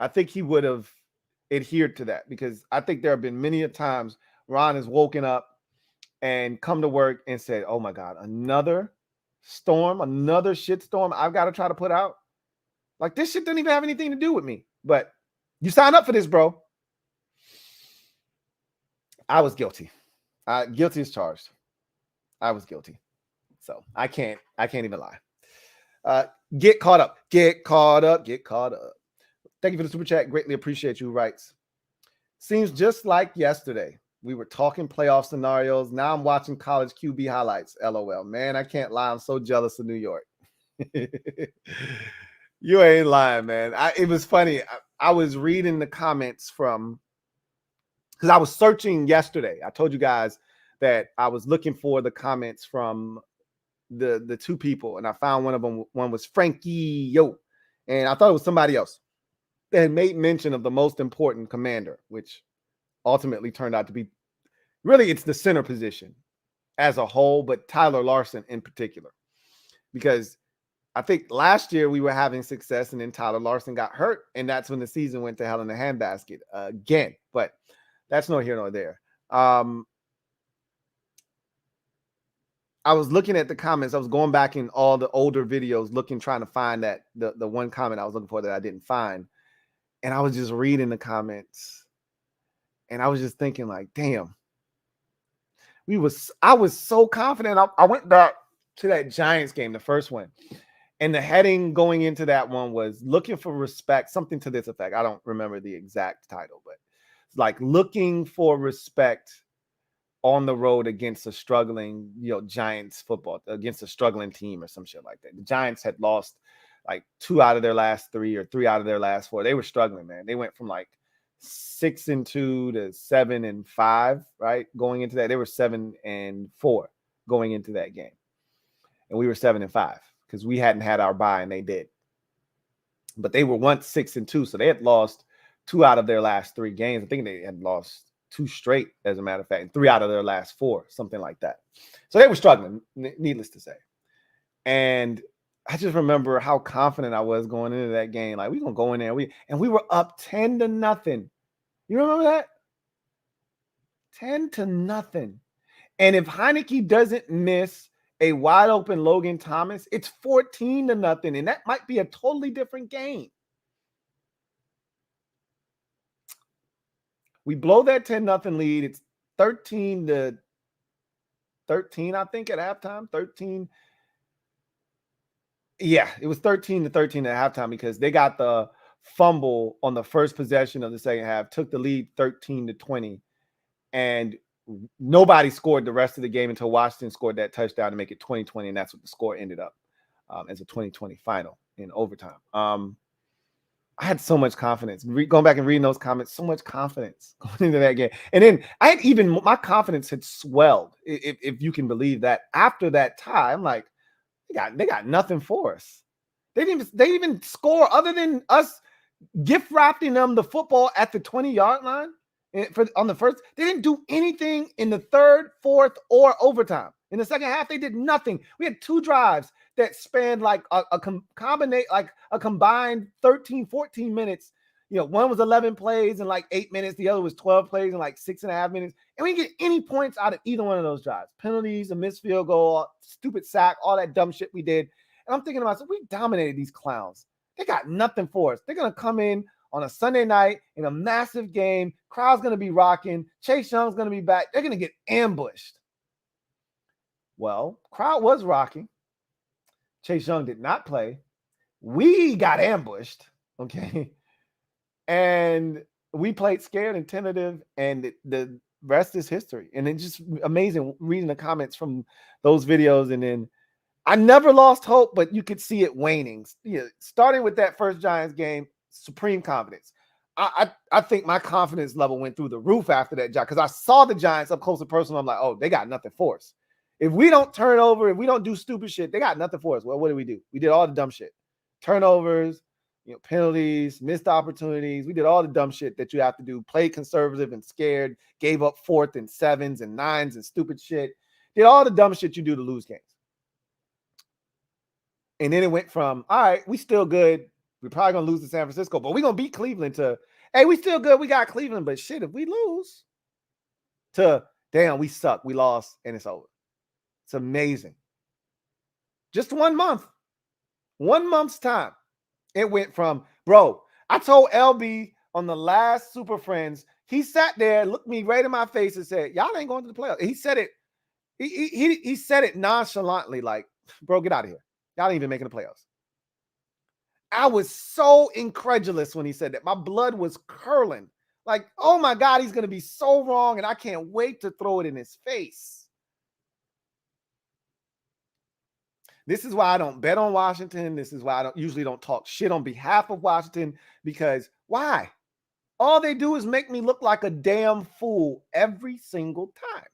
I think he would have adhered to that because I think there have been many a times Ron has woken up and come to work and said, oh my God, another storm, another shitstorm I've got to try to put out. Like, this shit doesn't even have anything to do with me. But you signed up for this, bro. I was guilty. Guilty as charged. I was guilty. So I can't even lie. Get caught up. Get caught up. Get caught up. Thank you for the super chat. Greatly appreciate you. Writes, seems just like yesterday. We were talking playoff scenarios. Now I'm watching college QB highlights. LOL. Man, I can't lie. I'm so jealous of New York. You ain't lying, man. It was funny. I was reading the comments from, because I was searching yesterday. I told you guys that I was looking for the comments from the 2 people, and I found one of them. One was Frankie Yo, and I thought it was somebody else that had made mention of the most important commander, which ultimately turned out to be, really, it's the center position as a whole, but Tyler Larsen in particular, because I think last year we were having success and then Tyler Larsen got hurt, and that's when the season went to hell in the handbasket again. But that's no here nor there. I was looking at the comments. I was going back in all the older videos trying to find that the one comment I was looking for that I didn't find. And I was just reading the comments and I was just thinking like, damn, I was so confident. I went back to that Giants game, the first one. And the heading going into that one was looking for respect, something to this effect. I don't remember the exact title, but it's like looking for respect on the road against a struggling, Giants football, against a struggling team or some shit like that. The Giants had lost like 2 out of their last 3 or 3 out of their last 4. They were struggling, man. They went from like 6-2 to 7-5, right? Going into that, they were 7-4 going into that game. And we were 7-5 because we hadn't had our bye and they did. But they were once 6-2. So they had lost 2 out of their last 3 games. I think they had lost 2 straight, as a matter of fact, and 3 out of their last 4, something like that. So they were struggling, needless to say. And I just remember how confident I was going into that game. Like, we're going to go in there. We were up 10-0. You remember that? 10-0. And if Heinicke doesn't miss a wide open Logan Thomas, it's 14-0. And that might be a totally different game. We blow that 10-0 lead. It's 13-13, I think, at halftime. 13. Yeah, it was 13-13 at halftime because they got the fumble on the first possession of the second half, took the lead 13-20, and nobody scored the rest of the game until Washington scored that touchdown to make it 20-20, and that's what the score ended up as a 20-20 final in overtime. I had so much confidence. Going back and reading those comments, so much confidence going into that game. And then my confidence had swelled, if you can believe that. After that tie, I'm like, they got nothing for us. They didn't even score other than us gift wrapping them the football at the 20-yard line on the first. They didn't do anything in the third, fourth, or overtime. In the second half, they did nothing. We had 2 drives that spanned like a combined 13, 14 minutes. You know, one was 11 plays in like 8 minutes. The other was 12 plays in like 6.5 minutes. And we didn't get any points out of either one of those drives. Penalties, a missed field goal, stupid sack, all that dumb shit we did. And I'm thinking to myself, we dominated these clowns. They got nothing for us. They're going to come in on a Sunday night in a massive game. Crowd's going to be rocking. Chase Young's going to be back. They're going to get ambushed. Well, crowd was rocking. Chase Young did not play. We got ambushed, okay? And we played scared and tentative, and the rest is history. And it's just amazing reading the comments from those videos. And then I never lost hope, but you could see it waning. You know, starting with that first Giants game, supreme confidence. I think my confidence level went through the roof after that job because I saw the Giants up close and personal. I'm like, oh, they got nothing for us. If we don't turn over, if we don't do stupid shit, they got nothing for us. Well, what do? We did all the dumb shit. Turnovers, penalties, missed opportunities. We did all the dumb shit that you have to do. Played conservative and scared. Gave up 4th and 7s and 9s and stupid shit. Did all the dumb shit you do to lose games. And then it went from, all right, we still good. We're probably going to lose to San Francisco, but we're going to beat Cleveland to, hey, we still good. We got Cleveland, but shit, if we lose, to, damn, we suck. We lost, and it's over. It's amazing. Just 1 month. 1 month's time. It went from, bro, I told LB on the last Super Friends, he sat there, looked me right in my face and said, y'all ain't going to the playoffs. He said it. He said it nonchalantly, like, bro, get out of here. Y'all ain't even making the playoffs. I was so incredulous when he said that. My blood was curling. Like, oh my God, he's going to be so wrong, and I can't wait to throw it in his face. This is why I don't bet on Washington. This is why I usually don't talk shit on behalf of Washington, because why? All they do is make me look like a damn fool every single time.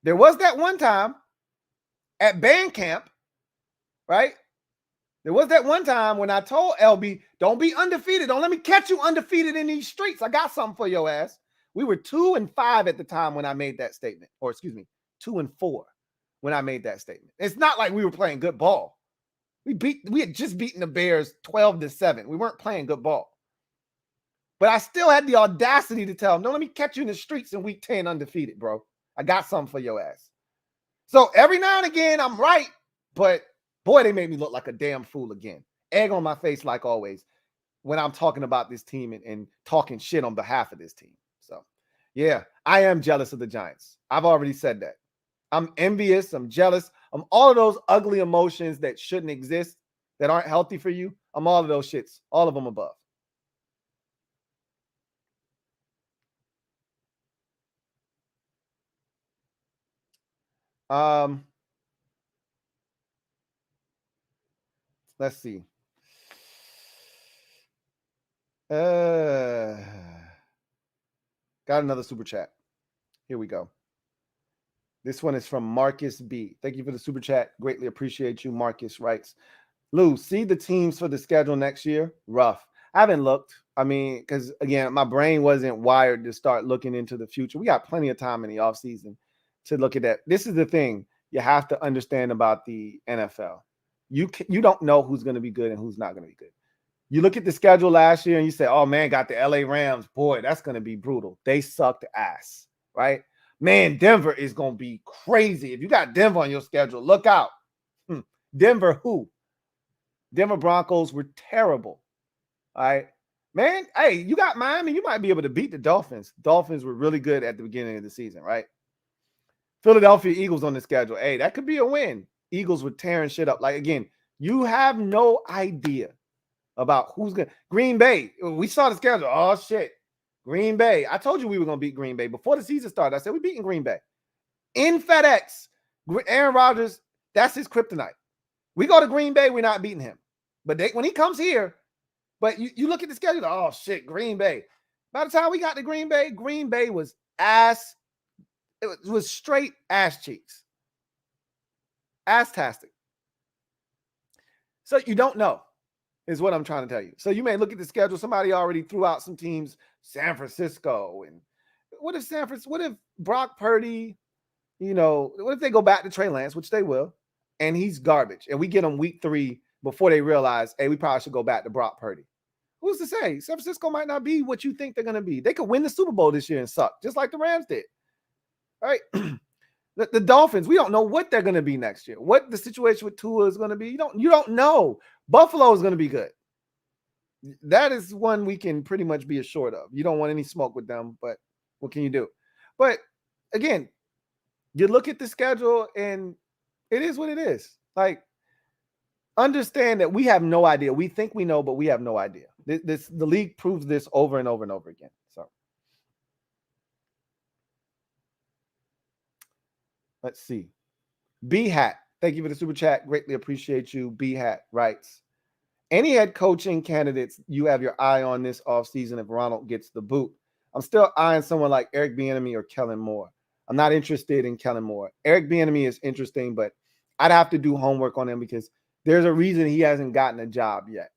There was that one time at band camp, right? There was that one time when I told LB, don't be undefeated. Don't let me catch you undefeated in these streets. I got something for your ass. We were 2-5 at the time when I made that statement. Or excuse me, 2-4 when I made that statement. It's not like we were playing good ball. We had just beaten the Bears 12-7. We weren't playing good ball. But I still had the audacity to tell them, don't let me catch you in the streets in week 10 undefeated, bro. I got something for your ass. So every now and again, I'm right, but boy, they made me look like a damn fool again. Egg on my face like always when I'm talking about this team and talking shit on behalf of this team. So, yeah, I am jealous of the Giants. I've already said that. I'm envious. I'm jealous. I'm all of those ugly emotions that shouldn't exist, that aren't healthy for you. I'm all of those shits, all of them above. Let's see. Got another super chat. Here we go. This one is from Marcus B. Thank you for the super chat. Greatly appreciate you. Marcus writes, Lou, see the teams for the schedule next year? Rough. I haven't looked. I mean, because again, my brain wasn't wired to start looking into the future. We got plenty of time in the offseason to look at that. This is the thing you have to understand about the NFL. You don't know who's going to be good and who's not going to be good. You look at the schedule last year and you say, oh, man, got the LA Rams. Boy, that's going to be brutal. They sucked ass, right? Man, Denver is going to be crazy. If you got Denver on your schedule, look out. Denver who? Denver Broncos were terrible, all right? Man, hey, you got Miami. You might be able to beat the Dolphins. Dolphins were really good at the beginning of the season, right? Philadelphia Eagles on the schedule. Hey, that could be a win. Eagles were tearing shit up. Like, again, you have no idea about who's going to. Green Bay. We saw the schedule. Oh, shit. Green Bay. I told you we were going to beat Green Bay. Before the season started, I said we're beating Green Bay. In FedEx, Aaron Rodgers, that's his kryptonite. We go to Green Bay, we're not beating him. But when he comes here, but you look at the schedule, oh, shit, Green Bay. By the time we got to Green Bay was ass. It was straight ass cheeks. Ass-tastic. So you don't know, is what I'm trying to tell you. So you may look at the schedule. Somebody already threw out some teams, San Francisco. And what if Brock Purdy, what if they go back to Trey Lance, which they will, and he's garbage, and we get them week 3 before they realize, hey, we probably should go back to Brock Purdy. Who's to say? San Francisco might not be what you think they're going to be. They could win the Super Bowl this year and suck, just like the Rams did. All right? The Dolphins, we don't know what they're going to be next year. What the situation with Tua is going to be, you don't know. Buffalo is going to be good. That is one we can pretty much be assured of. You don't want any smoke with them, but what can you do? But again, you look at the schedule and it is what it is. Like, understand that we have no idea. We think we know, but we have no idea. The league proves this over and over and over again. So let's see. B-Hat, thank you for the super chat. Greatly appreciate you. B-Hat writes, any head coaching candidates you have your eye on this offseason if Ronald gets the boot? I'm still eyeing someone like Eric Bieniemy or Kellen Moore. I'm not interested in Kellen Moore. Eric Bieniemy is interesting, but I'd have to do homework on him because there's a reason he hasn't gotten a job yet,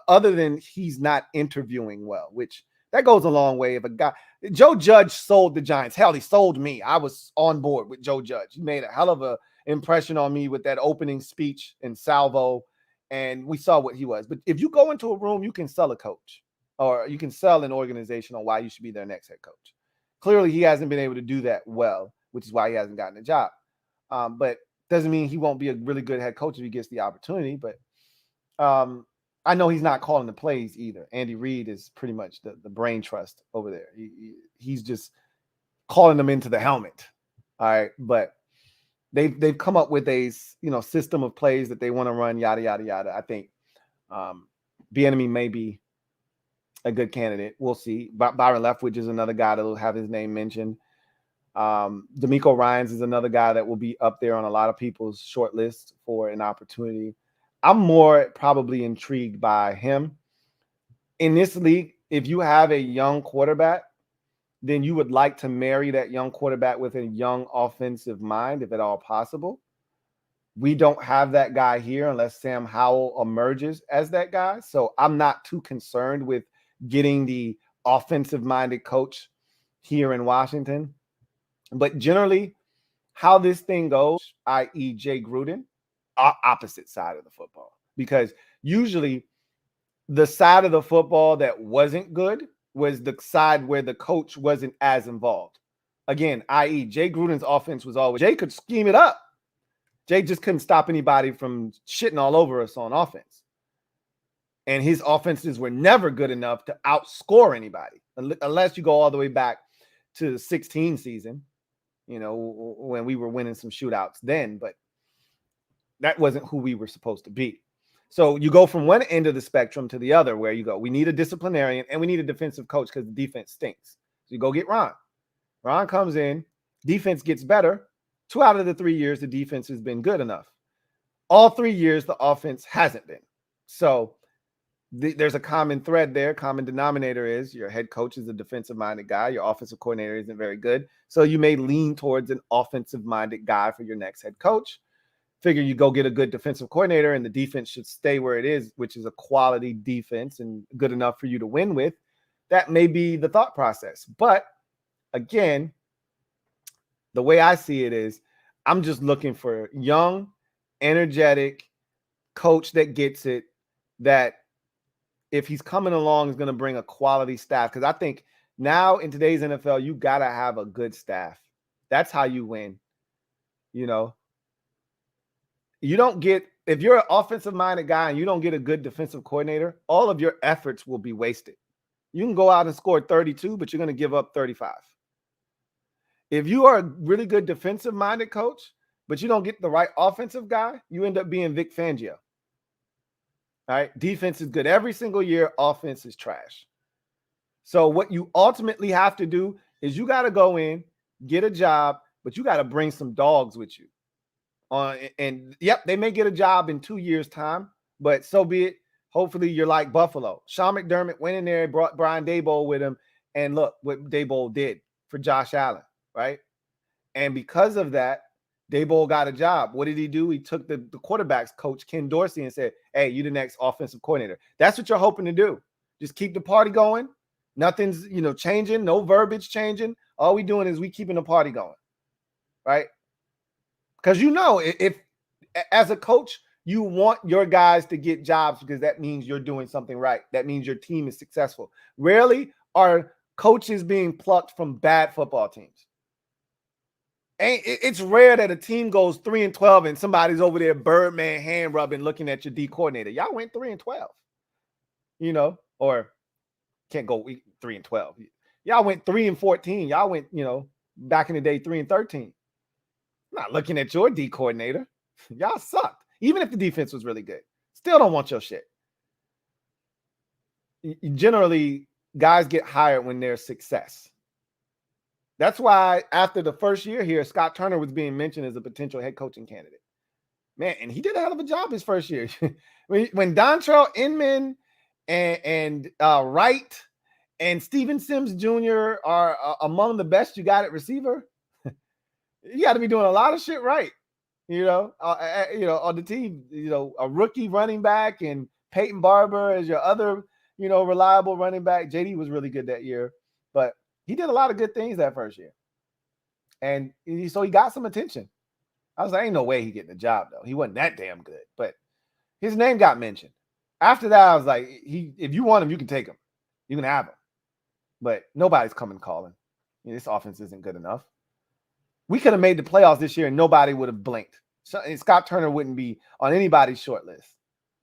other than he's not interviewing well, which that goes a long way. If a guy, Joe Judge sold the Giants. Hell, he sold me. I was on board with Joe Judge. He made a hell of a impression on me with that opening speech in Salvo, and we saw what he was. But if you go into a room, you can sell a coach, or you can sell an organization on why you should be their next head coach. Clearly, he hasn't been able to do that well, which is why he hasn't gotten a job. But doesn't mean he won't be a really good head coach if he gets the opportunity. But I know he's not calling the plays either. Andy Reid is pretty much the brain trust over there. He's just calling them into the helmet. All right. But they've come up with a system of plays that they want to run, yada, yada, yada. I think Bieniemy may be a good candidate. We'll see. Byron Leftwich is another guy that will have his name mentioned. D'Amico Ryans is another guy that will be up there on a lot of people's short list for an opportunity. I'm more probably intrigued by him. In this league, if you have a young quarterback, then you would like to marry that young quarterback with a young offensive mind, if at all possible. We don't have that guy here unless Sam Howell emerges as that guy. So I'm not too concerned with getting the offensive-minded coach here in Washington. But generally, how this thing goes, i.e. Jay Gruden, opposite side of the football. Because usually the side of the football that wasn't good was the side where the coach wasn't as involved. Again, i.e. Jay Gruden's offense was always, Jay could scheme it up. Jay just couldn't stop anybody from shitting all over us on offense. And his offenses were never good enough to outscore anybody, unless you go all the way back to the 16 season, when we were winning some shootouts then. But that wasn't who we were supposed to be. So you go from one end of the spectrum to the other, where you go, we need a disciplinarian and we need a defensive coach because the defense stinks. So you go get Ron. Ron comes in, defense gets better. 2 out of the 3 years, the defense has been good enough. All 3 years, the offense hasn't been. So there's a common thread there. Common denominator is your head coach is a defensive-minded guy. Your offensive coordinator isn't very good. So you may lean towards an offensive-minded guy for your next head coach. figure you go get a good defensive coordinator and the defense should stay where it is, which is a quality defense and good enough for you to win with. That may be the thought process. But again, the way I see it is I'm just looking for young, energetic coach that gets it, that if he's coming along is going to bring a quality staff. Because I think now in today's NFL, you got to have a good staff. That's how you win. You know, you don't get, if you're an offensive minded guy and you don't get a good defensive coordinator, all of your efforts will be wasted. You can go out and score 32, but you're going to give up 35. If you are a really good defensive minded coach, but you don't get the right offensive guy, you end up being Vic Fangio. All right. Defense is good every single year. Offense is trash. So what you ultimately have to do is you got to go in, get a job, but you got to bring some dogs with you. And yep, they may get a job in 2 years' time, but so be it. Hopefully you're like Buffalo. Sean McDermott went in there, brought Brian Daboll with him, and look what Daboll did for Josh Allen, right? And because of that, Daboll got a job. What did he do? He took the quarterback's coach, Ken Dorsey, and said, hey, you're the next offensive coordinator. That's what you're hoping to do. Just keep the party going. Nothing's, changing. No verbiage changing. All we doing is we keeping the party going, right? Because if as a coach, you want your guys to get jobs because that means you're doing something right. That means your team is successful. Rarely are coaches being plucked from bad football teams. It's rare that a team goes 3-12 and somebody's over there Birdman hand rubbing looking at your D coordinator. Y'all went 3-12, or can't go 3-12. Y'all went 3-14. Y'all went, back in the day 3-13. Not looking at your D coordinator. Y'all sucked. Even if the defense was really good, still don't want your shit. Generally, guys get hired when there's success. That's why after the first year here, Scott Turner was being mentioned as a potential head coaching candidate. Man, and he did a hell of a job his first year. when Dontrell Inman and Wright and Steven Sims Jr. are among the best you got at receiver, you got to be doing a lot of shit right. On the team, a rookie running back and Peyton Barber as your other, reliable running back. JD was really good that year, but he did a lot of good things that first year. And so he got some attention. I was like, ain't no way he getting a job though. He wasn't that damn good, but his name got mentioned. After that, I was like, if you want him, you can take him. You can have him. But nobody's coming calling. This offense isn't good enough. We could have made the playoffs this year and nobody would have blinked. And Scott Turner wouldn't be on anybody's short list.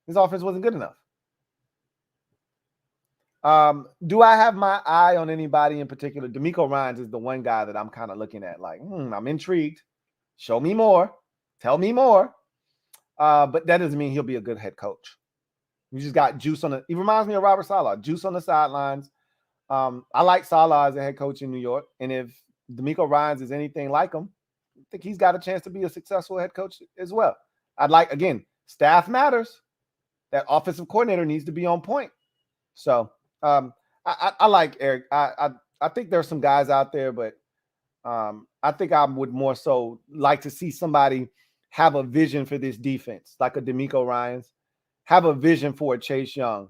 His offense wasn't good enough. Do I have my eye on anybody in particular? DeMeco Ryans is the one guy that I'm kind of looking at like, I'm intrigued. Show me more. Tell me more. But that doesn't mean he'll be a good head coach. He just got juice on he reminds me of Robert Saleh, juice on the sidelines. I like Saleh as a head coach in New York. And if DeMeco Ryans is anything like him, I think he's got a chance to be a successful head coach as well. Again, staff matters. That offensive coordinator needs to be on point. So I like Eric. I think there's some guys out there, but I think I would more so like to see somebody have a vision for this defense, like a DeMeco Ryans, have a vision for a Chase Young,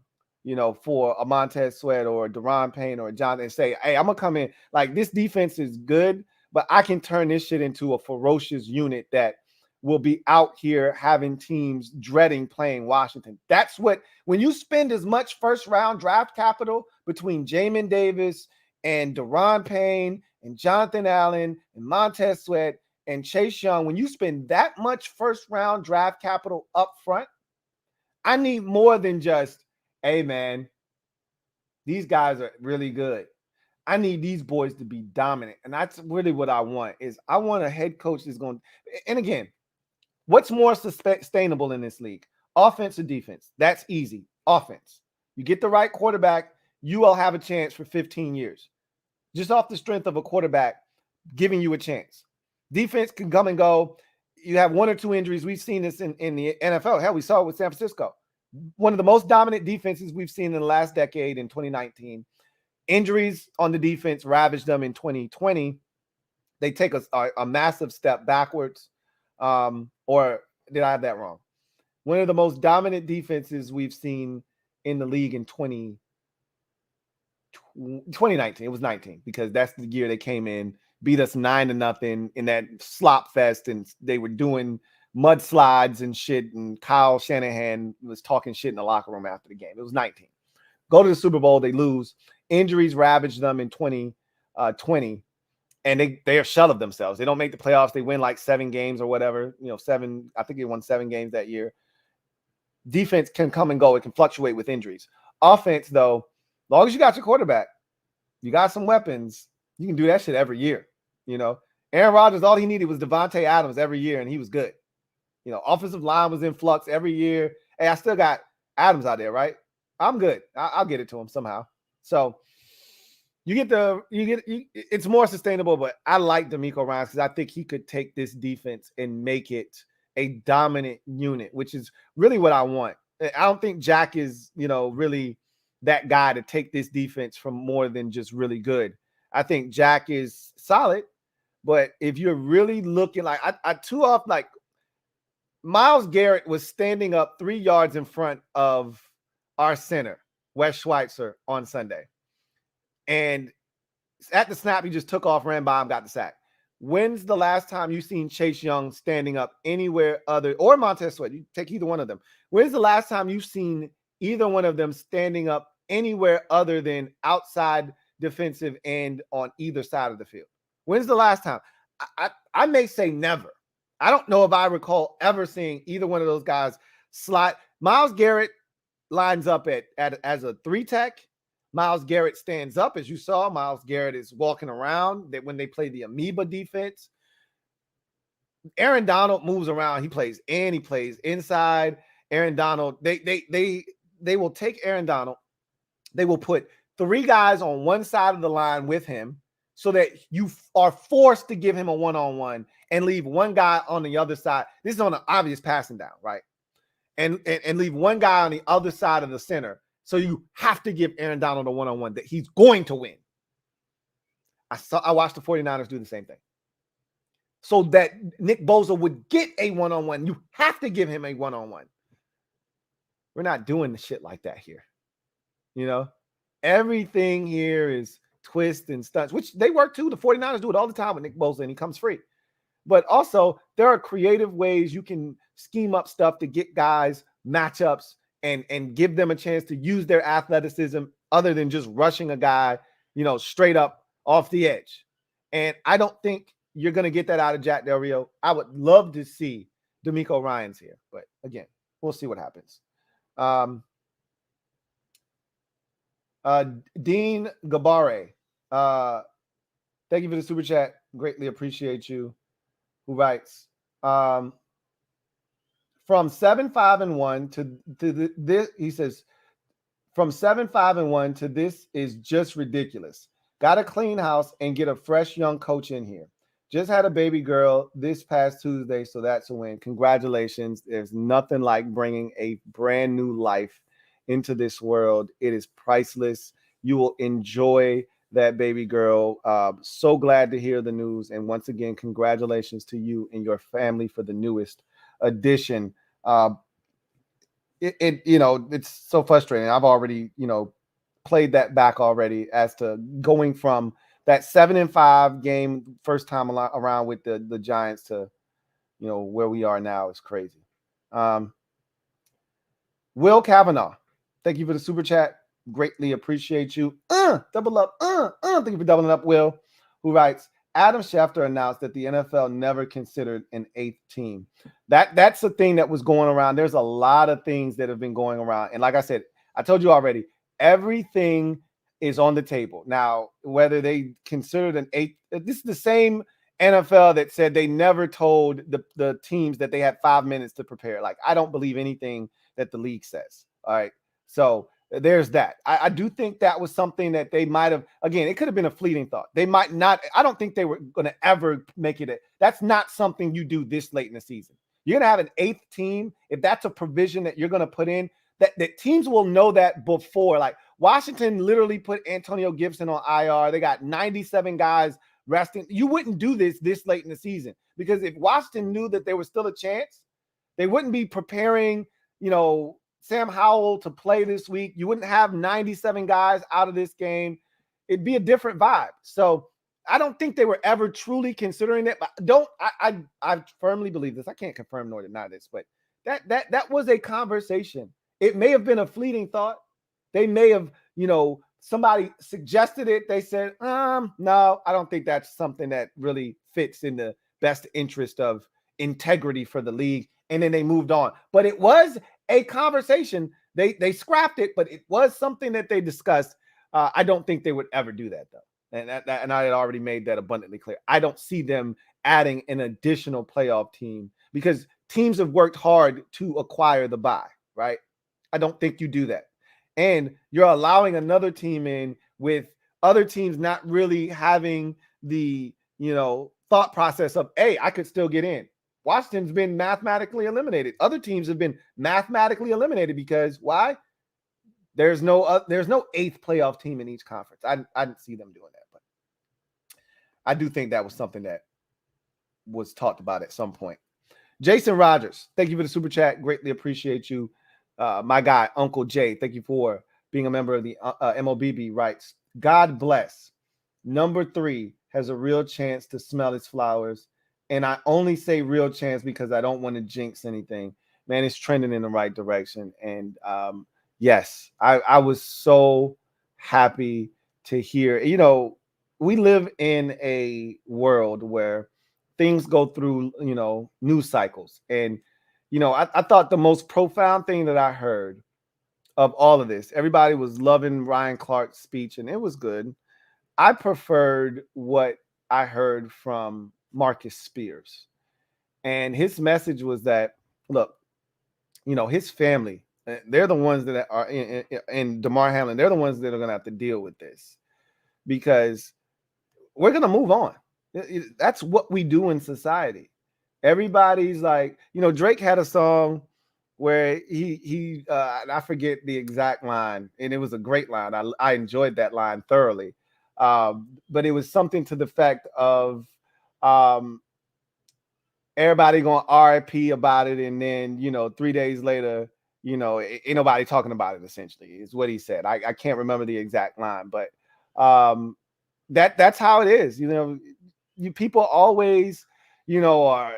for a Montez Sweat or a Deron Payne or a Jonathan, and say, hey, I'm going to come in. Like, this defense is good, but I can turn this shit into a ferocious unit that will be out here having teams dreading playing Washington. That's when you spend as much first-round draft capital between Jamin Davis and Deron Payne and Jonathan Allen and Montez Sweat and Chase Young, when you spend that much first-round draft capital up front, I need more than just, hey, man, these guys are really good. I need these boys to be dominant. And that's really what I want is I want a head coach that's going – and again, what's more sustainable in this league? Offense or defense? That's easy. Offense. You get the right quarterback, you will have a chance for 15 years. Just off the strength of a quarterback giving you a chance. Defense can come and go. You have one or two injuries. We've seen this in the NFL. Hell, we saw it with San Francisco. One of the most dominant defenses we've seen in the last decade in 2019. Injuries on the defense ravaged them in 2020. They take a massive step backwards, or did I have that wrong? One of the most dominant defenses we've seen in the league in 2019. It was 19 because that's the year they came in, beat us 9-0 in that slop fest, and they were doing mudslides and shit. And Kyle Shanahan was talking shit in the locker room after the game. It was 19. Go to the Super Bowl, they lose. Injuries ravaged them in 2020. And they are shell of themselves. They don't make the playoffs. They win like 7 games or whatever. You know, 7. I think they won 7 games that year. Defense can come and go. It can fluctuate with injuries. Offense, though, as long as you got your quarterback, you got some weapons, you can do that shit every year. You know, Aaron Rodgers, all he needed was Devontae Adams every year, and he was good. You know, offensive line was in flux every year. Hey, I still got Adams out there, right? I'm good. I'll get it to him somehow. So it's more sustainable, but I like DeMeco Ryans because I think he could take this defense and make it a dominant unit, which is really what I want. I don't think Jack is, really that guy to take this defense from more than just really good. I think Jack is solid, but if you're really looking like like Myles Garrett was standing up 3 yards in front of our center, Wes Schweitzer, on Sunday. And at the snap, he just took off, ran by him, got the sack. When's the last time you've seen Chase Young standing up anywhere other, or Montez Sweat? You take either one of them. When's the last time you've seen either one of them standing up anywhere other than outside defensive end on either side of the field? When's the last time? I may say never. I don't know if I recall ever seeing either one of those guys slide. Myles Garrett lines up as a 3-tech. Myles Garrett stands up, as you saw. Myles Garrett is walking around when they play the amoeba defense. Aaron Donald moves around. He plays in, he plays inside. Aaron Donald, they will take Aaron Donald. They will put 3 guys on one side of the line with him so that you are forced to give him a one-on-one and leave one guy on the other side. This is on an obvious passing down, right? And leave one guy on the other side of the center. So you have to give Aaron Donald a one-on-one that he's going to win. I watched the 49ers do the same thing. So that Nick Bosa would get a one-on-one. You have to give him a one-on-one. We're not doing the shit like that here. Everything here is twists and stunts, which they work too. The 49ers do it all the time with Nick Bosa, and he comes free. But also, there are creative ways you can scheme up stuff to get guys matchups and give them a chance to use their athleticism other than just rushing a guy, straight up off the edge. And I don't think you're going to get that out of Jack Del Rio. I would love to see DeMeco Ryans here. But again, we'll see what happens. Dean Gabare, thank you for the super chat. Greatly appreciate you. Who writes, from 7-5-1 to this, he says, from 7-5-1 to this is just ridiculous. Got to clean house and get a fresh young coach in here. Just had a baby girl this past Tuesday, so that's a win. Congratulations. There's nothing like bringing a brand new life into this world. It is priceless. You will enjoy that baby girl. So glad to hear the news. And once again, congratulations to you and your family for the newest addition. It's so frustrating. I've already, played that back already as to going from that 7-5 game first time around with the Giants to, where we are now is crazy. Will Kavanaugh, thank you for the super chat. Greatly appreciate you. Double up. Thank you for doubling up, Will, who writes, Adam Schefter announced that the NFL never considered an 8th team. That's the thing that was going around. There's a lot of things that have been going around. And like I said, I told you already, everything is on the table. Now, whether they considered an 8th, this is the same NFL that said they never told the teams that they had 5 minutes to prepare. Like, I don't believe anything that the league says. All right. So there's that. I do think that was something that they might have, again, it could have been a fleeting thought. They might not, I don't think they were going to ever make it. That's not something you do this late in the season. You're going to have an 8th team. If that's a provision that you're going to put in, that teams will know that before. Like Washington literally put Antonio Gibson on IR. They got 97 guys resting. You wouldn't do this late in the season because if Washington knew that there was still a chance, They wouldn't be preparing, Sam Howell to play this week. You wouldn't have 97 guys out of this game. It'd be a different vibe. So I don't think they were ever truly considering it. But I firmly believe this. I can't confirm nor deny this, but that was a conversation. It may have been a fleeting thought. They may have, somebody suggested it. They said, no, I don't think that's something that really fits in the best interest of integrity for the league. And then they moved on. But it was a conversation. They scrapped it, but it was something that they discussed. I don't think they would ever do that, though. And and I had already made that abundantly clear. I don't see them adding an additional playoff team because teams have worked hard to acquire the bye, right? I don't think you do that. And you're allowing another team in with other teams not really having the, thought process of, hey, I could still get in. Washington's been mathematically eliminated. Other teams have been mathematically eliminated because why? There's no 8th playoff team in each conference. I didn't see them doing that, but I do think that was something that was talked about at some point. Jason Rogers, thank you for the super chat. Greatly appreciate you. My guy, Uncle Jay, thank you for being a member of the MOBB, writes, God bless. Number 3 has a real chance to smell its flowers. And I only say real chance because I don't want to jinx anything. Man, it's trending in the right direction. And yes, I was so happy to hear. We live in a world where things go through, news cycles. And, I thought the most profound thing that I heard of all of this, everybody was loving Ryan Clark's speech, and it was good. I preferred what I heard from Marcus Spears. And his message was that, look, his family, they're the ones that are in Damar Hamlin. They're the ones that are going to have to deal with this because we're going to move on. That's what we do in society. Everybody's like, Drake had a song where he I forget the exact line, and it was a great line. I enjoyed that line thoroughly. But it was something to the effect of everybody going RIP about it, and then 3 days later, ain't nobody talking about it. Essentially, is what he said. I can't remember the exact line, but that's how it is. You people always, are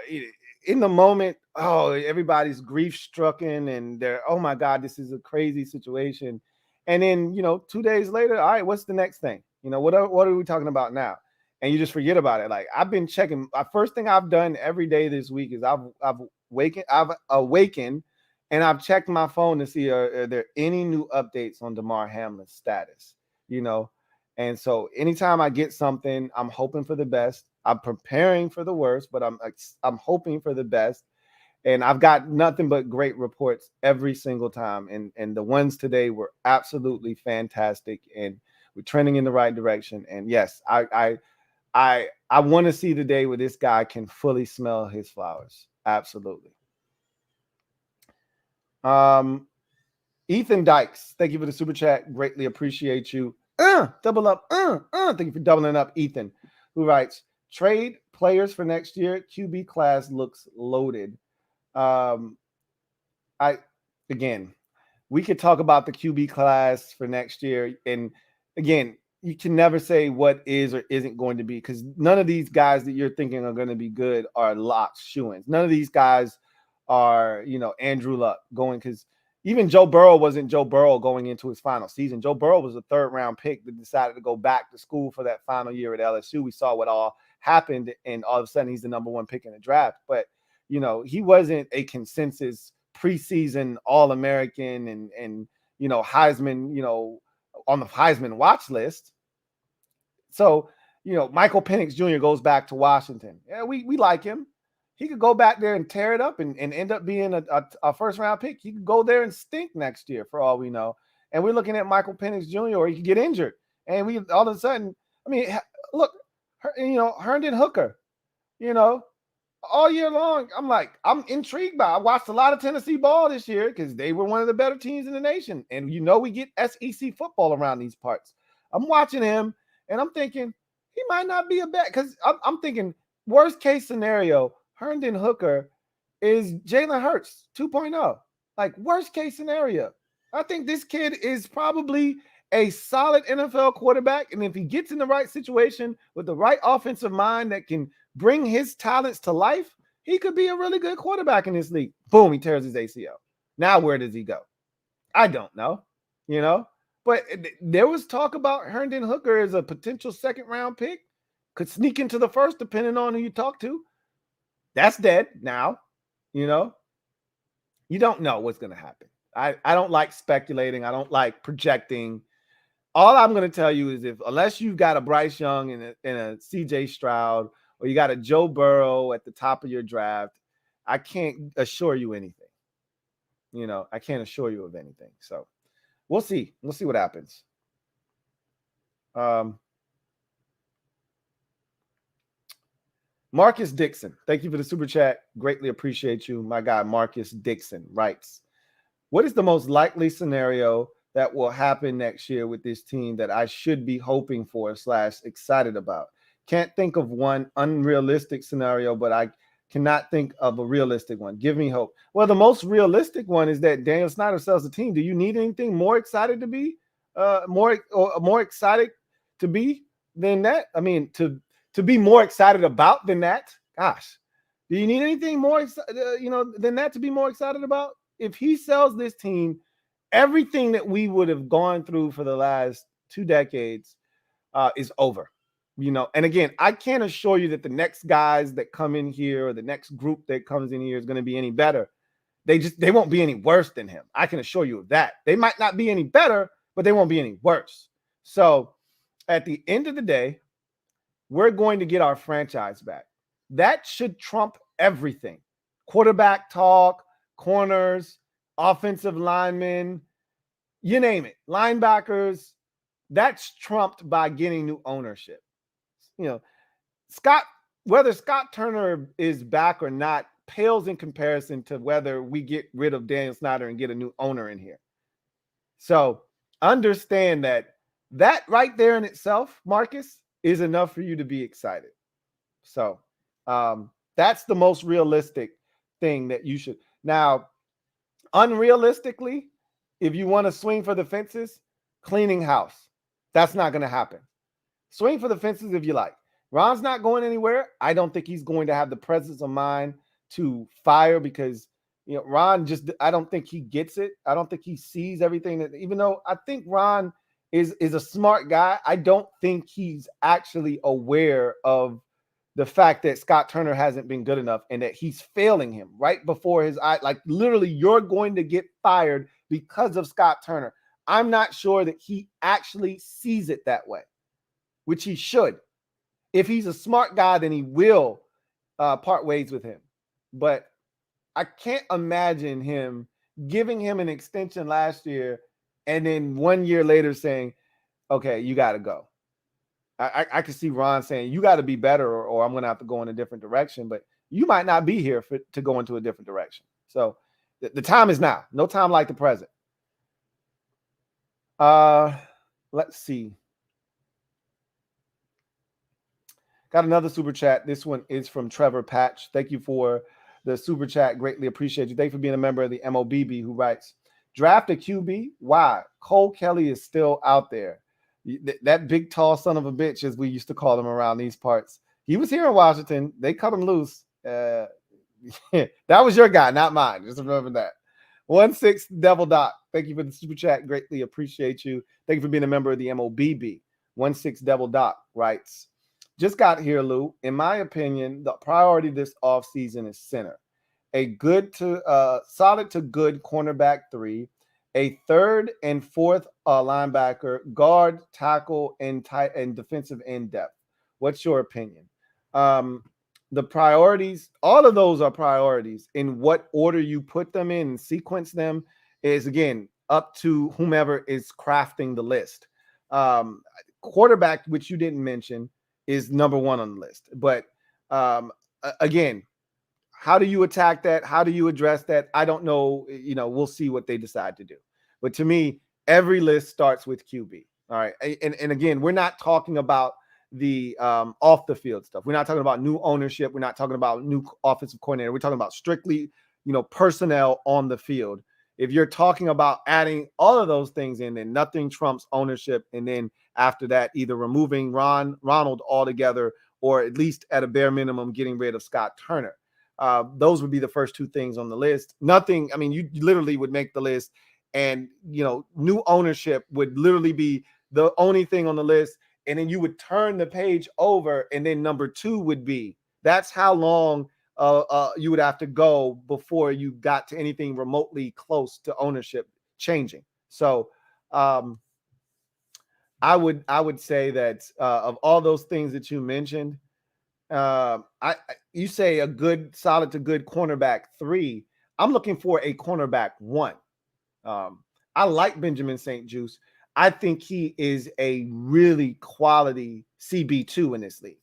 in the moment. Oh, everybody's grief stricken, and they're, oh my God, this is a crazy situation. And then 2 days later, all right, what's the next thing? What are we talking about now? And you just forget about it. Like, I've been checking. First thing I've done every day this week is I've awakened, and I've checked my phone to see are there any new updates on Damar Hamlin's status. And so anytime I get something, I'm hoping for the best. I'm preparing for the worst, but I'm hoping for the best. And I've got nothing but great reports every single time. And the ones today were absolutely fantastic, and we're trending in the right direction. And yes, I want to see the day where this guy can fully smell his flowers. Absolutely. Ethan Dykes, thank you for the super chat. Greatly appreciate you. Double up. Thank you for doubling up, Ethan, who writes, trade players for next year. QB class looks loaded. We could talk about the QB class for next year. And again, you can never say what is or isn't going to be, because none of these guys that you're thinking are going to be good are locks, shoo-ins. None of these guys are, Andrew Luck going, because even Joe Burrow wasn't Joe Burrow going into his final season. Joe Burrow was a 3rd-round pick that decided to go back to school for that final year at LSU. We saw what all happened, and all of a sudden he's the number 1 pick in the draft. But, he wasn't a consensus preseason All-American and Heisman, on the Heisman watch list. So, Michael Penix Jr. goes back to Washington. Yeah, we like him. He could go back there and tear it up and end up being a first-round pick. He could go there and stink next year for all we know. And we're looking at Michael Penix Jr., or he could get injured. And we all of a sudden, look, Herndon Hooker, all year long, I'm intrigued by it. I watched a lot of Tennessee ball this year because they were one of the better teams in the nation. And we get SEC football around these parts. I'm watching him, and I'm thinking he might not be a bet, because I'm thinking worst case scenario, Herndon Hooker is Jalen Hurts 2.0. Like, worst case scenario. I think this kid is probably a solid NFL quarterback. And if he gets in the right situation with the right offensive mind that can bring his talents to life, he could be a really good quarterback in this league. Boom, he tears his ACL. Now, where does he go? I don't know, but there was talk about Herndon Hooker as a potential second-round pick. Could sneak into the first, depending on who you talk to. That's dead now, You don't know what's going to happen. I don't like speculating. I don't like projecting. All I'm going to tell you is unless you've got a Bryce Young and a CJ Stroud, or you got a Joe Burrow at the top of your draft, I can't assure you anything. I can't assure you of anything. So we'll see. We'll see what happens. Marcus Dixon, thank you for the super chat. Greatly appreciate you. My guy, Marcus Dixon, writes, what is the most likely scenario that will happen next year with this team that I should be hoping for / excited about? Can't think of one unrealistic scenario, but I cannot think of a realistic one. Give me hope. Well, the most realistic one is that Daniel Snyder sells the team. Do you need anything more excited to be? More excited to be than that? I mean, to be more excited about than that? Gosh, do you need anything more, than that to be more excited about? If he sells this team, everything that we would have gone through for the last 2 decades is over. And again, I can't assure you that the next guys that come in here or the next group that comes in here is going to be any better. They won't be any worse than him. I can assure you of that. They might not be any better, but they won't be any worse. So at the end of the day, we're going to get our franchise back. That should trump everything. Quarterback talk, corners, offensive linemen, you name it, linebackers. That's trumped by getting new ownership. Whether Scott Turner is back or not pales in comparison to whether we get rid of Daniel Snyder and get a new owner in here. So understand that right there in itself, Marcus, is enough for you to be excited. So that's the most realistic thing that you should. Now, unrealistically, if you want to swing for the fences, cleaning house. That's not going to happen. Swing for the fences if you like. Ron's not going anywhere. I don't think he's going to have the presence of mind to fire because, Ron I don't think he gets it. I don't think he sees everything that, even though I think Ron is a smart guy, I don't think he's actually aware of the fact that Scott Turner hasn't been good enough and that he's failing him right before his eye. Like literally, you're going to get fired because of Scott Turner. I'm not sure that he actually sees it that way, which he should. If he's a smart guy, then he will part ways with him. But I can't imagine him giving him an extension last year and then 1 year later saying, okay, you got to go. I can see Ron saying, you got to be better or I'm going to have to go in a different direction. But you might not be here to go into a different direction. So the time is now. No time like the present. Let's see. Got another super chat. This one is from Trevor Patch. Thank you for the super chat. Greatly appreciate you. Thank you for being a member of the MOBB, who writes, draft a QB? Why? Cole Kelly is still out there. That big, tall son of a bitch, as we used to call him around these parts. He was here in Washington. They cut him loose. That was your guy, not mine. Just remember that. 16 Devil Doc. Thank you for the super chat. Greatly appreciate you. Thank you for being a member of the MOBB. 16 Devil Doc writes, just got here, Lou. In my opinion, the priority this offseason is center. A good to solid to good cornerback 3, a third and fourth linebacker, guard, tackle, and tight and defensive end depth. What's your opinion? The priorities, all of those are priorities. In what order you put them in and sequence them is, again, up to whomever is crafting the list. Quarterback, which you didn't mention, is number 1 on the list. But again, how do you attack that? How do you address that? I don't know. We'll see what they decide to do. But to me, every list starts with QB. All right. And again, we're not talking about the off the field stuff. We're not talking about new ownership. We're not talking about new offensive coordinator. We're talking about strictly, personnel on the field. If you're talking about adding all of those things in, then nothing trumps ownership. And then after that, either removing Ronald altogether, or at least at a bare minimum, getting rid of Scott Turner. Those would be the first two things on the list. Nothing. I mean, you literally would make the list, and new ownership would literally be the only thing on the list. And then you would turn the page over, and then number two would be. That's how long you would have to go before you got to anything remotely close to ownership changing. So I would say that of all those things that you mentioned, you say a good solid to good cornerback 3. I'm looking for a cornerback 1. I like Benjamin St. Juste. I think he is a really quality CB2 in this league.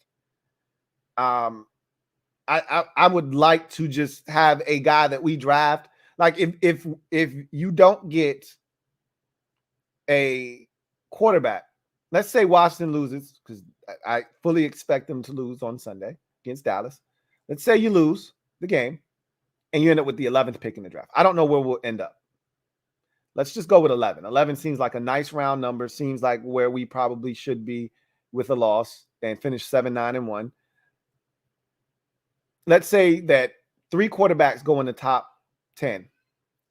I would like to just have a guy that we draft. Like if you don't get a quarterback, let's say Washington loses, because I fully expect them to lose on Sunday against Dallas. Let's say you lose the game and you end up with the 11th pick in the draft. I don't know where we'll end up. Let's just go with 11. 11 seems like a nice round number. Seems like where we probably should be with a loss and finish 7-9-1. Let's say that 3 quarterbacks go in the top 10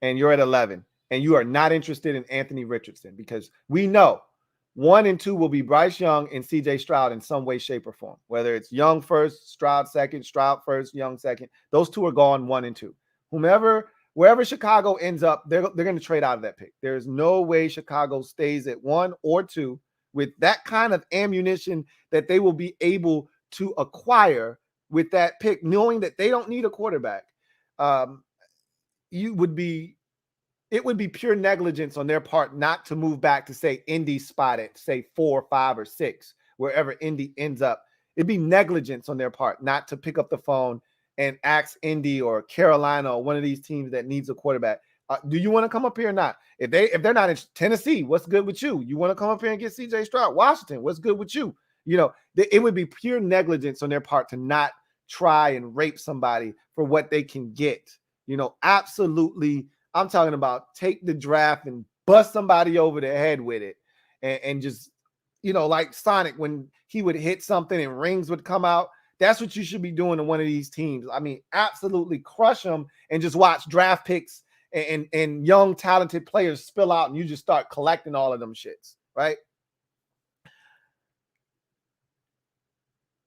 and you're at 11 and you are not interested in Anthony Richardson, because we know 1 and 2 will be Bryce Young and CJ Stroud in some way, shape, or form. Whether it's Young first, Stroud second, Stroud first, Young second. Those 2 are gone, 1 and 2. Wherever Chicago ends up, they're going to trade out of that pick. There's no way Chicago stays at 1 or 2 with that kind of ammunition that they will be able to acquire with that pick, knowing that they don't need a quarterback. It would be pure negligence on their part not to move back to, say, Indy's spot at, say, 4, 5, or 6, wherever Indy ends up. It'd be negligence on their part not to pick up the phone and ask Indy or Carolina or one of these teams that needs a quarterback, do you want to come up here or not? If they're not in Tennessee, what's good with you? You want to come up here and get CJ Stroud? Washington, what's good with you? It would be pure negligence on their part to not try and rape somebody for what they can get. Absolutely. I'm talking about take the draft and bust somebody over the head with it, and just, like Sonic, when he would hit something and rings would come out. That's what you should be doing to one of these teams. I mean, absolutely crush them and just watch draft picks and young, talented players spill out, and you just start collecting all of them shits, right?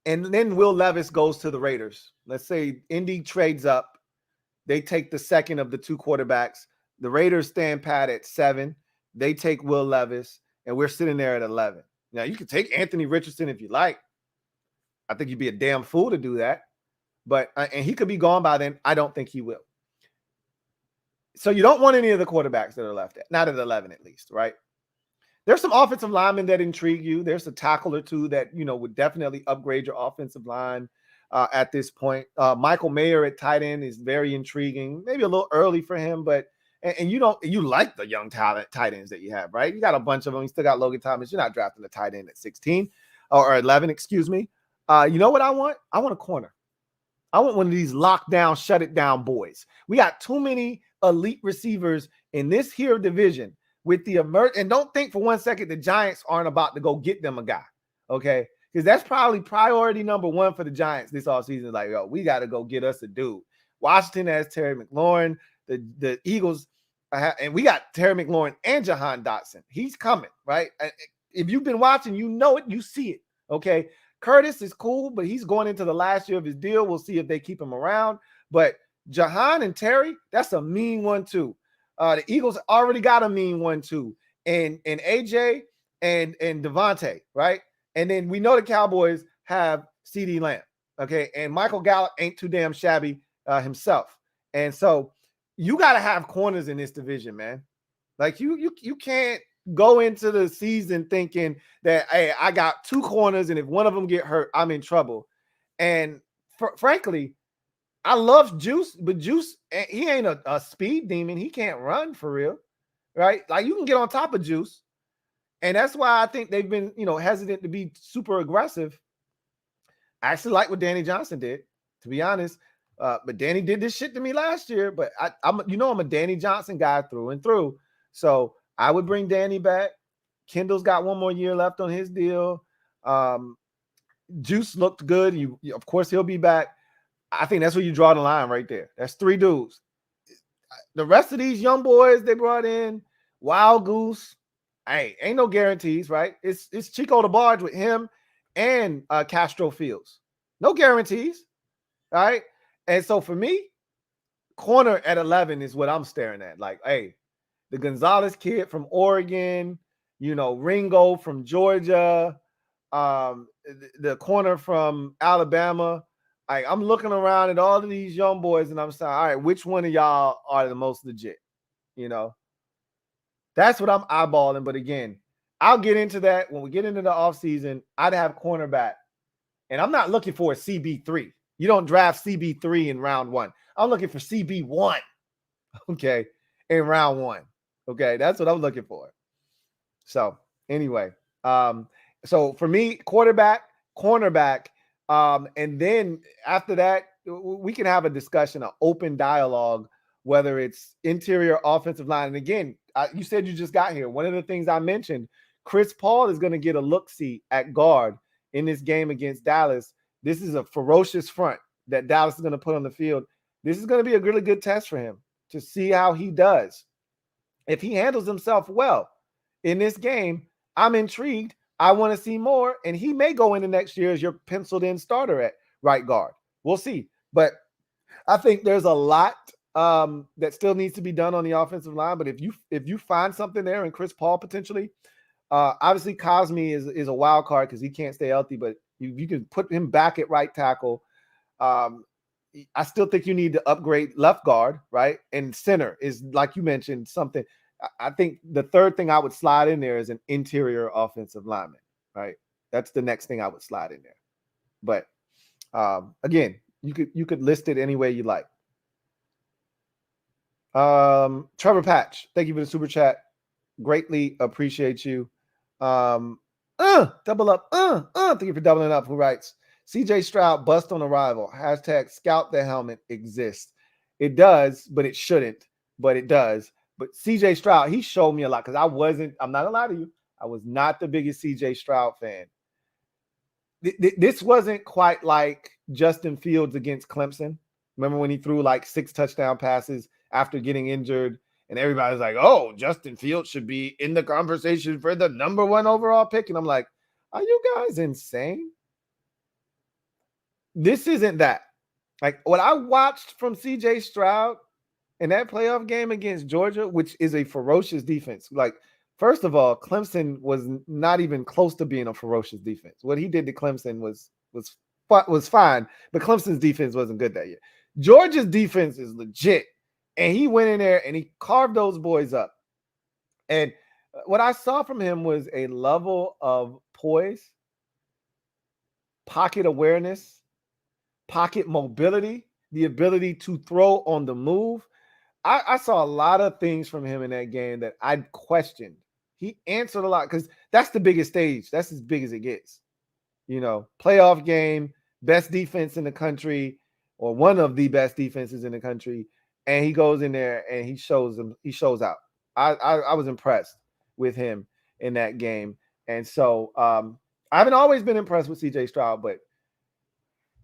And then Will Levis goes to the Raiders. Let's say Indy trades up. They take the second of the 2 quarterbacks. The Raiders stand pat at 7. They take Will Levis, and we're sitting there at 11. Now, you can take Anthony Richardson if you like. I think you'd be a damn fool to do that. But and he could be gone by then. I don't think he will. So you don't want any of the quarterbacks that are left at, not at 11 at least, right? There's some offensive linemen that intrigue you. There's a tackle or 2 that, would definitely upgrade your offensive line at this point. Michael Mayer at tight end is very intriguing. Maybe a little early for him, but you like the young talent tight ends that you have, right? You got a bunch of them. You still got Logan Thomas. You're not drafting a tight end at 16 or 11, excuse me. You know what I want? I want a corner. I want one of these lockdown, shut it down boys. We got too many elite receivers in this here division with the and don't think for one second the Giants aren't about to go get them a guy, okay? Because that's probably priority number 1 for the Giants this offseason. Like, yo, we got to go get us a dude. Washington has Terry McLaurin. The Eagles, and we got Terry McLaurin and Jahan Dotson. He's coming, right? If you've been watching, you know it, you see it, okay? Curtis is cool, but he's going into the last year of his deal. We'll see if they keep him around. But Jahan and Terry, that's a mean one too. The Eagles already got a mean one too. And AJ and Devontae, right? And then we know the Cowboys have CeeDee Lamb, okay? And Michael Gallup ain't too damn shabby himself. And so you got to have corners in this division, man. Like you can't go into the season thinking that, hey, I got 2 corners, and if one of them get hurt, I'm in trouble. And frankly, I love Juice, but Juice, he ain't a speed demon. He can't run for real, right? Like, you can get on top of Juice, And that's why I think they've been, hesitant to be super aggressive. I actually like what Danny Johnson did, to be honest. But Danny did this shit to me last year. But I'm a Danny Johnson guy through and through. So I would bring Danny back. Kendall's got one more year left on his deal. Juice looked good. Of course, he'll be back. I think that's where you draw the line right there. That's 3 dudes. The rest of these young boys they brought in, Wild Goose, ain't no guarantees, right? It's Chico the Barge with him and Castro Fields. No guarantees, all right? And so for me, corner at 11 is what I'm staring at. Like, hey, the Gonzalez kid from Oregon, Ringo from Georgia, the corner from Alabama. I'm looking around at all of these young boys and I'm saying, all right, which one of y'all are the most legit? That's what I'm eyeballing. But again, I'll get into that when we get into the offseason. I'd have cornerback. And I'm not looking for a CB3. You don't draft CB3 in round 1. I'm looking for CB1, okay, in round 1. Okay, that's what I'm looking for. So anyway, so for me, quarterback, cornerback, and then after that, we can have a discussion, an open dialogue, whether it's interior offensive line. And again, you said you just got here. One of the things I mentioned, Chris Paul is going to get a look-see at guard in this game against Dallas. This is a ferocious front that Dallas is going to put on the field. This is going to be a really good test for him to see how he does. If he handles himself well in this game, I'm intrigued. I want to see more, and he may go into next year as your penciled-in starter at right guard. We'll see. But I think there's a lot that still needs to be done on the offensive line. But if you find something there, and Chris Paul potentially, obviously Cosme is a wild card because he can't stay healthy. But you can put him back at right tackle. I still think you need to upgrade left guard, right? And center is, like you mentioned, something. I think the third thing I would slide in there is an interior offensive lineman, right? That's the next thing I would slide in there. But again, you could list it any way you like. Trevor Patch, thank you for the super chat. Greatly appreciate you. Double up. Thank you for doubling up. Who writes? CJ Stroud bust on arrival. # scout the helmet exists. It does, but it shouldn't. But it does. But CJ Stroud, he showed me a lot because I'm not gonna lie to you. I was not the biggest CJ Stroud fan. This wasn't quite like Justin Fields against Clemson. Remember when he threw like 6 touchdown passes after getting injured? And everybody's like, oh, Justin Fields should be in the conversation for the number 1 overall pick. And I'm like, are you guys insane? This isn't that. Like what I watched from CJ Stroud in that playoff game against Georgia, which is a ferocious defense. Like, first of all, Clemson was not even close to being a ferocious defense. What he did to Clemson was fine, but Clemson's defense wasn't good that year. Georgia's defense is legit. And he went in there and he carved those boys up. And what I saw from him was a level of poise, pocket awareness, pocket mobility, the ability to throw on the move. I saw a lot of things from him in that game that I questioned. He answered a lot because that's the biggest stage. That's as big as it gets. Playoff game, best defense in the country, or one of the best defenses in the country. And he goes in there and he shows out. I was impressed with him in that game. And so I haven't always been impressed with CJ Stroud, but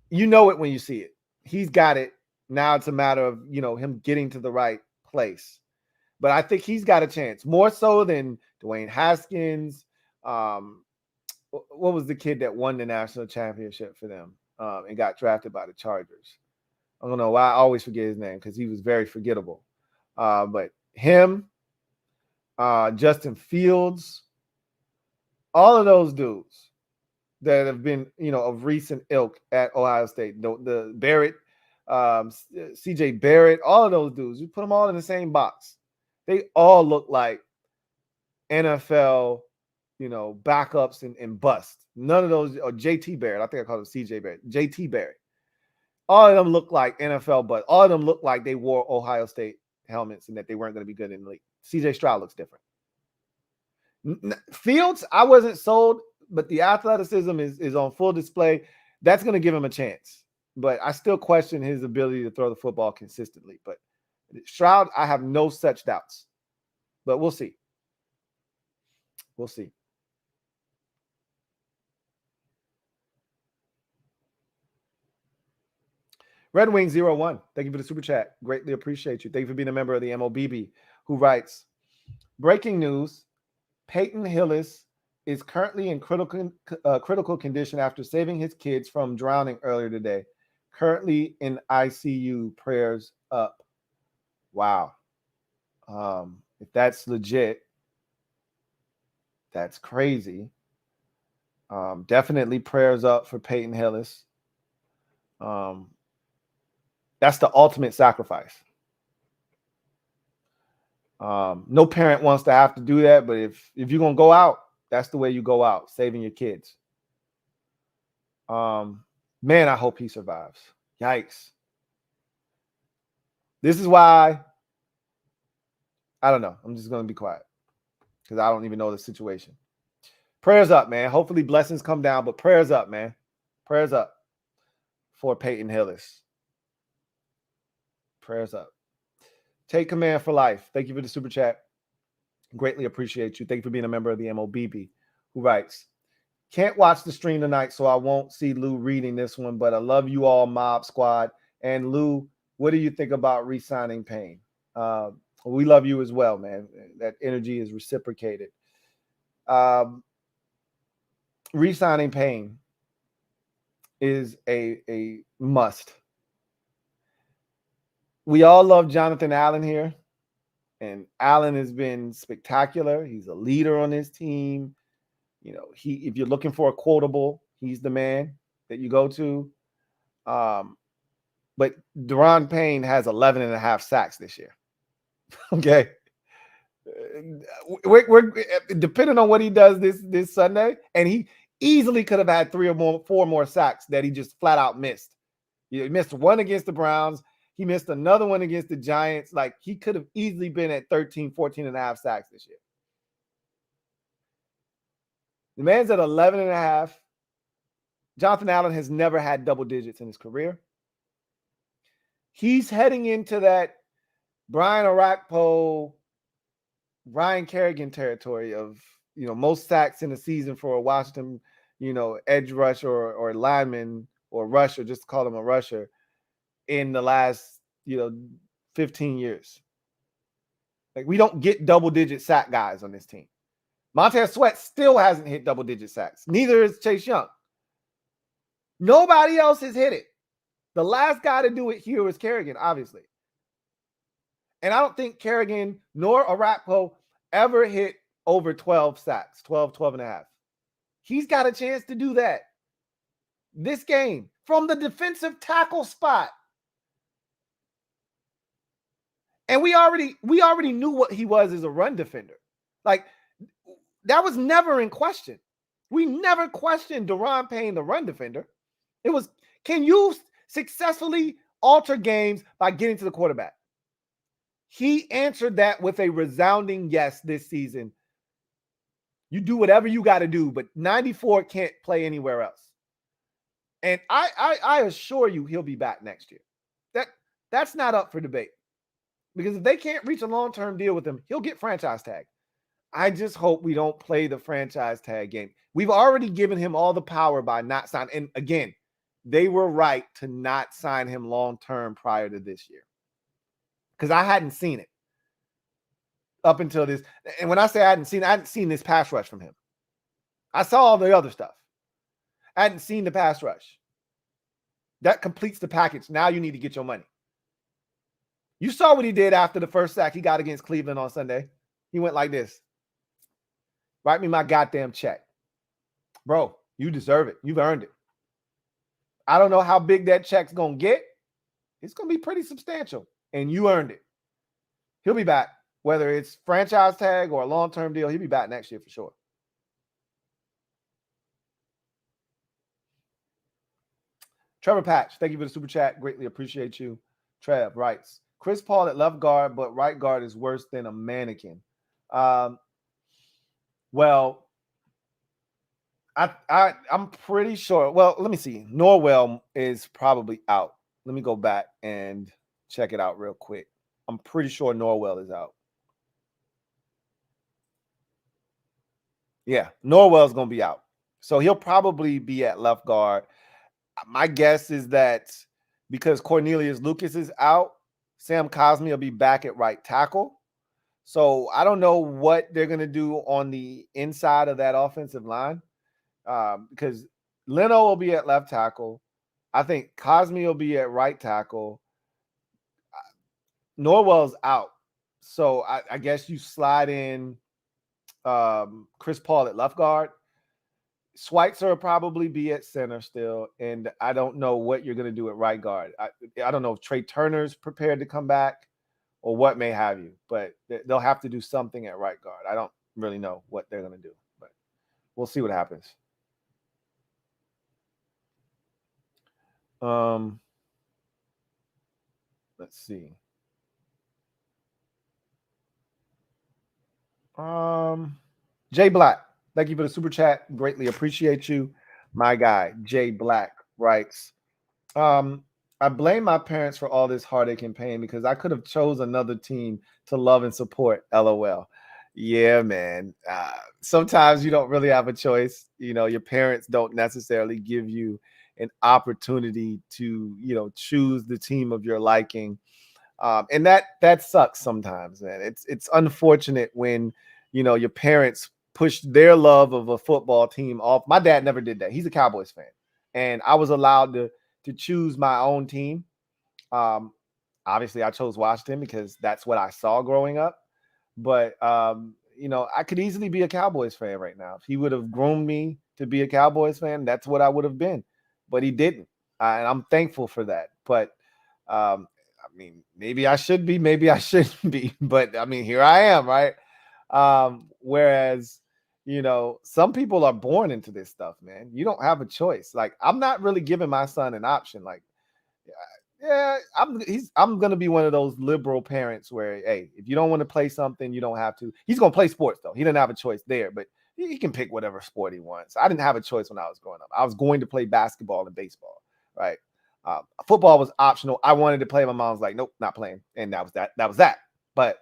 you know it when you see it. He's got it. Now it's a matter of, him getting to the right place. But I think he's got a chance, more so than Dwayne Haskins. What was the kid that won the national championship for them and got drafted by the Chargers? I don't know why I always forget his name because he was very forgettable. But him, Justin Fields, all of those dudes that have been, of recent ilk at Ohio State, the Barrett, CJ Barrett, all of those dudes, you put them all in the same box. They all look like NFL, backups and bust. None of those, or JT Barrett, I think I called him CJ Barrett, JT Barrett. All of them look like NFL, but all of them look like they wore Ohio State helmets and that they weren't going to be good in the league. CJ Stroud looks different. Fields, I wasn't sold, but the athleticism is on full display. That's going to give him a chance. But I still question his ability to throw the football consistently. But Stroud, I have no such doubts. But we'll see. We'll see. Red Wing 01, thank you for the super chat. Greatly appreciate you. Thank you for being a member of the MOBB, who writes, breaking news, Peyton Hillis is currently in critical condition after saving his kids from drowning earlier today. Currently in ICU, prayers up. Wow. If that's legit, that's crazy. Definitely prayers up for Peyton Hillis. That's the ultimate sacrifice. No parent wants to have to do that, but if you're going to go out, that's the way you go out, saving your kids. Man, I hope he survives. Yikes. This is why, I don't know. I'm just going to be quiet because I don't even know the situation. Prayers up, man. Hopefully blessings come down, but prayers up, man. Prayers up for Peyton Hillis. Prayers up. Take command for life. Thank you for the super chat. Greatly appreciate you. Thank you for being a member of the MOBB, who writes, can't watch the stream tonight, so I won't see Lou reading this one, but I love you all, Mob Squad. And Lou, what do you think about re-signing Payne? We love you as well, man. That energy is reciprocated. Re-signing Payne is a must. We all love Jonathan Allen here, and Allen has been spectacular. He's a leader on his team. You know, if you're looking for a quotable, he's the man that you go to. But Daron Payne has 11 and a half sacks this year. Okay. We're depending on what he does this Sunday, and he easily could have had 4 more sacks that he just flat out missed. He missed one against the Browns. He missed another one against the Giants. Like, he could have easily been at 13, 14 and a half sacks this year. The man's at 11 and a half. Jonathan Allen has never had double digits in his career. He's heading into that Brian Orakpo, Ryan Kerrigan territory of, most sacks in a season for a Washington, edge rush or lineman or rusher, just call him a rusher, in the last, 15 years. Like, we don't get double-digit sack guys on this team. Montez Sweat still hasn't hit double-digit sacks. Neither is Chase Young. Nobody else has hit it. The last guy to do it here was Kerrigan, obviously. And I don't think Kerrigan nor Orakpo ever hit over 12 sacks, 12 and a half. He's got a chance to do that this game from the defensive tackle spot. And we already knew what he was as a run defender. Like, that was never in question. We never questioned Daron Payne, the run defender. It was, can you successfully alter games by getting to the quarterback? He answered that with a resounding yes this season. You do whatever you got to do, but 94 can't play anywhere else. And I assure you he'll be back next year. That's not up for debate. Because if they can't reach a long-term deal with him, he'll get franchise tag. I just hope we don't play the franchise tag game. We've already given him all the power by not signing. And again, they were right to not sign him long-term prior to this year. Because I hadn't seen it up until this. And when I say I hadn't seen this pass rush from him. I saw all the other stuff. I hadn't seen the pass rush. That completes the package. Now you need to get your money. You saw what he did after the first sack he got against Cleveland on Sunday. He went like this. Write me my goddamn check. Bro, you deserve it. You've earned it. I don't know how big that check's going to get. It's going to be pretty substantial. And you earned it. He'll be back. Whether it's franchise tag or a long-term deal, he'll be back next year for sure. Trevor Patch, thank you for the super chat. Greatly appreciate you. Trev writes, Chris Paul at left guard, but right guard is worse than a mannequin. Well, I'm pretty sure. Well, let me see. Norwell is probably out. Let me go back and check it out real quick. I'm pretty sure Norwell is out. Yeah, Norwell's going to be out. So he'll probably be at left guard. My guess is that because Cornelius Lucas is out, Sam Cosmi will be back at right tackle. So I don't know what they're going to do on the inside of that offensive line, because Leno will be at left tackle. I think Cosmi will be at right tackle. Norwell's out. So I guess you slide in Chris Paul at left guard. Schweitzer will probably be at center still, and I don't know what you're going to do at right guard. I don't know if Trey Turner's prepared to come back or what may have you, but they'll have to do something at right guard. I don't really know what they're going to do, but we'll see what happens. Let's see. Jay Black, thank you for the super chat. Greatly appreciate you. My guy, Jay Black, writes, I blame my parents for all this heartache and pain because I could have chose another team to love and support. LOL. Yeah, man. Sometimes you don't really have a choice. You know, your parents don't necessarily give you an opportunity to, choose the team of your liking. And that sucks sometimes, man. It's unfortunate when, your parents push their love of a football team off. My dad never did that. He's a Cowboys fan. And I was allowed to choose my own team. Obviously, I chose Washington because that's what I saw growing up. But, I could easily be a Cowboys fan right now. If he would have groomed me to be a Cowboys fan, that's what I would have been. But he didn't. And I'm thankful for that. But, maybe I should be, maybe I shouldn't be. But, here I am, right? Whereas, some people are born into this stuff, man. You don't have a choice. Like, I'm not really giving my son an option. Like, I'm gonna be one of those liberal parents where, hey, if you don't want to play something, you don't have to. He's gonna play sports though. He didn't have a choice there, but he can pick whatever sport he wants. I didn't have a choice when I was growing up. I was going to play basketball and baseball, right? Football was optional. I wanted to play. My mom was like, nope, not playing, and that was that. That was that. But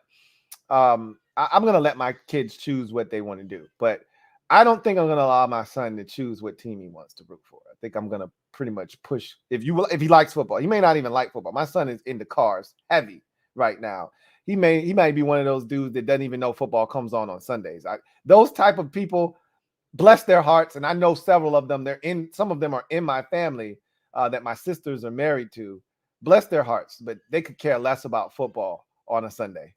I'm gonna let my kids choose what they want to do, but I don't think I'm gonna allow my son to choose what team he wants to root for. I think I'm gonna pretty much push. If he likes football, he may not even like football. My son is into cars heavy right now. He might be one of those dudes that doesn't even know football comes on Sundays. Those type of people, bless their hearts, and I know several of them. Some of them are in my family that my sisters are married to. Bless their hearts, but they could care less about football on a Sunday.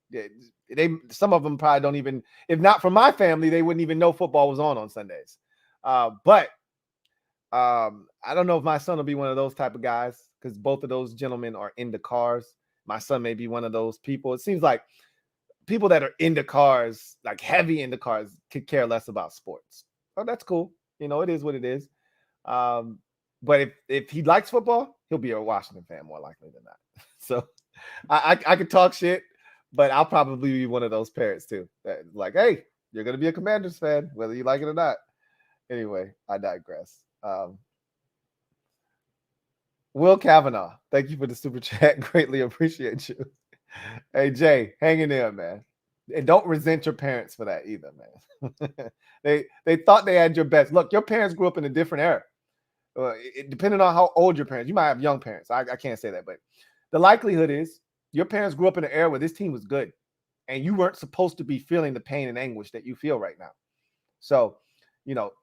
Some of them probably don't even, if not from my family, they wouldn't even know football was on Sundays. But I don't know if my son will be one of those type of guys because both of those gentlemen are into cars. My son may be one of those people. It seems like people that are into cars, like heavy into cars, could care less about sports. Oh, that's cool. It is what it is. But if he likes football, he'll be a Washington fan more likely than not. So I could talk shit, but I'll probably be one of those parents too. That like, hey, you're gonna be a Commanders fan, whether you like it or not. Anyway, I digress. Will Kavanaugh, thank you for the super chat. Greatly appreciate you. Hey Jay, hang in there, man. And don't resent your parents for that either, man. they thought they had your best. Look, your parents grew up in a different era. Depending on how old your parents, you might have young parents. I can't say that, but the likelihood is your parents grew up in an era where this team was good and you weren't supposed to be feeling the pain and anguish that you feel right now. So,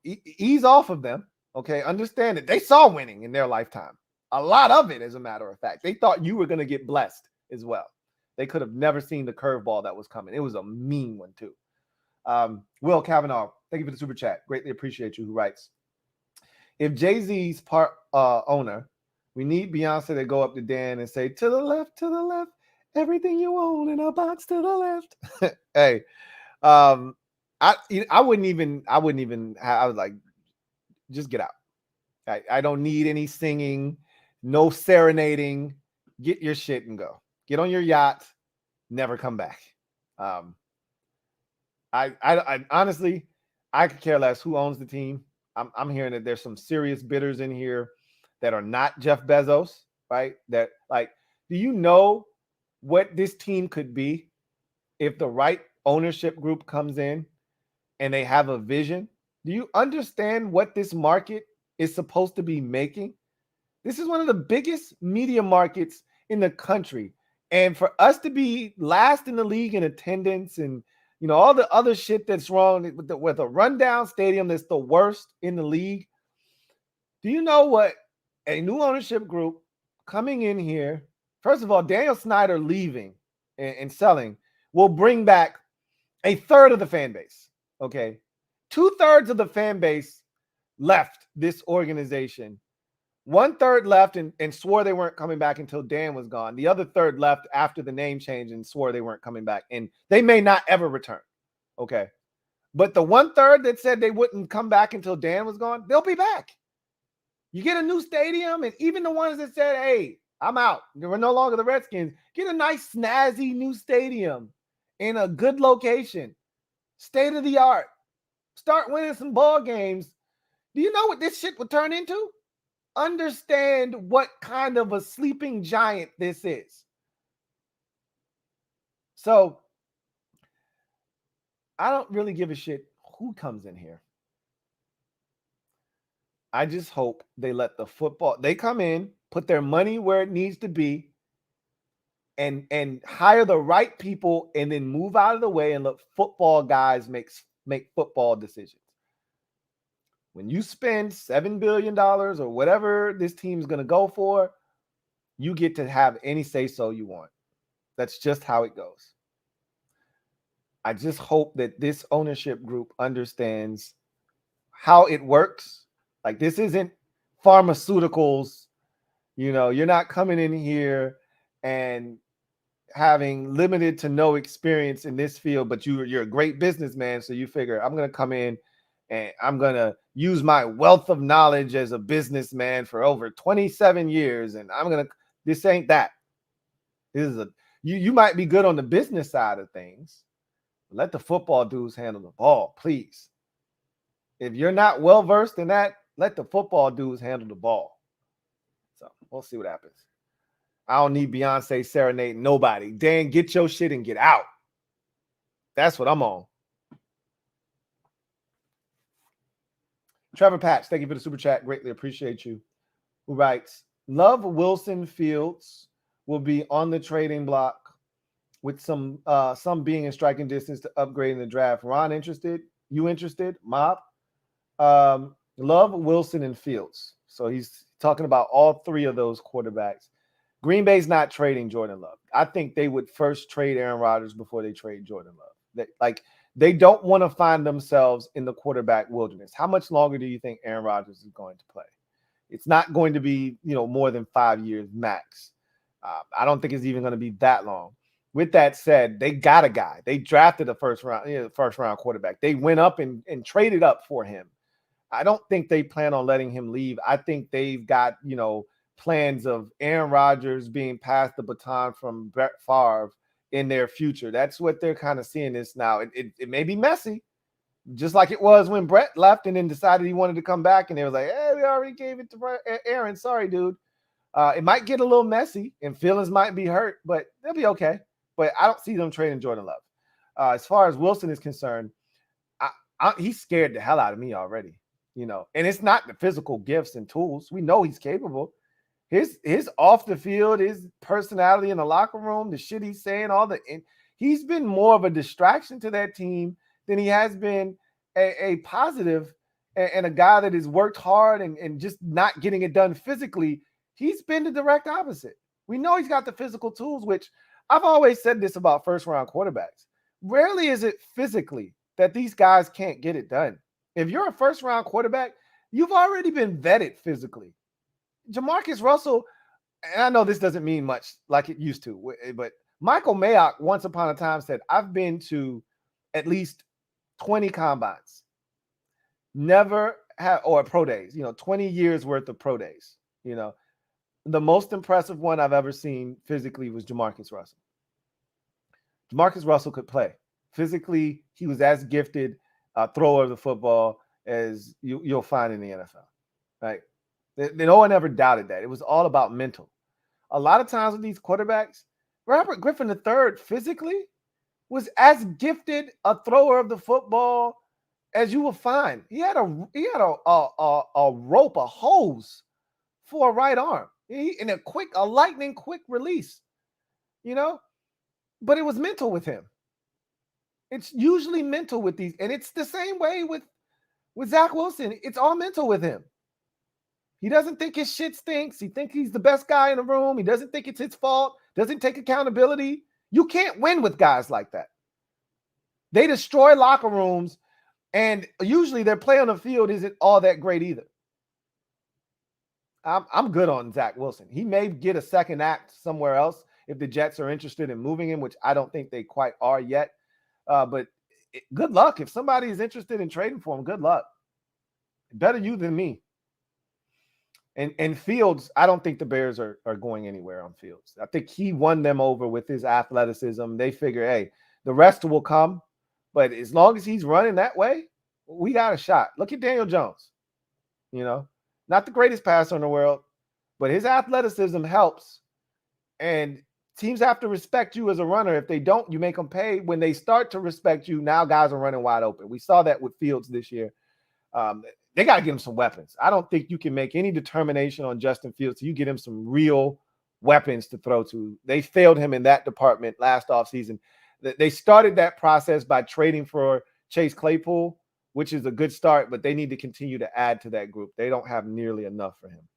ease off of them. Okay. Understand that they saw winning in their lifetime. A lot of it, as a matter of fact. They thought you were going to get blessed as well. They could have never seen the curveball that was coming. It was a mean one too. Will Kavanaugh, thank you for the super chat. Greatly appreciate you. Who writes, if Jay-Z's part owner, we need Beyonce to go up to Dan and say, to the left, everything you own in a box to the left. Hey, I wouldn't even, I was like, just get out. I don't need any singing, no serenading. Get your shit and go. Get on your yacht, never come back. I honestly, I could care less who owns the team. I'm hearing that there's some serious bidders in here that are not Jeff Bezos, right? That like, do you know what this team could be if the right ownership group comes in and they have a vision? Do you understand what this market is supposed to be making? This is one of the biggest media markets in the country. And for us to be last in the league in attendance and all the other shit that's wrong with a rundown stadium that's the worst in the league. Do you know what a new ownership group coming in here, first of all, Daniel Snyder leaving and selling will bring back a third of the fan base. Okay. 2/3 of the fan base left this organization. 1/3 left and swore they weren't coming back until Dan was gone. The other third left after the name change and swore they weren't coming back. And they may not ever return. Okay. But the 1/3 that said they wouldn't come back until Dan was gone, they'll be back. You get a new stadium, and even the ones that said, hey, I'm out, we're no longer the Redskins, get a nice, snazzy new stadium in a good location, state of the art, start winning some ball games. Do you know what this shit would turn into? Understand what kind of a sleeping giant this is. So I don't really give a shit who comes in here. I just hope they let the football, they come in, put their money where it needs to be, and hire the right people, and then move out of the way and let football guys make football decisions. When you spend $7 billion or whatever this team's going to go for, you get to have any say-so you want. That's just how it goes. I just hope that this ownership group understands how it works. Like, this isn't pharmaceuticals. You're not coming in here and having limited to no experience in this field, but you're a great businessman. So you figure, I'm going to come in and I'm going to use my wealth of knowledge as a businessman for over 27 years. And this ain't that. This is you might be good on the business side of things. Let the football dudes handle the ball, please. If you're not well-versed in that, let the football dudes handle the ball. So we'll see what happens. I don't need Beyonce serenading nobody. Dan, get your shit and get out. That's what I'm on. Trevor Patch, thank you for the super chat. Greatly appreciate you. Who writes, Love Wilson Fields will be on the trading block with some being in striking distance to upgrade in the draft. Ron interested? You interested? Mob? Love, Wilson, and Fields. So he's talking about all three of those quarterbacks. Green Bay's not trading Jordan Love. I think they would first trade Aaron Rodgers before they trade Jordan Love. They don't want to find themselves in the quarterback wilderness. How much longer do you think Aaron Rodgers is going to play? It's not going to be, more than 5 years max. I don't think it's even going to be that long. With that said, they got a guy. They drafted a first round quarterback. They went up and traded up for him. I don't think they plan on letting him leave. I think they've got, plans of Aaron Rodgers being passed the baton from Brett Favre in their future. That's what they're kind of seeing this now. It may be messy, just like it was when Brett left and then decided he wanted to come back, and they was like, hey, we already gave it to Aaron. Sorry, dude. It might get a little messy and feelings might be hurt, but they'll be okay. But I don't see them trading Jordan Love. As far as Wilson is concerned, he's scared the hell out of me already, and it's not the physical gifts and tools. We know he's capable. His off the field, his personality in the locker room, the shit he's saying, he's been more of a distraction to that team than he has been a positive and a guy that has worked hard and just not getting it done physically. He's been the direct opposite. We know he's got the physical tools, which I've always said this about first-round quarterbacks. Rarely is it physically that these guys can't get it done. If you're a first-round quarterback, you've already been vetted physically. Jamarcus Russell, and I know this doesn't mean much like it used to, but Michael Mayock once upon a time said, I've been to at least 20 combines. Never have, or pro days, 20 years worth of pro days. The most impressive one I've ever seen physically was Jamarcus Russell. Jamarcus Russell could play. Physically, he was as gifted thrower of the football as you'll find in the NFL. Right? No one ever doubted that. It was all about mental. A lot of times with these quarterbacks, Robert Griffin III physically was as gifted a thrower of the football as you will find. He had a rope, a hose for a right arm, and a lightning quick release, But it was mental with him. It's usually mental with these, and it's the same way with Zach Wilson. It's all mental with him. He doesn't think his shit stinks. He thinks he's the best guy in the room. He doesn't think it's his fault. Doesn't take accountability. You can't win with guys like that. They destroy locker rooms, and usually their play on the field isn't all that great either. I'm good on Zach Wilson. He may get a second act somewhere else if the Jets are interested in moving him, which I don't think they quite are yet. But good luck. If somebody is interested in trading for him, good luck. Better you than me. And Fields, I don't think the Bears are going anywhere on Fields. I think he won them over with his athleticism. They figure, hey, the rest will come. But as long as he's running that way, we got a shot. Look at Daniel Jones. Not the greatest passer in the world, but his athleticism helps. And teams have to respect you as a runner. If they don't, you make them pay. When they start to respect you, now guys are running wide open. We saw that with Fields this year. They got to get him some weapons. I don't think you can make any determination on Justin Fields till you get him some real weapons to throw to. They failed him in that department last offseason. They started that process by trading for Chase Claypool, which is a good start, but they need to continue to add to that group. They don't have nearly enough for him.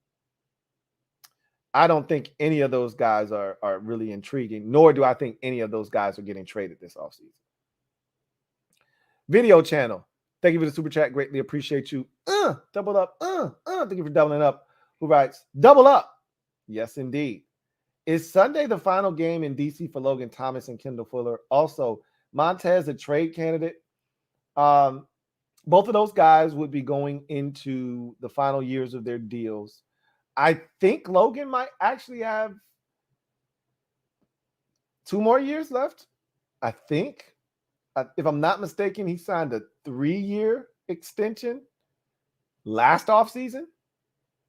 I don't think any of those guys are really intriguing, nor do I think any of those guys are getting traded this offseason. Video channel. Thank you for the super chat. Greatly appreciate you. Double up. Thank you for doubling up. Who writes, double up. Yes, indeed. Is Sunday the final game in DC for Logan Thomas and Kendall Fuller? Also, Montez a trade candidate? Both of those guys would be going into the final years of their deals. I think Logan might actually have 2 more years left. I think. If I'm not mistaken, he signed a 3-year extension last offseason.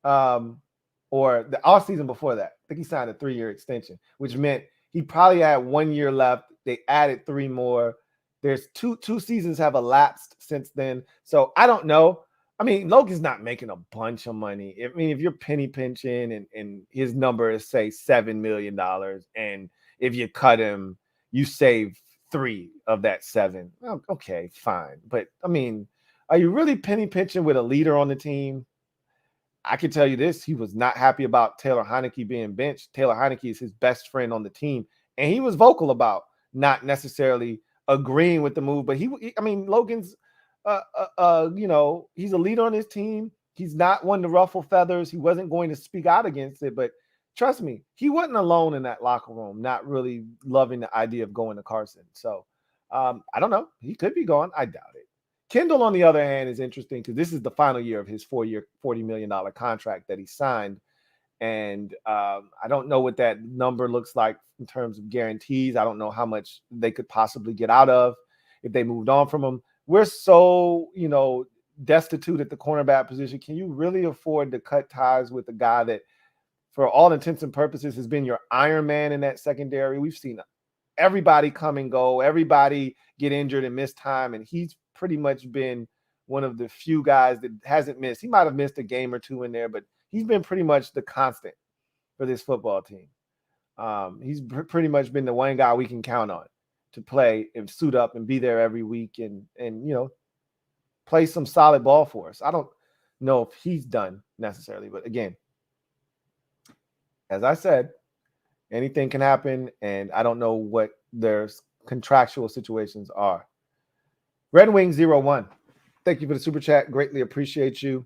Or the offseason before that. I think he signed a 3-year extension, which meant he probably had 1 year left. They added 3 more. There's two seasons have elapsed since then. So I don't know. I mean, Logan's not making a bunch of money. I mean, if you're penny pinching and his number is, say, $7 million, and if you cut him, you save 3 of that 7. Well, okay, fine. But, I mean, are you really penny pinching with a leader on the team? I can tell you this. He was not happy about Taylor Heinicke being benched. Taylor Heinicke is his best friend on the team. And he was vocal about not necessarily agreeing with the move. But Logan's, he's a leader on his team. He's not one to ruffle feathers. He wasn't going to speak out against it. But trust me, he wasn't alone in that locker room, not really loving the idea of going to Carson. So I don't know. He could be gone. I doubt it. Kendall, on the other hand, is interesting because this is the final year of his 4-year, $40 million contract that he signed. And I don't know what that number looks like in terms of guarantees. I don't know how much they could possibly get out of if they moved on from him. We're so, destitute at the cornerback position. Can you really afford to cut ties with a guy that, for all intents and purposes, has been your Iron Man in that secondary? We've seen everybody come and go, everybody get injured and miss time, and he's pretty much been one of the few guys that hasn't missed. He might have missed a game or 2 in there, but he's been pretty much the constant for this football team. He's pretty much been the one guy we can count on to play and suit up and be there every week and play some solid ball for us. I don't know if he's done necessarily, but again, as I said, anything can happen, and I don't know what their contractual situations are. Red Wing 01. Thank you for the super chat. Greatly appreciate you.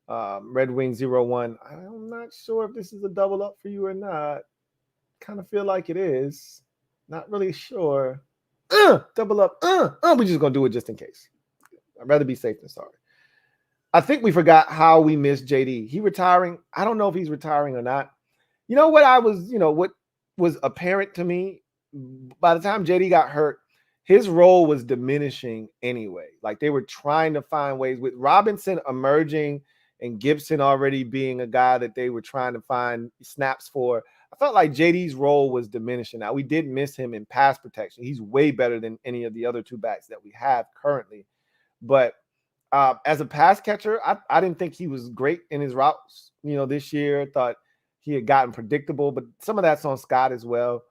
Red Wing 01. I'm not sure if this is a double up for you or not. Kind of feel like it is. Not really sure. Double up. We're just going to do it just in case. I'd rather be safe than sorry. I think we forgot how we missed JD. He retiring. I don't know if he's retiring or not. You know what what was apparent to me by the time JD got hurt, his role was diminishing anyway. Like they were trying to find ways with Robinson emerging and Gibson already being a guy that they were trying to find snaps for. I felt like JD's role was diminishing. Now, we did miss him in pass protection. He's way better than any of the other two backs that we have currently. But as a pass catcher, I didn't think he was great in his routes, this year. I thought he had gotten predictable, but some of that's on Scott as well.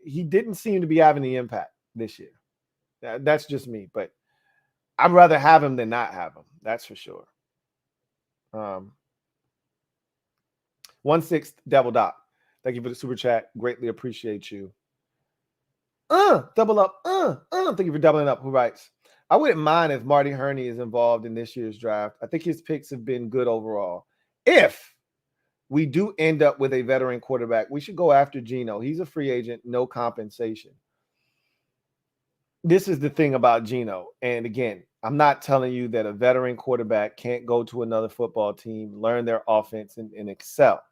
He didn't seem to be having the impact this year. That's just me, but I'd rather have him than not have him. That's for sure. 1/6 Devil Doc. Thank you for the super chat. Greatly appreciate you. Double up. Thank you for doubling up. Who writes? I wouldn't mind if Marty Herney is involved in this year's draft. I think his picks have been good overall. If we do end up with a veteran quarterback, we should go after Geno. He's a free agent, no compensation. This is the thing about Geno. And again, I'm not telling you that a veteran quarterback can't go to another football team, learn their offense, and excel.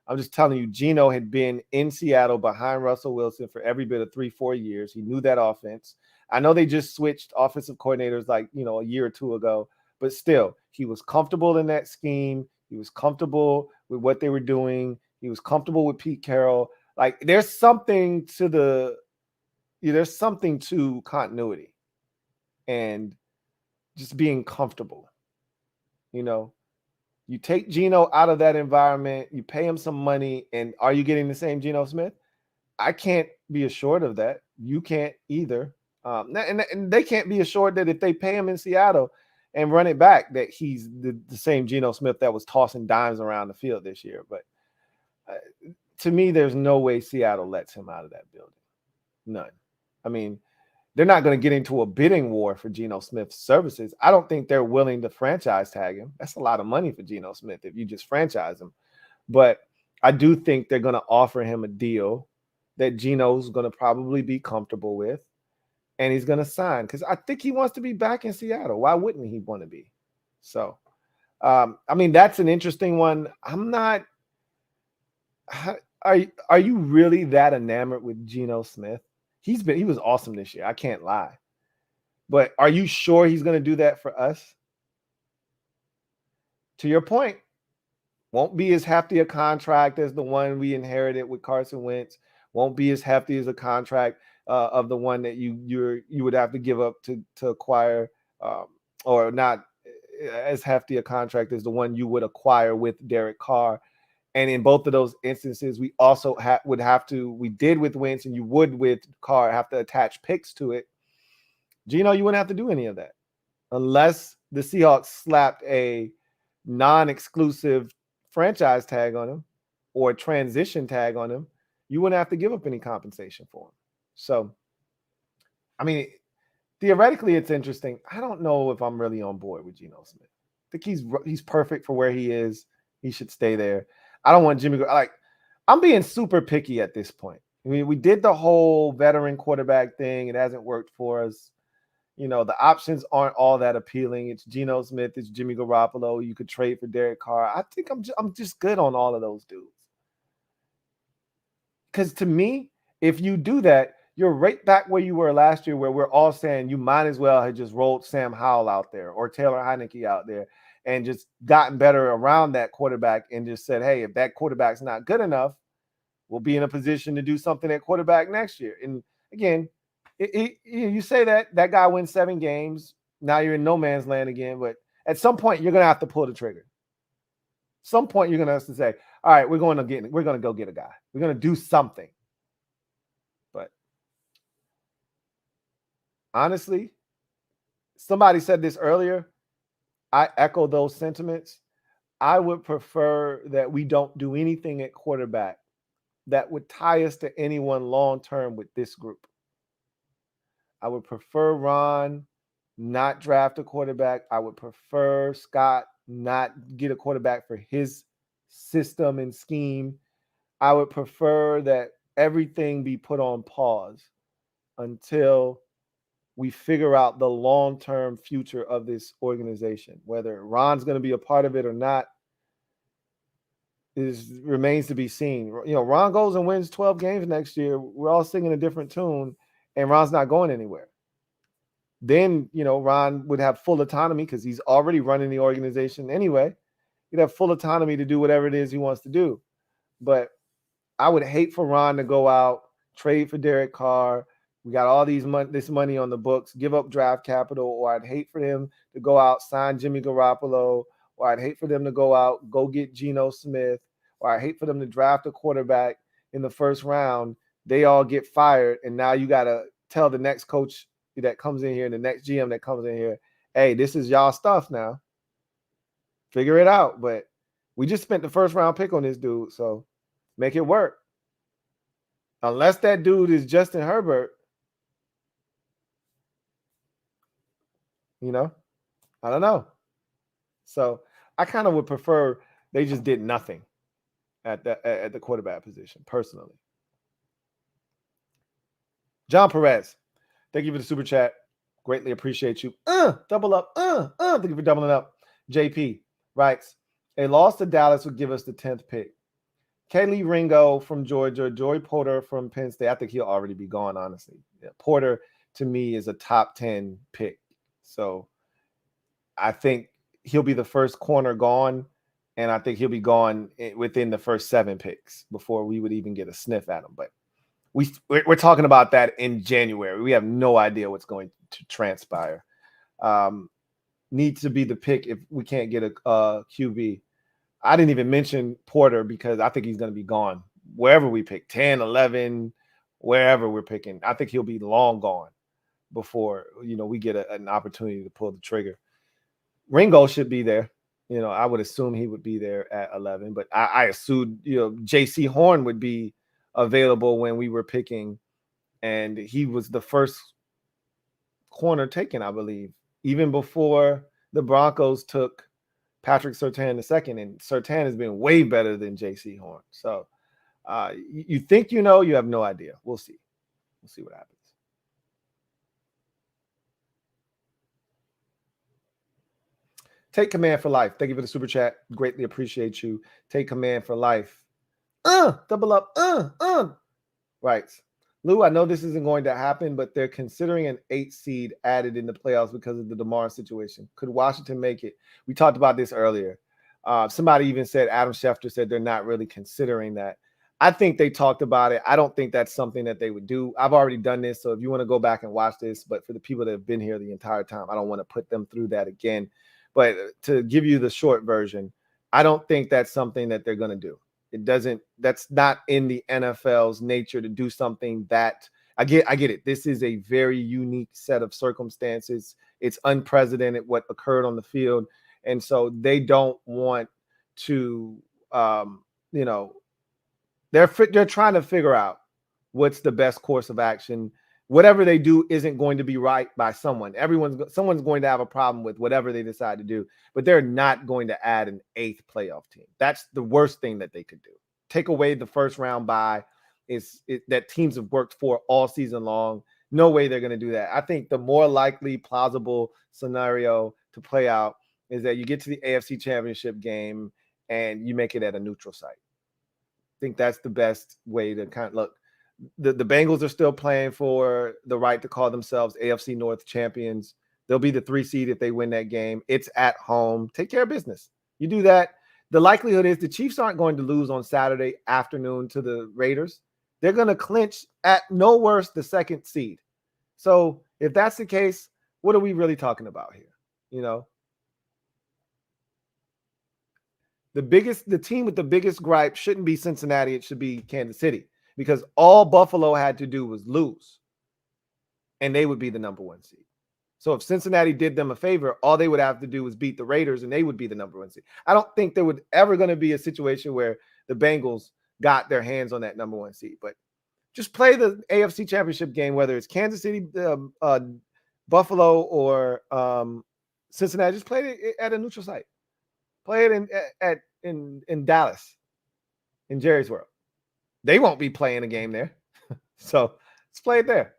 I'm just telling you, Geno had been in Seattle behind Russell Wilson for every bit of 3-4 years. He knew that offense. I know they just switched offensive coordinators like, a year or two ago, but still, he was comfortable in that scheme. He was comfortable with what they were doing. He was comfortable with Pete Carroll. Like, there's something to continuity and just being comfortable. You take Geno out of that environment, you pay him some money, and are you getting the same Geno Smith? I can't be assured of that. You can't either. And they can't be assured that if they pay him in Seattle and run it back, that he's the same Geno Smith that was tossing dimes around the field this year. But to me, there's no way Seattle lets him out of that building. None. I mean, they're not going to get into a bidding war for Geno Smith's services. I don't think they're willing to franchise tag him. That's a lot of money for Geno Smith if you just franchise him. But I do think they're going to offer him a deal that Geno's going to probably be comfortable with, and he's going to sign because I think he wants to be back in Seattle. Why wouldn't he want to be? So, that's an interesting one. I'm not. Are you really that enamored with Geno Smith? He was awesome this year. I can't lie. But are you sure he's going to do that for us? To your point, won't be as hefty a contract as the one we inherited with Carson Wentz. Won't be as hefty as a contract of the one that you would have to give up to acquire, or not as hefty a contract as the one you would acquire with Derek Carr. And in both of those instances, we also we did with Wentz and you would with Carr have to attach picks to it. Geno, you wouldn't have to do any of that unless the Seahawks slapped a non-exclusive franchise tag on him or a transition tag on him. You wouldn't have to give up any compensation for him. So, theoretically, it's interesting. I don't know if I'm really on board with Geno Smith. I think he's perfect for where he is. He should stay there. I don't want Jimmy. I'm being super picky at this point. We did the whole veteran quarterback thing. It hasn't worked for us. The options aren't all that appealing. It's Geno Smith. It's Jimmy Garoppolo. You could trade for Derek Carr. I think I'm just good on all of those dudes. Because to me, if you do that, you're right back where you were last year, where we're all saying you might as well have just rolled Sam Howell out there or Taylor Heinicke out there and just gotten better around that quarterback and just said, hey, if that quarterback's not good enough, we'll be in a position to do something at quarterback next year. And again, you say that guy wins 7 games. Now you're in no man's land again. But at some point, you're going to have to pull the trigger. Some point, you're going to have to say, all right, we're going to go get a guy. We're going to do something. But honestly, somebody said this earlier. I echo those sentiments. I would prefer that we don't do anything at quarterback that would tie us to anyone long-term with this group. I would prefer Ron not draft a quarterback. I would prefer Scott not get a quarterback for his system and scheme. I would prefer that everything be put on pause until we figure out the long-term future of this organization. Whether Ron's going to be a part of it or not remains to be seen. Ron goes and wins 12 games next year. We're all singing a different tune, and Ron's not going anywhere. Then, Ron would have full autonomy because he's already running the organization anyway. He'd have full autonomy to do whatever it is he wants to do. But I would hate for Ron to go out, trade for Derek Carr. We got all this money on the books, give up draft capital, or I'd hate for them to go out, sign Jimmy Garoppolo, or I'd hate for them to go out, go get Geno Smith, or I'd hate for them to draft a quarterback in the first round. They all get fired, and now you got to tell the next coach that comes in here and the next GM that comes in here, hey, this is y'all stuff now. Figure it out. But we just spent the first round pick on this dude, so make it work. Unless that dude is Justin Herbert, I don't know. So I kind of would prefer they just did nothing at the quarterback position, personally. John Perez, thank you for the super chat. Greatly appreciate you. Double up. Thank you for doubling up. JP writes, a loss to Dallas would give us the 10th pick. Kaylee Ringo from Georgia, Joey Porter from Penn State. I think he'll already be gone, honestly. Yeah, Porter, to me, is a top 10 pick. So I think he'll be the first corner gone, and I think he'll be gone within the first 7 picks before we would even get a sniff at him. But we're talking about that in January. We have no idea what's going to transpire. Needs to be the pick if we can't get a QB. I didn't even mention Porter because I think he's going to be gone. Wherever we pick, 10, 11, wherever we're picking, I think he'll be long gone before, we get an opportunity to pull the trigger. Ringo should be there. I would assume he would be there at 11, but I assumed, J.C. Horn would be available when we were picking, and he was the first corner taken, I believe, even before the Broncos took Patrick Surtain II, and Surtain has been way better than J.C. Horn. So you think you have no idea. We'll see. We'll see what happens. Take command for life. Thank you for the super chat. Greatly appreciate you. Take command for life. Double up. Right. Lou, I know this isn't going to happen, but they're considering an 8 seed added in the playoffs because of the DeMar situation. Could Washington make it? We talked about this earlier. Somebody even said, Adam Schefter said they're not really considering that. I think they talked about it. I don't think that's something that they would do. I've already done this, so if you want to go back and watch this, but for the people that have been here the entire time, I don't want to put them through that again. But to give you the short version, I don't think that's something that they're going to do. That's not in the NFL's nature to do something that I get it. This is a very unique set of circumstances. It's unprecedented what occurred on the field. And so they don't want to, they're trying to figure out what's the best course of action. Whatever they do isn't going to be right by someone. Someone's going to have a problem with whatever they decide to do, but they're not going to add an 8th playoff team. That's the worst thing that they could do. Take away the first round bye that teams have worked for all season long. No way they're going to do that. I think the more likely, plausible scenario to play out is that you get to the AFC Championship game and you make it at a neutral site. I think that's the best way to kind of look. The Bengals are still playing for the right to call themselves AFC North champions. They'll be the 3 seed if they win that game. It's at home. Take care of business. You do that. The likelihood is the Chiefs aren't going to lose on Saturday afternoon to the Raiders. They're going to clinch at no worse the 2nd seed. So if that's the case, what are we really talking about here? The team with the biggest gripe shouldn't be Cincinnati. It should be Kansas City. Because all Buffalo had to do was lose, and they would be the number 1 seed. So if Cincinnati did them a favor, all they would have to do was beat the Raiders, and they would be the number 1 seed. I don't think there would ever going to be a situation where the Bengals got their hands on that number 1 seed. But just play the AFC Championship game, whether it's Kansas City, Buffalo, or Cincinnati. Just play it at a neutral site. Play it in Dallas, in Jerry's World. They won't be playing a game there. So let's play it there.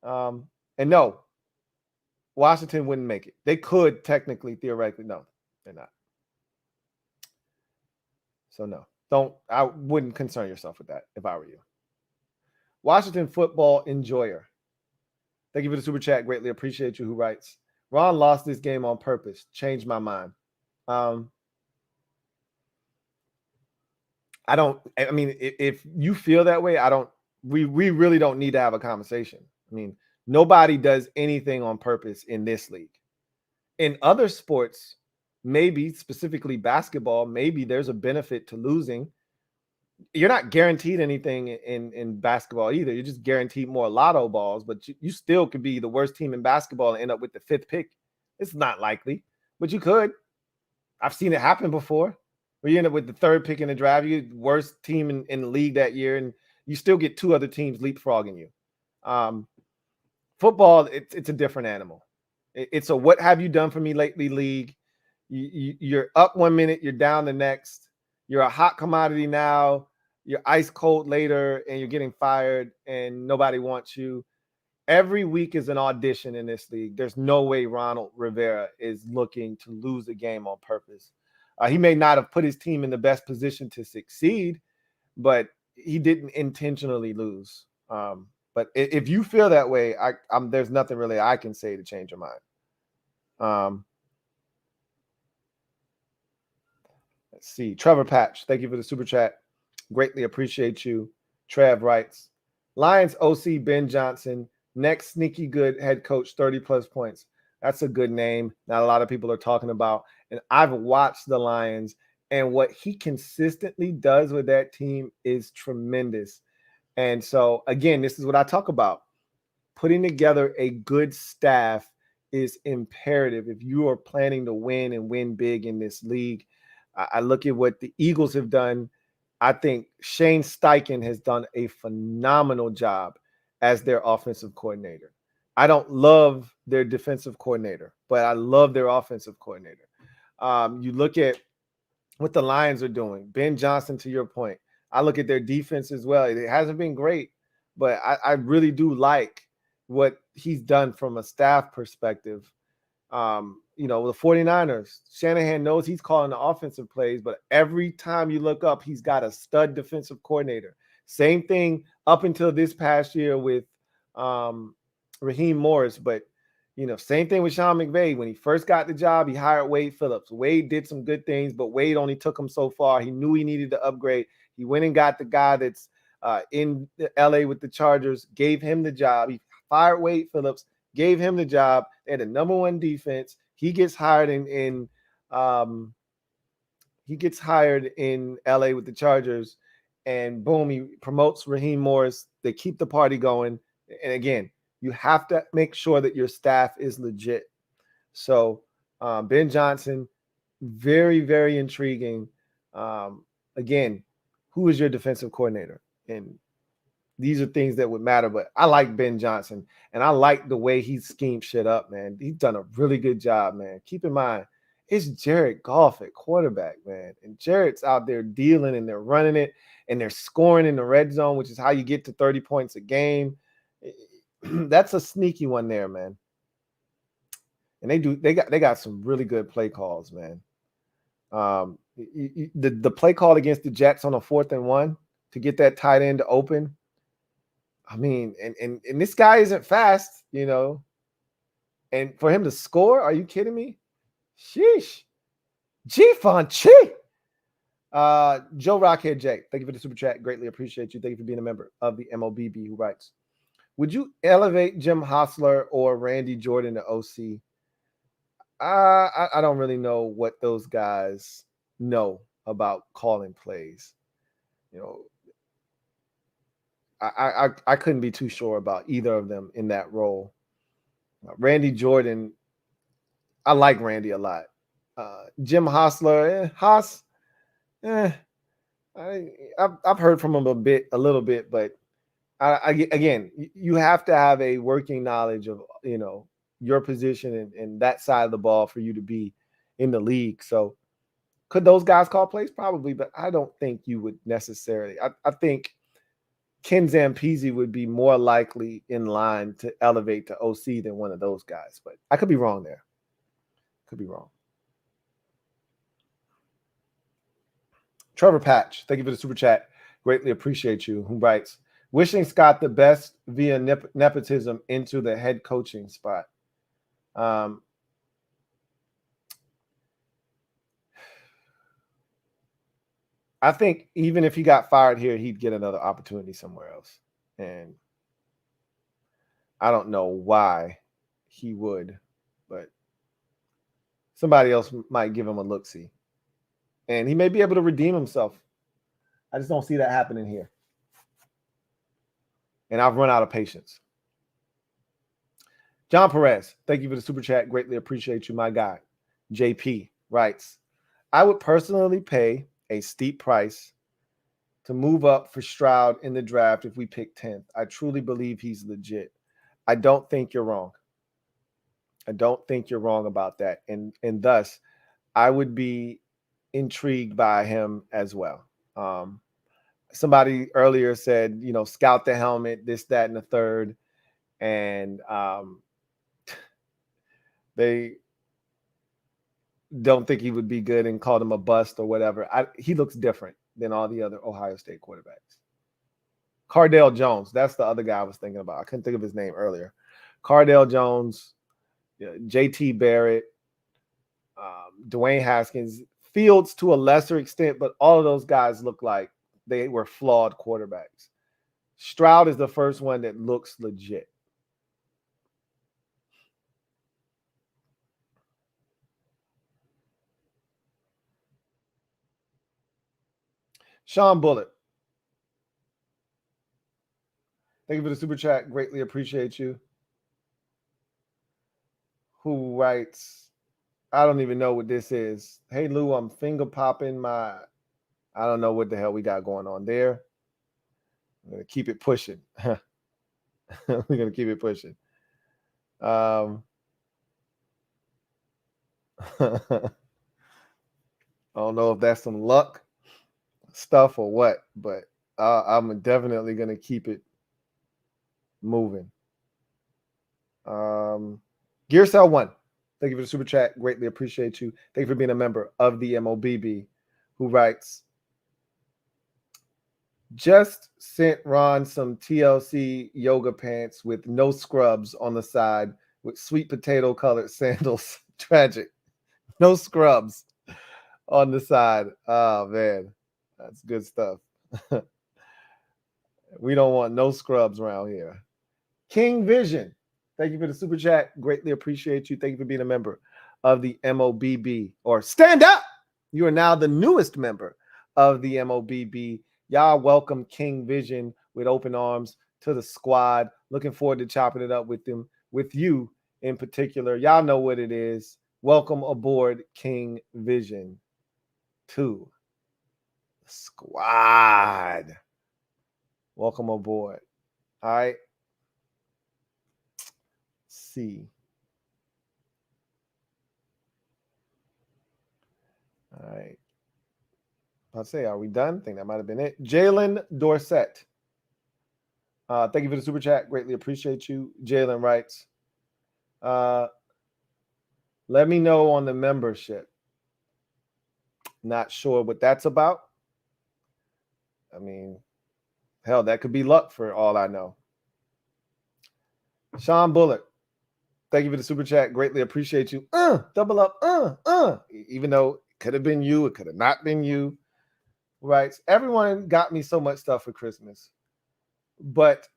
And no, Washington wouldn't make it. They could technically, theoretically. No, they're not. So no, I wouldn't concern yourself with that if I were you. Washington football enjoyer. Thank you for the super chat. Greatly appreciate you. Who writes, Ron lost this game on purpose. Changed my mind. I mean, if you feel that way, we really don't need to have a conversation. I mean, nobody does anything on purpose in this league. In other sports, maybe specifically basketball, maybe there's a benefit to losing. You're not guaranteed anything in basketball either. You're just guaranteed more lotto balls, but you still could be the worst team in basketball and end up with the 5th pick. It's not likely, but you could. I've seen it happen before, where you end up with the 3rd pick in the draft. You're the worst team in the league that year, and you still get 2 other teams leapfrogging you. Football, it's a different animal. It's a what have you done for me lately league. You're up 1 minute, you're down the next. You're a hot commodity now. You're ice cold later, and you're getting fired, and nobody wants you. Every week is an audition in this league. There's no way Ronald Rivera is looking to lose a game on purpose. He may not have put his team in the best position to succeed, but he didn't intentionally lose. But if you feel that way, there's nothing really I can say to change your mind. Let's see. Trevor Patch, thank you for the super chat. Greatly appreciate you. Trev writes, Lions OC Ben Johnson, next sneaky good head coach, 30+ points. That's a good name. Not a lot of people are talking about. And I've watched the Lions, and what he consistently does with that team is tremendous. And so, again, this is what I talk about. Putting together a good staff is imperative if you are planning to win and win big in this league. I look at what the Eagles have done. I think Shane Steichen has done a phenomenal job as their offensive coordinator. I don't love their defensive coordinator, but I love their offensive coordinator. You look at what the Lions are doing. Ben Johnson, to your point, I look at their defense as well. It hasn't been great, but I really do like what he's done from a staff perspective. The 49ers, Shanahan knows he's calling the offensive plays, but every time you look up, he's got a stud defensive coordinator. Same thing up until this past year with Raheem Morris, but same thing with Sean McVay. When he first got the job, he hired Wade Phillips. Wade did some good things, but Wade only took him so far. He knew he needed to upgrade. He went and got the guy that's in LA with the Chargers, gave him the job. He fired Wade Phillips, gave him the job. They had the #1 defense. He gets hired in LA with the Chargers, and boom, he promotes Raheem Morris. They keep the party going. And again, you have to make sure that your staff is legit. So Ben Johnson, very, very intriguing. Again, who is your defensive coordinator? And these are things that would matter, but I like Ben Johnson, and I like the way he schemed shit up, man. He's done a really good job, man. Keep in mind, it's Jared Goff at quarterback, man. And Jared's out there dealing, and they're running it, and they're scoring in the red zone, which is how you get to 30 points a game. That's a sneaky one there, man. And they got some really good play calls, man. The play call against the Jets on a 4th and 1 to get that tight end open. I mean, and this guy isn't fast, and for him to score, are you kidding me? Sheesh. G-Fun-Chi. Joe Rockhead Jake, thank you for the super chat. Greatly appreciate you. Thank you for being a member of the MOBB, who writes, would you elevate Jim Hostler or Randy Jordan to OC? I don't really know what those guys know about calling plays. I couldn't be too sure about either of them in that role. Randy Jordan, I like Randy a lot. Jim Hostler, I've heard from him a little bit, but again, you have to have a working knowledge of your position and that side of the ball for you to be in the league. So could those guys call plays? Probably, but I don't think you would necessarily. I think Ken Zampese would be more likely in line to elevate to OC than one of those guys, but I could be wrong there. Could be wrong. Trevor Patch, thank you for the super chat. Greatly appreciate you. Who writes, Wishing Scott the best via nepotism into the head coaching spot. I think even if he got fired here, he'd get another opportunity somewhere else. And I don't know why he would, but somebody else might give him a look-see. And he may be able to redeem himself. I just don't see that happening here. And I've run out of patience. John Perez, thank you for the super chat. Greatly appreciate you, my guy. JP writes, I would personally pay a steep price to move up for Stroud in the draft if we pick 10th. I truly believe he's legit. I don't think you're wrong. I don't think you're wrong about that. And thus, I would be intrigued by him as well. Somebody earlier said, scout the helmet, this, that, and the third. And they don't think he would be good and called him a bust or whatever. He looks different than all the other Ohio State quarterbacks. Cardale Jones, that's the other guy I was thinking about. I couldn't think of his name earlier. Cardale Jones, JT Barrett, Dwayne Haskins, Fields to a lesser extent, but all of those guys look like they were flawed quarterbacks. Stroud is the first one that looks legit. Sean Bullitt, thank you for the super chat. Greatly appreciate you. Who writes, I don't even know what this is. Hey, Lou, I'm finger popping my, I don't know what the hell we got going on there. I'm going to keep it pushing. We're going to keep it pushing. I don't know if that's some luck stuff or what, but I'm definitely going to keep it moving. Gearcell 1, thank you for the super chat. Greatly appreciate you. Thank you for being a member of the MOBB, who writes, just sent Ron some TLC yoga pants with no scrubs on the side with sweet potato colored sandals. Tragic. No scrubs on the side. Oh, man. That's good stuff. We don't want no scrubs around here. King Vision, thank you for the super chat. Greatly appreciate you. Thank you for being a member of the MOBB, or stand up. You are now the newest member of the MOBB. Y'all welcome King Vision with open arms to the squad. Looking forward to chopping it up with them, with you in particular. Y'all know what it is. Welcome aboard, King Vision, to the squad. Welcome aboard. All right. Let's see. All right. I'll say, are we done? I think that might have been it. Jalen Dorsett. Thank you for the super chat. Greatly appreciate you. Jalen writes, let me know on the membership. Not sure what that's about. I mean, hell, that could be luck for all I know. Sean Bullock, thank you for the super chat. Greatly appreciate you. Double up. Even though it could have been you, it could have not been you. Right? Everyone got me so much stuff for Christmas, but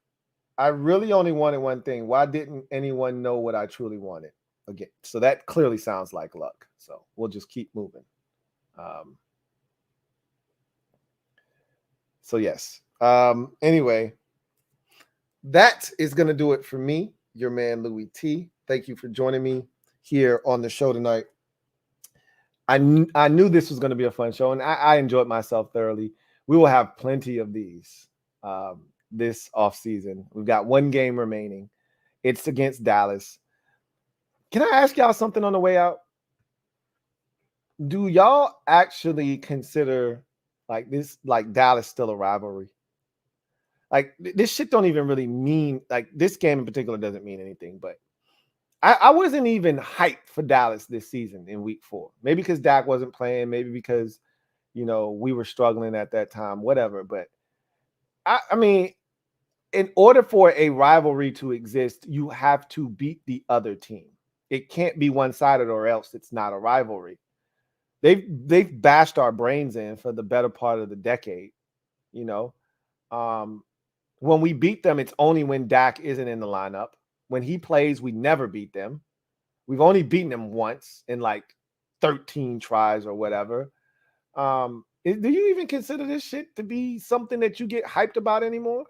I really only wanted one thing. Why didn't anyone know what I truly wanted? Again, so that clearly sounds like luck. So we'll just keep moving. So yes. Anyway, that is going to do it for me, your man Louie T. Thank you for joining me here on the show tonight. I knew this was going to be a fun show, and I enjoyed myself thoroughly. We will have plenty of these this offseason. We've got one game remaining. It's against Dallas. Can I ask y'all something on the way out? Do y'all actually consider like Dallas still a rivalry? Like this shit don't even really mean, like this game in particular doesn't mean anything, but I wasn't even hyped for Dallas this season in week 4. Maybe because Dak wasn't playing, maybe because, we were struggling at that time, whatever. But I mean, in order for a rivalry to exist, you have to beat the other team. It can't be one-sided or else it's not a rivalry. They've bashed our brains in for the better part of the decade, you know. When we beat them, it's only when Dak isn't in the lineup. When he plays, we never beat them. We've only beaten them once in like 13 tries or whatever. Do you even consider this shit to be something that you get hyped about anymore?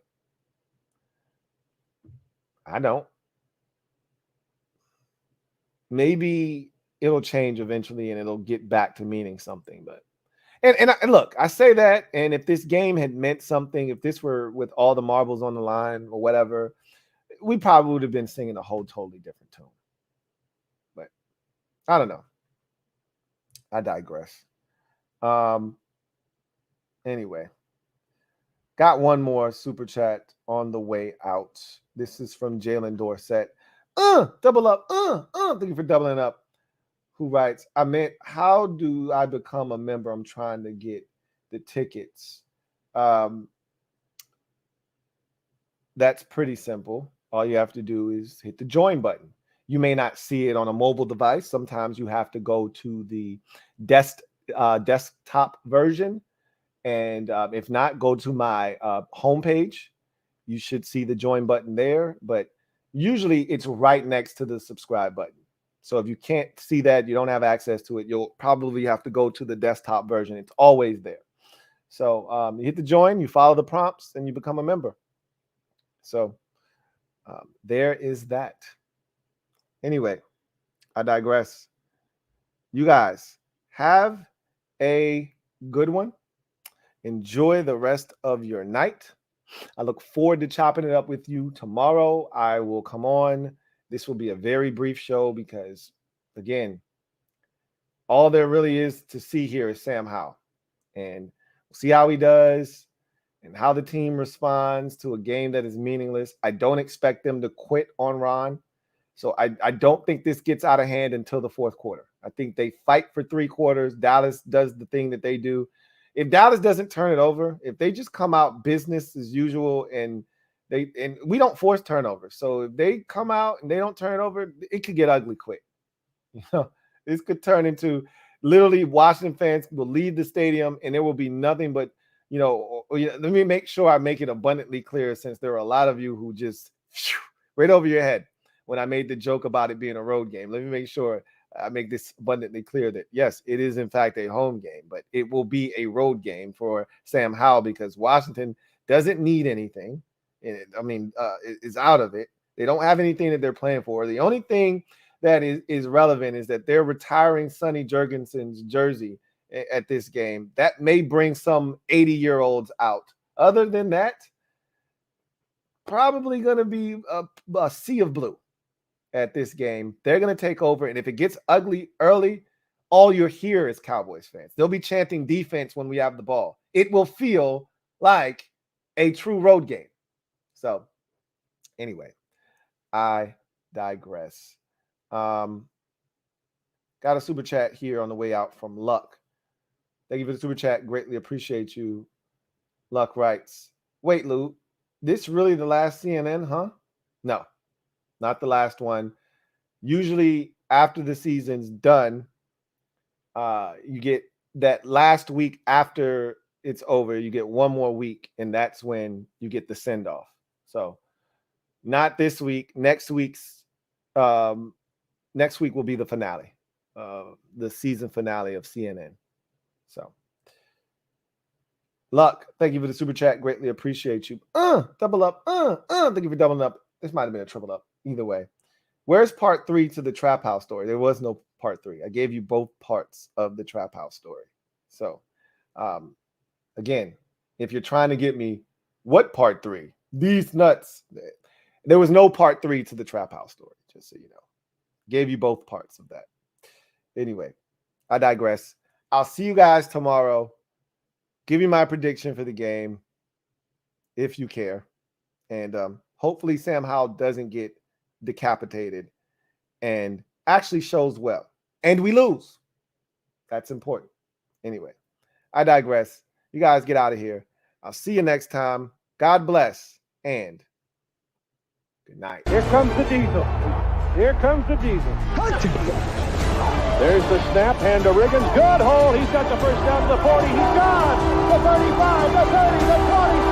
I don't. Maybe it'll change eventually and it'll get back to meaning something. But and look, I say that, and if this game had meant something, if this were with all the marbles on the line or whatever, we probably would have been singing a whole totally different tune. But I don't know. I digress. Anyway, got one more super chat on the way out. This is from Jalen Dorsett. Double up. Thank you for doubling up. Who writes, I meant, how do I become a member? I'm trying to get the tickets. That's pretty simple. All you have to do is hit the join button. You may not see it on a mobile device. Sometimes you have to go to the desktop version. And if not, go to my homepage. You should see the join button there. But usually it's right next to the subscribe button. So if you can't see that, you don't have access to it, you'll probably have to go to the desktop version. It's always there. So you hit the join, you follow the prompts, and you become a member. So there is that. Anyway, I digress. You guys have a good one. Enjoy the rest of your night. I look forward to chopping it up with you tomorrow. I will come on. This will be a very brief show because, again, all there really is to see here is Sam Howell. And we'll see how he does and how the team responds to a game that is meaningless. I don't expect them to quit on Ron. So I don't think this gets out of hand until the fourth quarter. I think they fight for 3 quarters. Dallas does the thing that they do. If Dallas doesn't turn it over, if they just come out business as usual and we don't force turnovers. So if they come out and they don't turn it over, it could get ugly quick. You know, this could turn into literally Washington fans will leave the stadium and there will be nothing but, let me make sure I make it abundantly clear, since there are a lot of you who just right over your head when I made the joke about it being a road game. Let me make sure I make this abundantly clear that, yes, it is in fact a home game, but it will be a road game for Sam Howell because Washington doesn't need anything. Is out of it. They don't have anything that they're playing for. The only thing that is relevant is that they're retiring Sonny Jurgensen's jersey at this game. That may bring some 80-year-olds out. Other than that, probably going to be a sea of blue at this game. They're going to take over, and if it gets ugly early, all you'll hear is Cowboys fans. They'll be chanting defense when we have the ball. It will feel like a true road game. So anyway, I digress. Got a super chat here on the way out from Luck. Thank you for the super chat. Greatly appreciate you. Luck writes, wait, Lou, this really the last CNN, huh? No, not the last one. Usually after the season's done, you get that last week after it's over, you get one more week, and that's when you get the send-off. So not this week. Next week will be the finale, the season finale of CNN. So, Luck, thank you for the super chat. Greatly appreciate you. Double up. Thank you for doubling up. This might have been a triple up. Either way. Where's part 3 to the Trap House story? There was no part 3. I gave you both parts of the Trap House story. So, again, if you're trying to get me, what part 3? These nuts. There was no part 3 to the Trap House story, just so you know. Gave you both parts of that. Anyway, I digress. I'll see you guys tomorrow. Give you my prediction for the game, if you care. And hopefully Sam Howell doesn't get decapitated and actually shows well. And we lose. That's important. Anyway, I digress. You guys get out of here. I'll see you next time. God bless and Good night. Here comes the diesel. Here comes the diesel. There's the snap, hand to Riggins. Good hole. He's got the first down to the 40. He's gone. The 35, the 30, the 20.